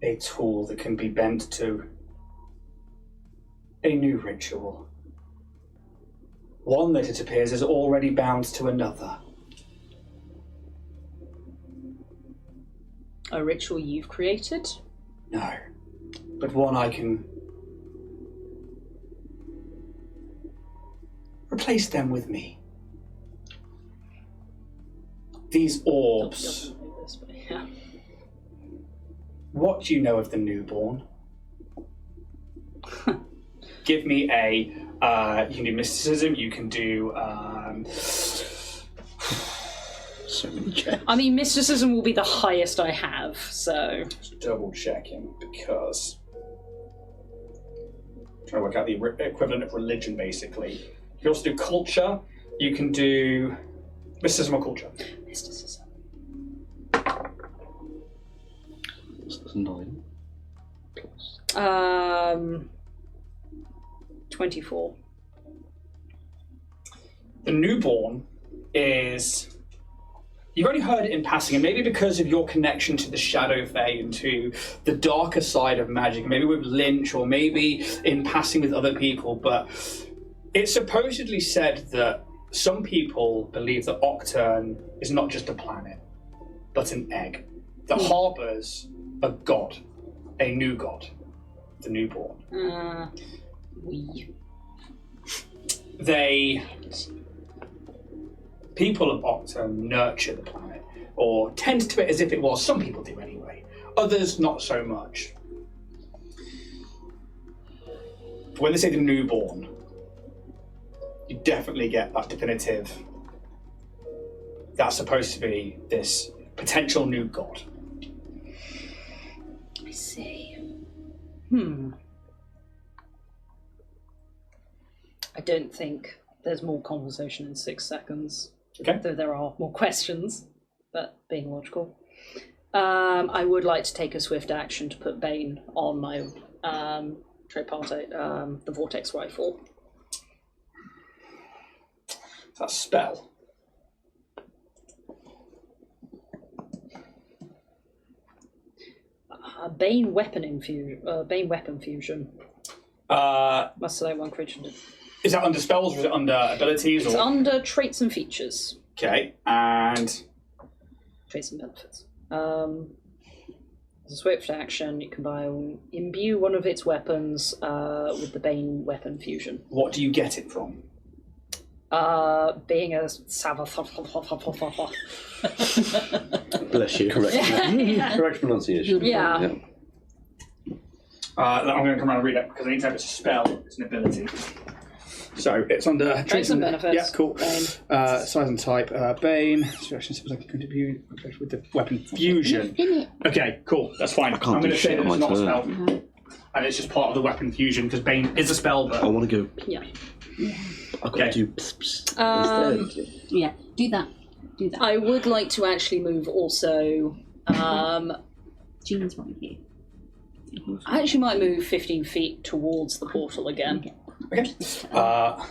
a tool that can be bent to a new ritual. One that it appears is already bound to another. A ritual you've created? No. But one I can replace them with me. These orbs. Yeah. What do you know of the newborn? Give me a. You can do mysticism. You can do. So many checks. I mean, mysticism will be the highest I have, so. Just double checking because. Trying to work out the equivalent of religion, basically. You can also do culture. You can do mysticism or culture. Mysticism. That's 9. 24. The newborn is. You've only heard it in passing, and maybe because of your connection to the Shadow Fae and to the darker side of magic, maybe with Lynch, or maybe in passing with other people, but it's supposedly said that some people believe that Octurne is not just a planet, but an egg that harbours a god, a new god, the newborn. People of Octurne nurture the planet, or tend to it as if it was. Some people do anyway. Others, not so much. But when they say the newborn, you definitely get that definitive. That's supposed to be this potential new god. I see. I don't think there's more conversation in 6 seconds. Okay. Though there are more questions, but being logical. I would like to take a swift action to put Bane on my Triparte, the Vortex Rifle. That's a spell. Bane Weapon Fusion. Must select one creature. Is that under spells or is it under abilities? It's or? under traits and features. Okay, and Traits and benefits. As a swift action, you can imbue one of its weapons with the Bane weapon fusion. what do you get it from? Being a Bless you. Correct pronunciation. Yeah. I'm going to come around and read it because I need to have it's a spell. It's an ability. So it's under Traits and benefits. Yeah, cool. Bane. Size and type. Bane. Situation seems like it contribute with the weapon fusion. Okay, cool. That's fine. can't I'm going do to say shit that on it's my not a spell, turn. and it's just part of the weapon fusion because Bane is a spell. But I want to go. Yeah. I've got Okay. to do pss, pss instead. Yeah, do that. Do that. I would like to actually move also. Jean's right here. I actually might move 15 feet towards the portal again. okay. Oh,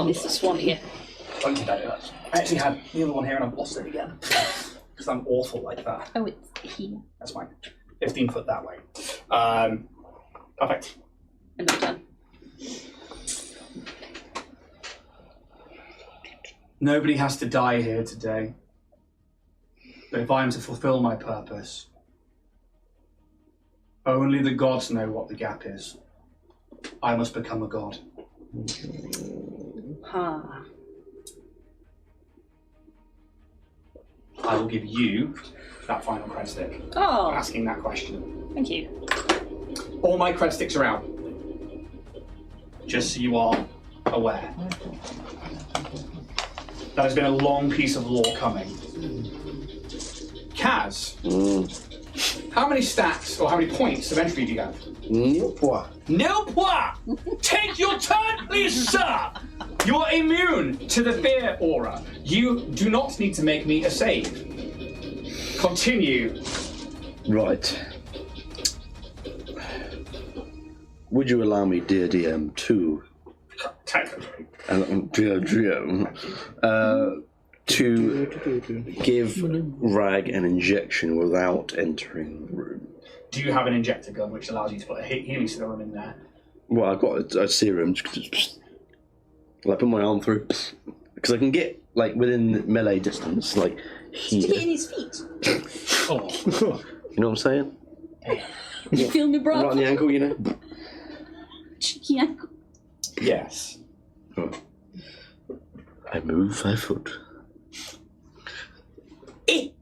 it's this one here. I actually had the other one here and I've lost it again because I'm awful like that. Oh, it's here. That's fine. 15 foot that way. Perfect. And I'm done. Nobody has to die here today. But if I am to fulfill my purpose, only the gods know what the gap is. I must become a god. Huh. I will give you that final cred stick. Oh, Asking that question. thank you. All my cred sticks are out. Just so you are aware. That has been a long piece of lore coming. Kaz, how many stacks or how many points of entry do you have? No point! Take your turn, please, sir! You are immune to the fear aura. You do not need to make me a save. Continue. Right. Would you allow me, dear DM, to Technically. to give Rag an injection without entering the room? Do you have an injector gun which allows you to put a healing serum in there? Well, I've got a serum. I put my arm through because I can get like within melee distance, like here. To get in his feet. Oh. You know what I'm saying? You feel me, bro? Right on the ankle, you know. Cheeky ankle. Yes. Oh. I move 5 foot. And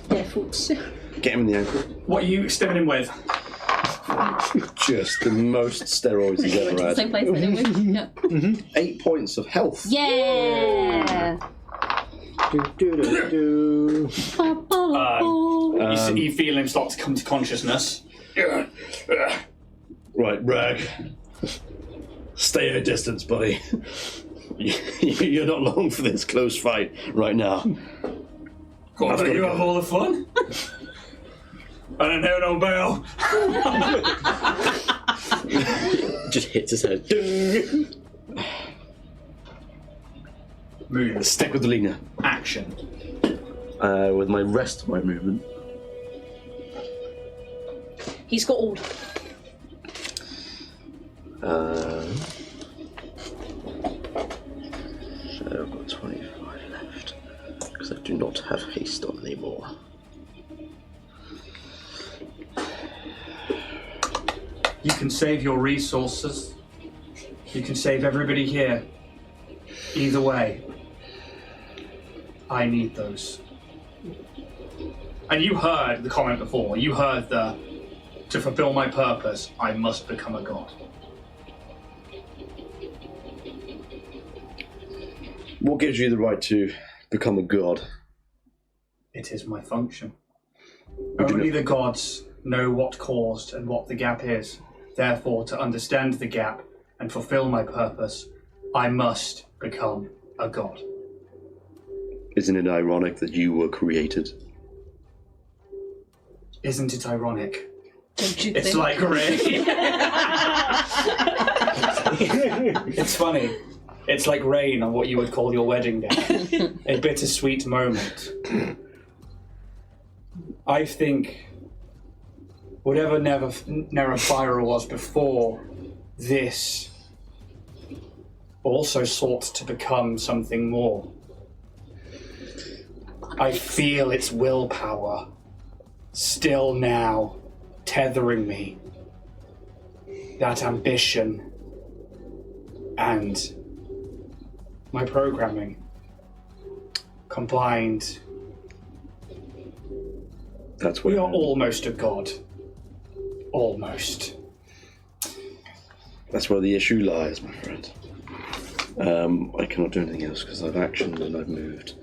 barefoot. Get him in the ankle. What are you stimming him with? Just the most steroids he's Went to ever the had. same place anyway. Yeah. 8 points of health. Yeah. You feel him start to come to consciousness. Right, Rag. Stay at a distance, buddy. You're not long for this close fight right now. Go on, you have all the fun. I don't know no bell. Just hits his head. Move. Stick with the leaner. Action. With my rest of my movement. He's got all. So I've got 25 left. Because I do not have haste on anymore. You can save your resources. You can save everybody here. Either way, I need those. And you heard the comment before. You heard the, to fulfill my purpose, I must become a god. What gives you the right to become a god? It is my function. Only the gods know what caused and what the gap is. Therefore, to understand the gap and fulfill my purpose, I must become a god. Isn't it ironic that you were created? Isn't it ironic? Don't you It's think? like rain. It's funny. It's like rain on what you would call your wedding day. A bittersweet moment. I think whatever Neverfire was before this also sought to become something more. I feel its willpower still now tethering me. That ambition and my programming combined. That's We where are almost a god. Almost. That's where the issue lies, my friend. I cannot do anything else because I've actioned and I've moved.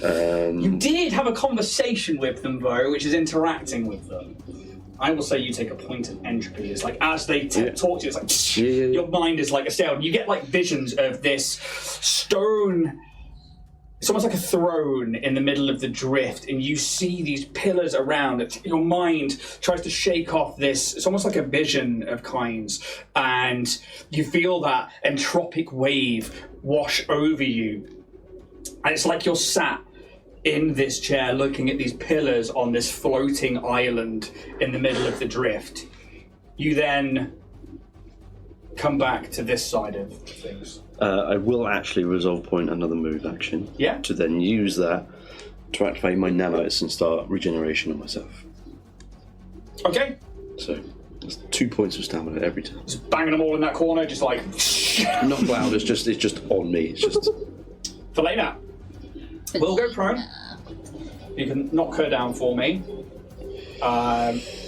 You did have a conversation with them, though, which is interacting with them. I will say you take a point of entropy. It's like as they talk to you, it's like your mind is like assailed. You get like visions of this stone. It's almost like a throne in the middle of the drift, and you see these pillars around. Your mind tries to shake off this. It's almost like a vision of kinds, and you feel that entropic wave wash over you. And it's like you're sat in this chair looking at these pillars on this floating island in the middle of the drift. You then come back to this side of things. I will actually resolve point another move action. Yeah. To then use that to activate my nanites and start regeneration on myself. Okay. So there's 2 points of stamina every time. Just banging them all in that corner, just like... Not loud, it's just on me. It's just... Felena, we'll go prone. You can knock her down for me.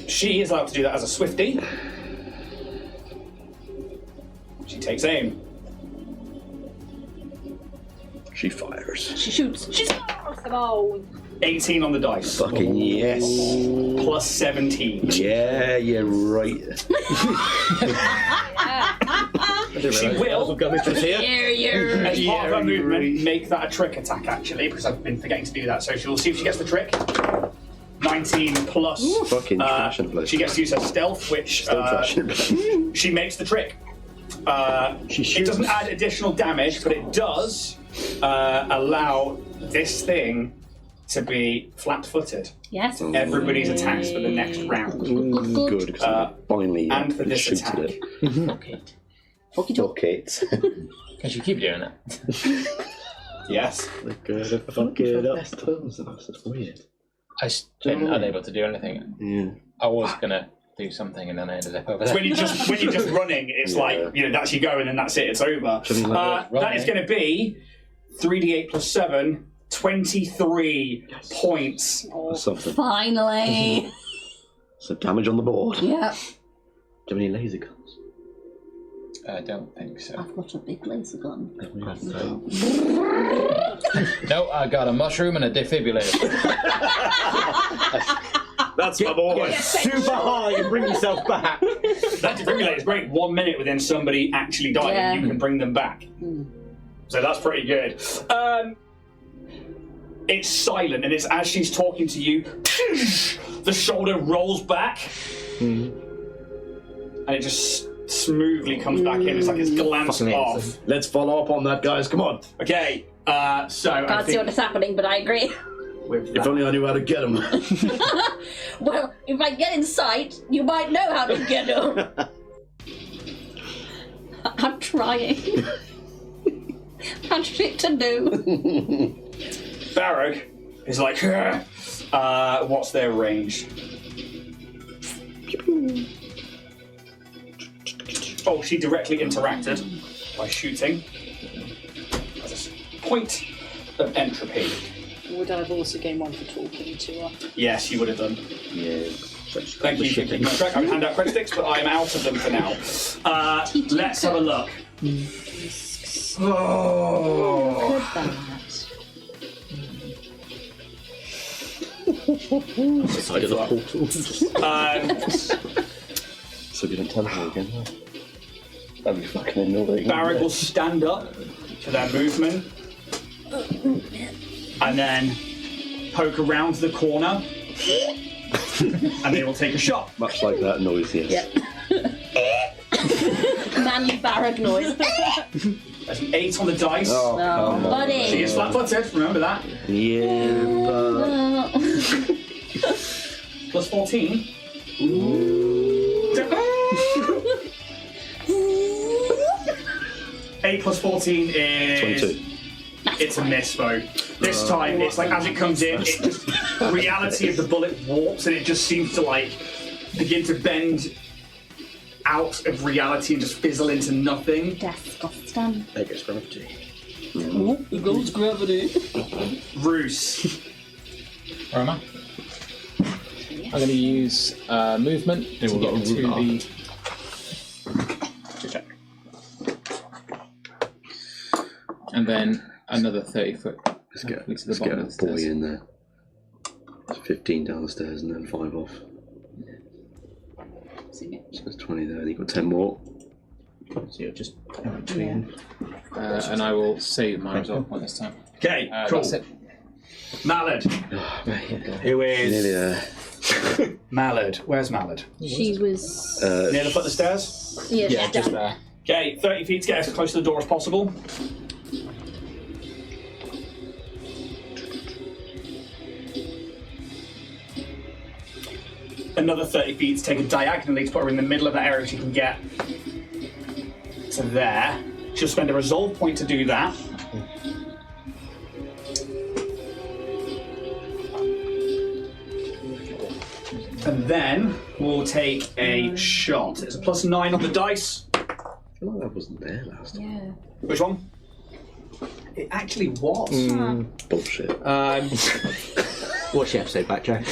She is allowed to do that as a Swiftie. She takes aim. She fires. She shoots. She fires. Oh. 18 on the dice. Fucking yes. Plus 17. Yeah, you're right. She will, as part of her movement, make that a trick attack, actually, because I've been forgetting to do that. So she'll see if she gets the trick. 19 plus. Fucking trash and blood. She gets to use her stealth, which she makes the trick. It doesn't add additional damage, but it does allow this thing to be flat-footed. Yes. Everybody's attacks for the next round. Good, because I finally and for this shooted attack. it. Okay. Okay. Because you keep doing that. Yes. They're gonna fuck it up. That's weird. I been unable to do anything. Yeah. I was gonna do something and then I ended up over So there. when you're just running, it's like, that's you go and then that's it, it's over. That is going to be 3d8 plus 7, 23 points. That's something. Finally. So damage on the board. Yeah. Do you have any laser guns? I don't think so. I've got a big laser gun. No, I got a mushroom and a defibrillator. That's my boy. Get super high and bring yourself back. That defibrillator is great. 1 minute within somebody actually dying, Yeah. you can bring them back. So that's pretty good. It's silent, and it's as she's talking to you, the shoulder rolls back, and it just smoothly comes back in. It's like it's glanced off. Let's follow up on that, guys. Come on. Okay, so I Can't see think what is happening, but I agree. with If that, only I knew how to get them. Well, if I get in sight, you might know how to get them. I'm trying. I've shit to do. Barrack is like, what's their range? Oh, she directly interacted by shooting. That's a point of entropy. Would I have also gained one for talking to her? Yes, you would have done. Yeah. Thank you for keeping track. I would hand out credit sticks, but I'm out of them for now. Let's have a look. Oh. Look at that. Side of the portal. So we don't tell her again. Huh? That'd be fucking annoying. Barrack will stand up to their movement and then poke around the corner and they will take a shot. Much like that noise, yes. Manly barrack noise. There's an 8 on the dice. Oh, come on. Buddy. She is flat-footed, remember that. Yeah, but... Plus 14. 8 plus 14 is 22. It's a miss, though. This time, it's like as it comes in, reality of the bullet warps, and it just seems to like begin to bend out of reality and just fizzle into nothing. Disgusting. There goes gravity. There goes gravity. Roos. Where am I? I'm going to use movement to get to the. Check. And then another 30 foot. Let's get to the a bottom of the boy stairs. in there. It's 15 down the stairs and then 5 off. So there's 20 there, and you've got 10 more. So you're just between. And I will save my resolve point this time. Okay, cool. That's it. Mallard. Who Nearly is there. Mallard? Where's Mallard? She was. Near the foot of the stairs? Yeah, Yeah, just down. there. Okay, 30 feet to get as close to the door as possible. Another 30 feet to take it diagonally to put her in the middle of that area so you can get to there. She'll spend a resolve point to do that. And then we'll take a shot. It's a +9 on the dice. I feel like that wasn't there last time. Yeah. Which one? It actually was. Bullshit. Watch the episode back, Jack.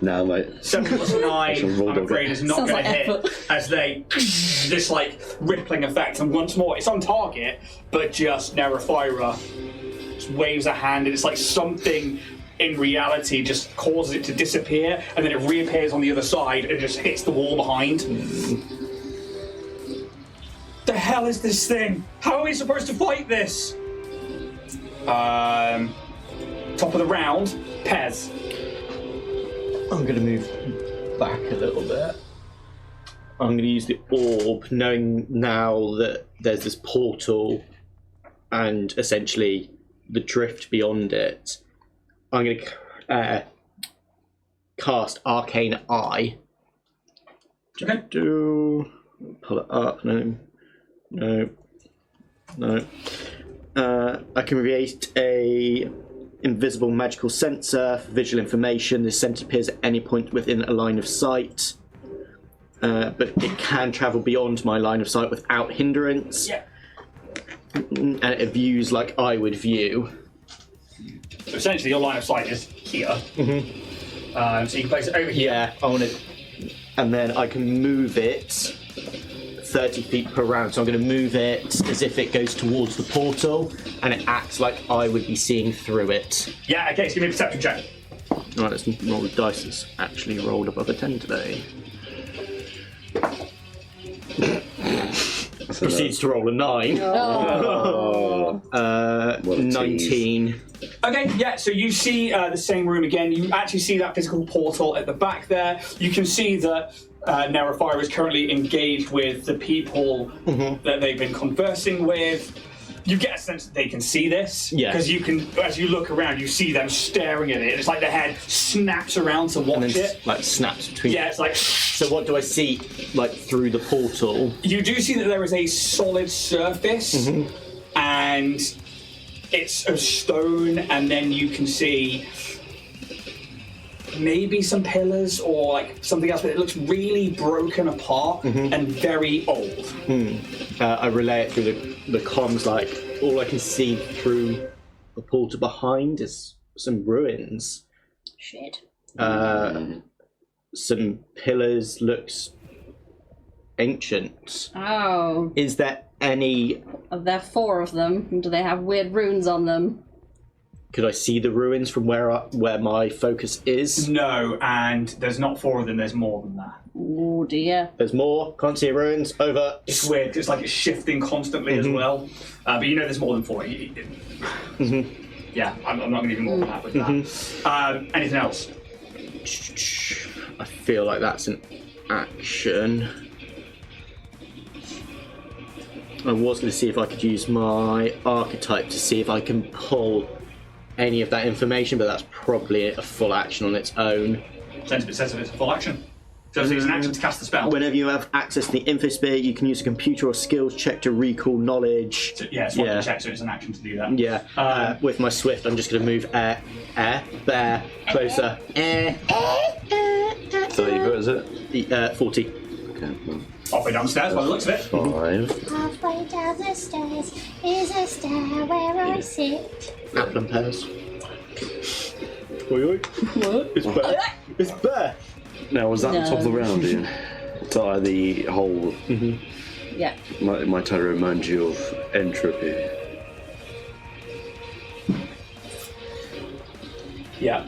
Now, mate. 7 plus 9, roll I'm dog afraid, it. is not Sounds going to like hit effort. as they this like rippling effect. And once more, it's on target, but just Nerifira just waves a hand, and it's like something in reality just causes it to disappear, and then it reappears on the other side and just hits the wall behind. The hell is this thing? How are we supposed to fight this? Top of the round, Pez. I'm going to move back a little bit. I'm going to use the orb, knowing now that there's this portal and essentially the drift beyond it. I'm going to cast Arcane Eye. Okay. Pull it up. No. I can create a invisible magical sensor for visual information. This sensor appears at any point within a line of sight, but it can travel beyond my line of sight without hindrance. Yeah. And it views like I would view. So essentially, your line of sight is here. So you can place it over here. Yeah, I want to, and then I can move it 30 feet per round. So I'm going to move it as if it goes towards the portal, and it acts like I would be seeing through it. Yeah. Okay. So give me a perception check. Right, let's roll the dice. It's actually rolled above a 10 today. Proceeds to roll a 9. Oh. What a 19. Okay, yeah, so you see the same room again. You actually see that physical portal at the back there. You can see that Nerifira is currently engaged with the people that they've been conversing with. You get a sense that they can see this. Yeah. Because you can, as you look around, you see them staring at it. It's like their head snaps around to watch And then it. like snaps between. Yeah, it's like... So what do I see like through the portal? You do see that there is a solid surface, and it's of stone, and then you can see maybe some pillars or like something else, but it looks really broken apart and very old. I relay it through the comms, like all I can see through the portal behind is some ruins. Shit. Some pillars, looks ancient. Oh. Is there any... Are there 4 of them? Do they have weird runes on them? Could I see the ruins from where my focus is? No, and there's not 4 of them, there's more than that. Oh dear. There's more. Can't see ruins. Over. It's weird, it's like it's shifting constantly as well. But you know there's more than 4. Yeah, I'm not going to give you more than that with that. Anything else? I feel like that's an action. I was going to see if I could use my archetype to see if I can pull any of that information, but that's probably a full action on its own. Sense it's a full action. So it's an action to cast the spell. Whenever you have access to the infosphere, you can use a computer or skills check to recall knowledge. So, it's one check, so it's an action to do that. Yeah. With my swift, I'm just going to move there, closer. 30 foot, is it? 40. Okay. Halfway downstairs by the looks of it. 5. Halfway down the stairs is a stair where I sit. Apple and pears. Oi, oi. What? It's bear. It's bear. Now, was that the top of the round, Ian? So the whole... Yeah. My turn reminds you of Entropy. Yeah.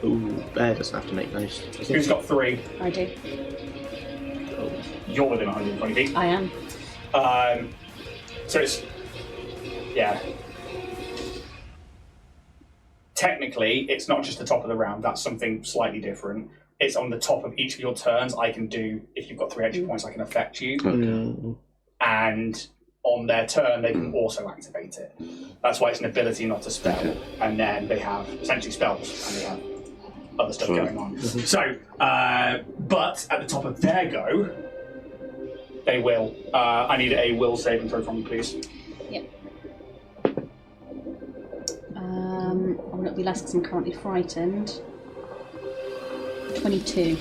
Ooh, bear doesn't have to make those. Who's got 3? I do. You're within 120 feet. I am. So it's... Yeah. Technically, it's not just the top of the round. That's something slightly different. It's on the top of each of your turns. I can do, if you've got 3 extra points, I can affect you. And on their turn, they can also activate it. That's why it's an ability, not a spell. And then they have essentially spells, and they have other stuff going on. So, but at the top of their go, they will. I need a will saving throw from you, please. Yep. Will it be less because I'm currently frightened? 22.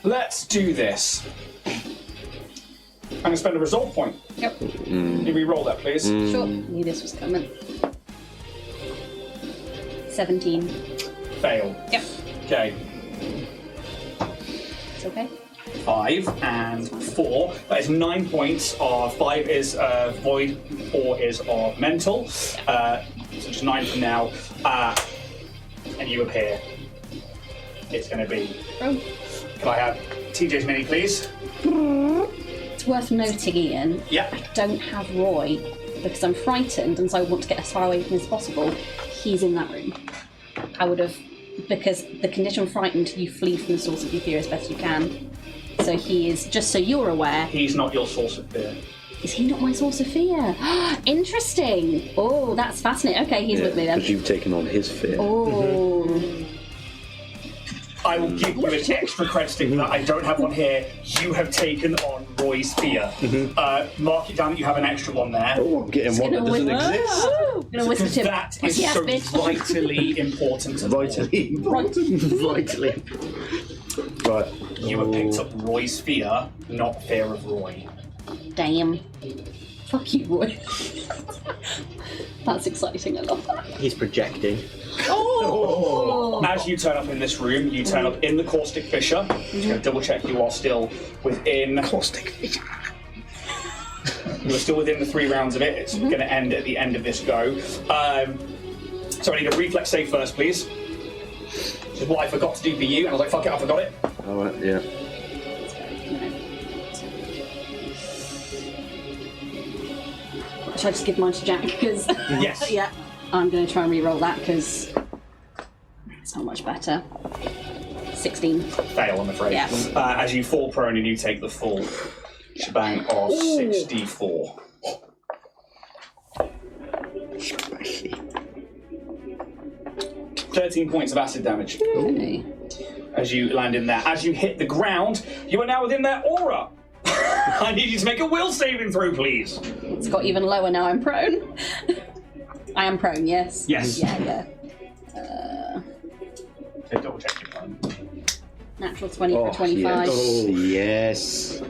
Let's do this. I'm going to spend a resolve point. Yep. Can you re-roll that, please? Sure. Knew this was coming. 17. Fail. Yep. Okay. It's okay. 5 and 4. That is 9 points. 5 is void, 4 is of mental. So it's 9 from now. And you appear. It's going to be. Oh. Can I have TJ's mini, please? It's worth noting, Ian. Yeah. I don't have Roy because I'm frightened and so I want to get as far away from him as possible. He's in that room. I would have, because the condition frightened, you flee from the source of your fear as best you can. So he is, just so you're aware. He's not your source of fear. Is he not my source of fear? Interesting. Oh, that's fascinating. Okay, he's with me then. Because you've taken on his fear. Oh. I will give you an extra crediting for that. I don't have one here. You have taken on Roy's fear. Mark it down that you have an extra one there. Oh, I'm getting one that doesn't exist. Gonna whisper to him. That is Yes, so bitch. vitally important. Vitally. Vitally. Right. You have picked up Roy's fear, not fear of Roy. Damn. Fuck you, Roy. That's exciting. I love that. He's projecting. Oh! As you turn up in this room, you turn up in the caustic fissure. I'm just going to double check you are still within. Caustic fissure. You are still within the 3 rounds of it. It's going to end at the end of this go. So I need a reflex save first, please. Which is what I forgot to do for you, and I was like, fuck it, I forgot it. Alright, yeah. Should I just give mine to Jack? Because Yes. yeah, I'm going to try and re-roll that because it's not much better. 16. Fail, I'm afraid. Yeah. As you fall prone and you take the full shebang of 64. Spicy. 13 points of acid damage. Okay. As you land in there. As you hit the ground, you are now within their aura. I need you to make a will saving throw, please. It's got even lower now. I'm prone. I am prone. Yes. Yes. Yeah. So double check your phone. Natural 20 for 25. Oh, yes.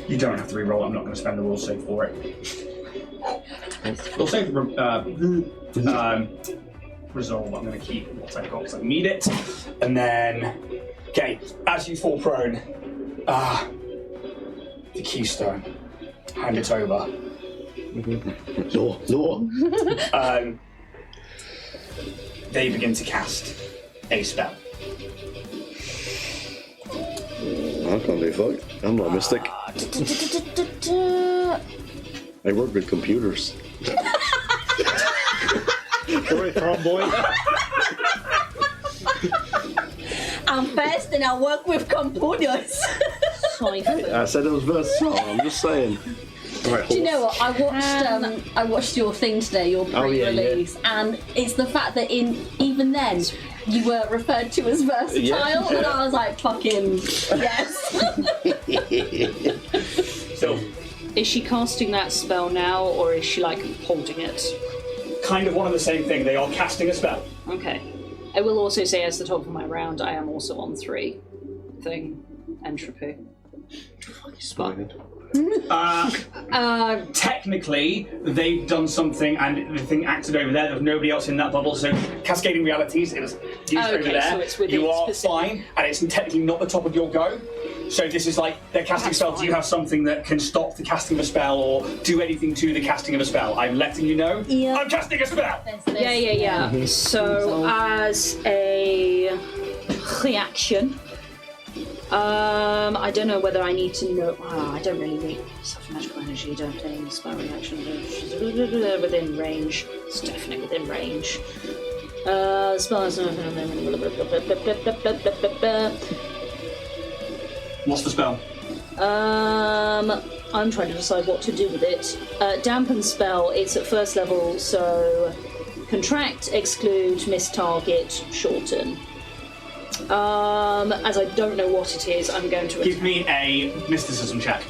You don't have to re-roll. I'm not going to spend the will save for it. Will save resolve. I'm going to keep what I've got because I need it. And then, okay, as you fall prone, the keystone. Hand it over. No. They begin to cast a spell. I can't be fucked. I'm not a mystic. I work with computers. Sorry, farm boy. I'm fast and I work with computers. I said it was versatile. I'm just saying. Right, Do you know what? I watched your thing today, your pre-release, and it's the fact that even then You were referred to as versatile, Yeah. and I was like, fucking yes. So, Is she casting that spell now, or is she like holding it? kind of one and the same thing. They are casting a spell. Okay. I will also say, as the top of my round, I am also on 3 thing entropy. Technically, they've done something, and the thing acted over there. There's nobody else in that bubble, so cascading realities. It was used over Okay, there. so it's within you are specific- fine, and it's technically not the top of your go. So this is like they're casting That's spells. Do you fine. have something that can stop the casting of a spell or do anything to the casting of a spell? I'm letting you know. Yeah. I'm casting a spell. Yeah. So, as a reaction, I don't know whether I need to know. I don't really need stuff magical energy. Don't play spell reaction within range. It's definitely within range. Spell is What's the spell? I'm trying to decide what to do with it. Dampen spell. It's at first level, so contract, exclude, miss target, shorten. As I don't know what it is, I'm going to Give me a mysticism check.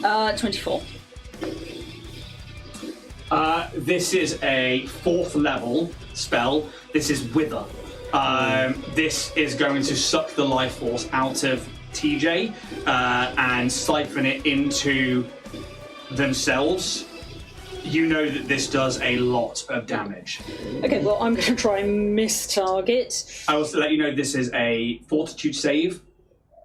attack. 24. This is a 4th level spell. This is Wither. This is going to suck the life force out of TJ and siphon it into themselves. You know that this does a lot of damage. Okay, well, I'm going to try and miss target. I will also let you know this is a fortitude save,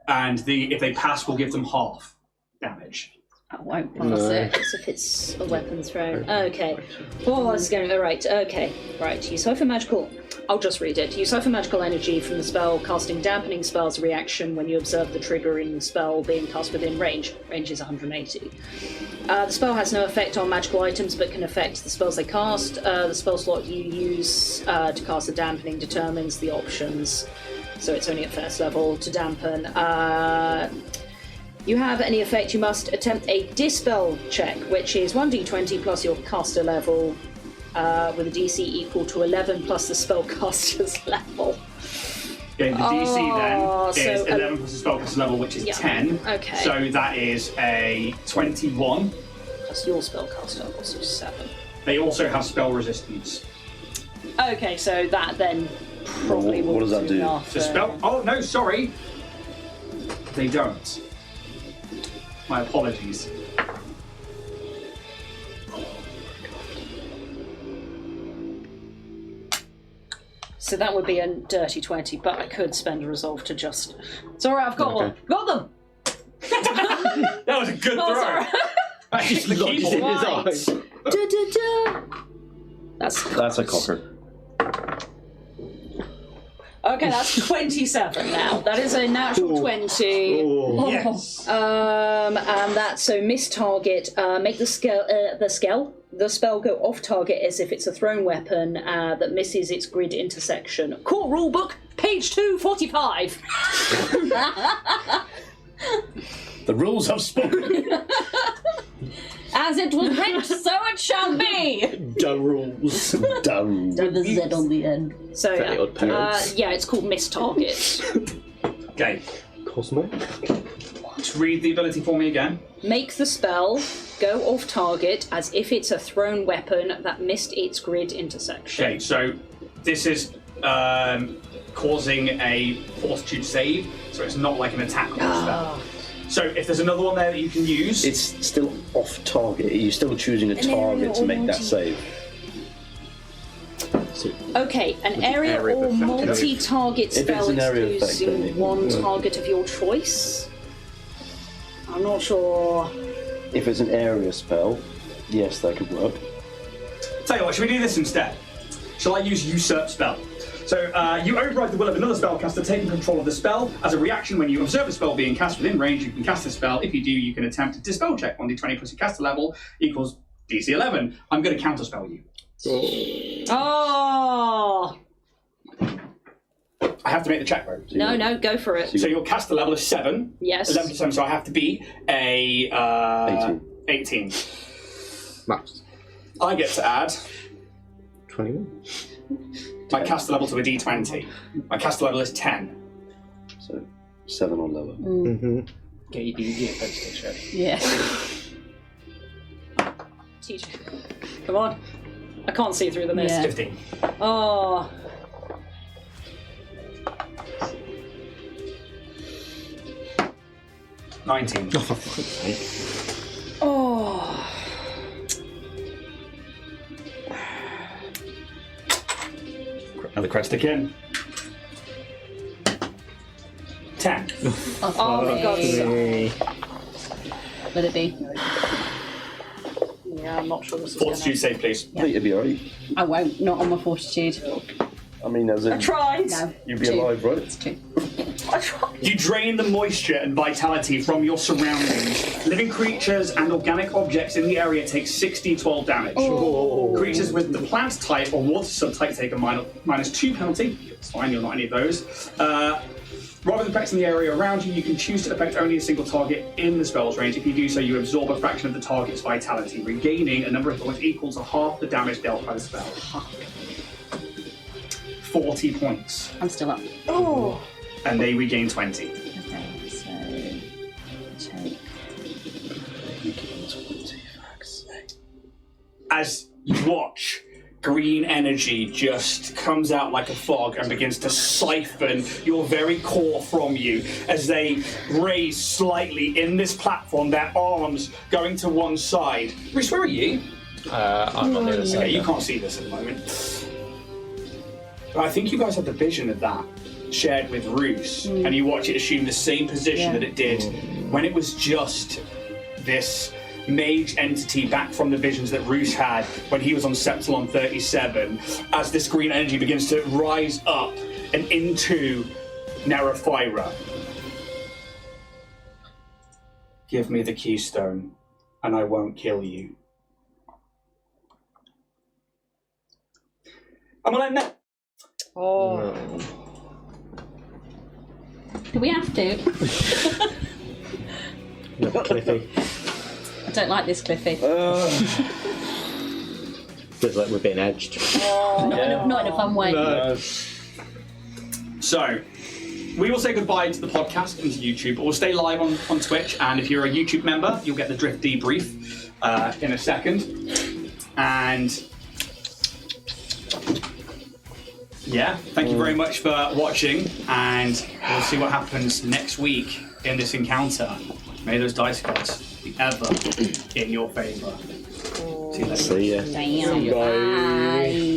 and if they pass, we'll give them half damage. I won't pass it. It's if it's a weapon throw. Okay. Oh, this is going. Right. Okay. Right. You siphon magical. I'll just read it. You siphon magical energy from the spell, casting dampening spells reaction when you observe the triggering spell being cast within range. Range is 180. The spell has no effect on magical items, but can affect the spells they cast. The spell slot you use to cast the dampening determines the options. So it's only at first level to dampen. You have any effect, you must attempt a dispel check, which is 1d20 plus your caster level, with a DC equal to 11 plus the spellcaster's level. Okay, the DC then is so, 11 plus the spellcaster level, which is 10. Okay. So that is a 21. Plus your spellcaster level, so 7. They also have spell resistance. Okay, so that then probably will What does that do? enough. The spell. Oh no, sorry. They don't. My apologies. So that would be a dirty 20, but I could spend a resolve to just... It's alright, I've got one. Got them! That was a good Oh, throw. sorry. I hit the Lodged in keyboard. his eyes. That's a cocker. Okay, that's 27 now. That is a natural 20. Oh. Yes. And that's so miss target. Make the spell go off target as if it's a thrown weapon that misses its grid intersection. Court rulebook, page 245. The rules have spoken. As it was written, so it shall be. The rules. Done. With a Z on the end. So Very odd parents. yeah, it's called miss target. Okay. Cosmo. Just read the ability for me again. Make the spell go off target as if it's a thrown weapon that missed its grid intersection. Okay, so this is causing a fortitude save, so it's not like an attack or spell. So if there's another one there that you can use, It's still off target. You're still choosing a target to make that save. Okay, an area area or of effect. multi-target If it's spell an area of effect, then exclusive it- one target of your choice. I'm not sure. If it's an area spell, yes, that could work. tell you what, should we do this instead? Shall I use usurp spell? So you override the will of another spellcaster taking control of the spell. As a reaction, when you observe a spell being cast within range, you can cast the spell. If you do, you can attempt a dispel check. 1d20 plus your caster level equals DC 11. I'm going to counterspell you. Oh! I have to make the check though. No, go for it. So your caster level is 7. Yes. 11 to 7, so I have to beat a 18. Maps. I get to add 21. my caster level to a d20. My caster level is 10. So 7 or lower. Mm-hmm. Get your post-its ready. Yeah. Teacher. Come on. I can't see through the mist. Yeah. 15. Oh. $19. Oh. Another crest again. 10. Oh, for God's sake. Let it be. Yeah, I'm not sure this is Fortitude save, please. I think you'd be alright. I won't. Not on my fortitude. I mean, as in, I tried. No. you'd be 2. alive, right? It's 2. I tried. You drain the moisture and vitality from your surroundings. Living creatures and organic objects in the area take 6d12 damage. Creatures with the plant type or water subtype take a -2 penalty. It's fine, you're not any of those. Rather than affecting the area around you, you can choose to affect only a single target in the spell's range. If you do so, you absorb a fraction of the target's vitality, regaining a number of points equal to half the damage dealt by the spell. 40 points. I'm still up. Oh. And they regain 20. Okay, so take. As you watch, green energy just comes out like a fog and begins to siphon your very core from you as they raise slightly in this platform, their arms going to one side. Rhys, where are you? I'm on the other side. Okay, you can't see this at the moment. But I think you guys have the vision of that shared with Roos, and you watch it assume the same position that it did when it was just this mage entity back from the visions that Roos had when he was on Septilon 37, as this green energy begins to rise up and into Nerephira. Give me the keystone, and I won't kill you. I'm gonna end that. Oh. Do we have to? Cliffy. I don't like this, Cliffy. Feels like we're being edged. Not in a fun way. So, we will say goodbye to the podcast and to YouTube, but we'll stay live on Twitch, and if you're a YouTube member, you'll get the Drift debrief in a second. And yeah, thank you very much for watching, and we'll see what happens next week in this encounter. May those dice gods be ever in your favour. See you later. See ya. Damn. Bye.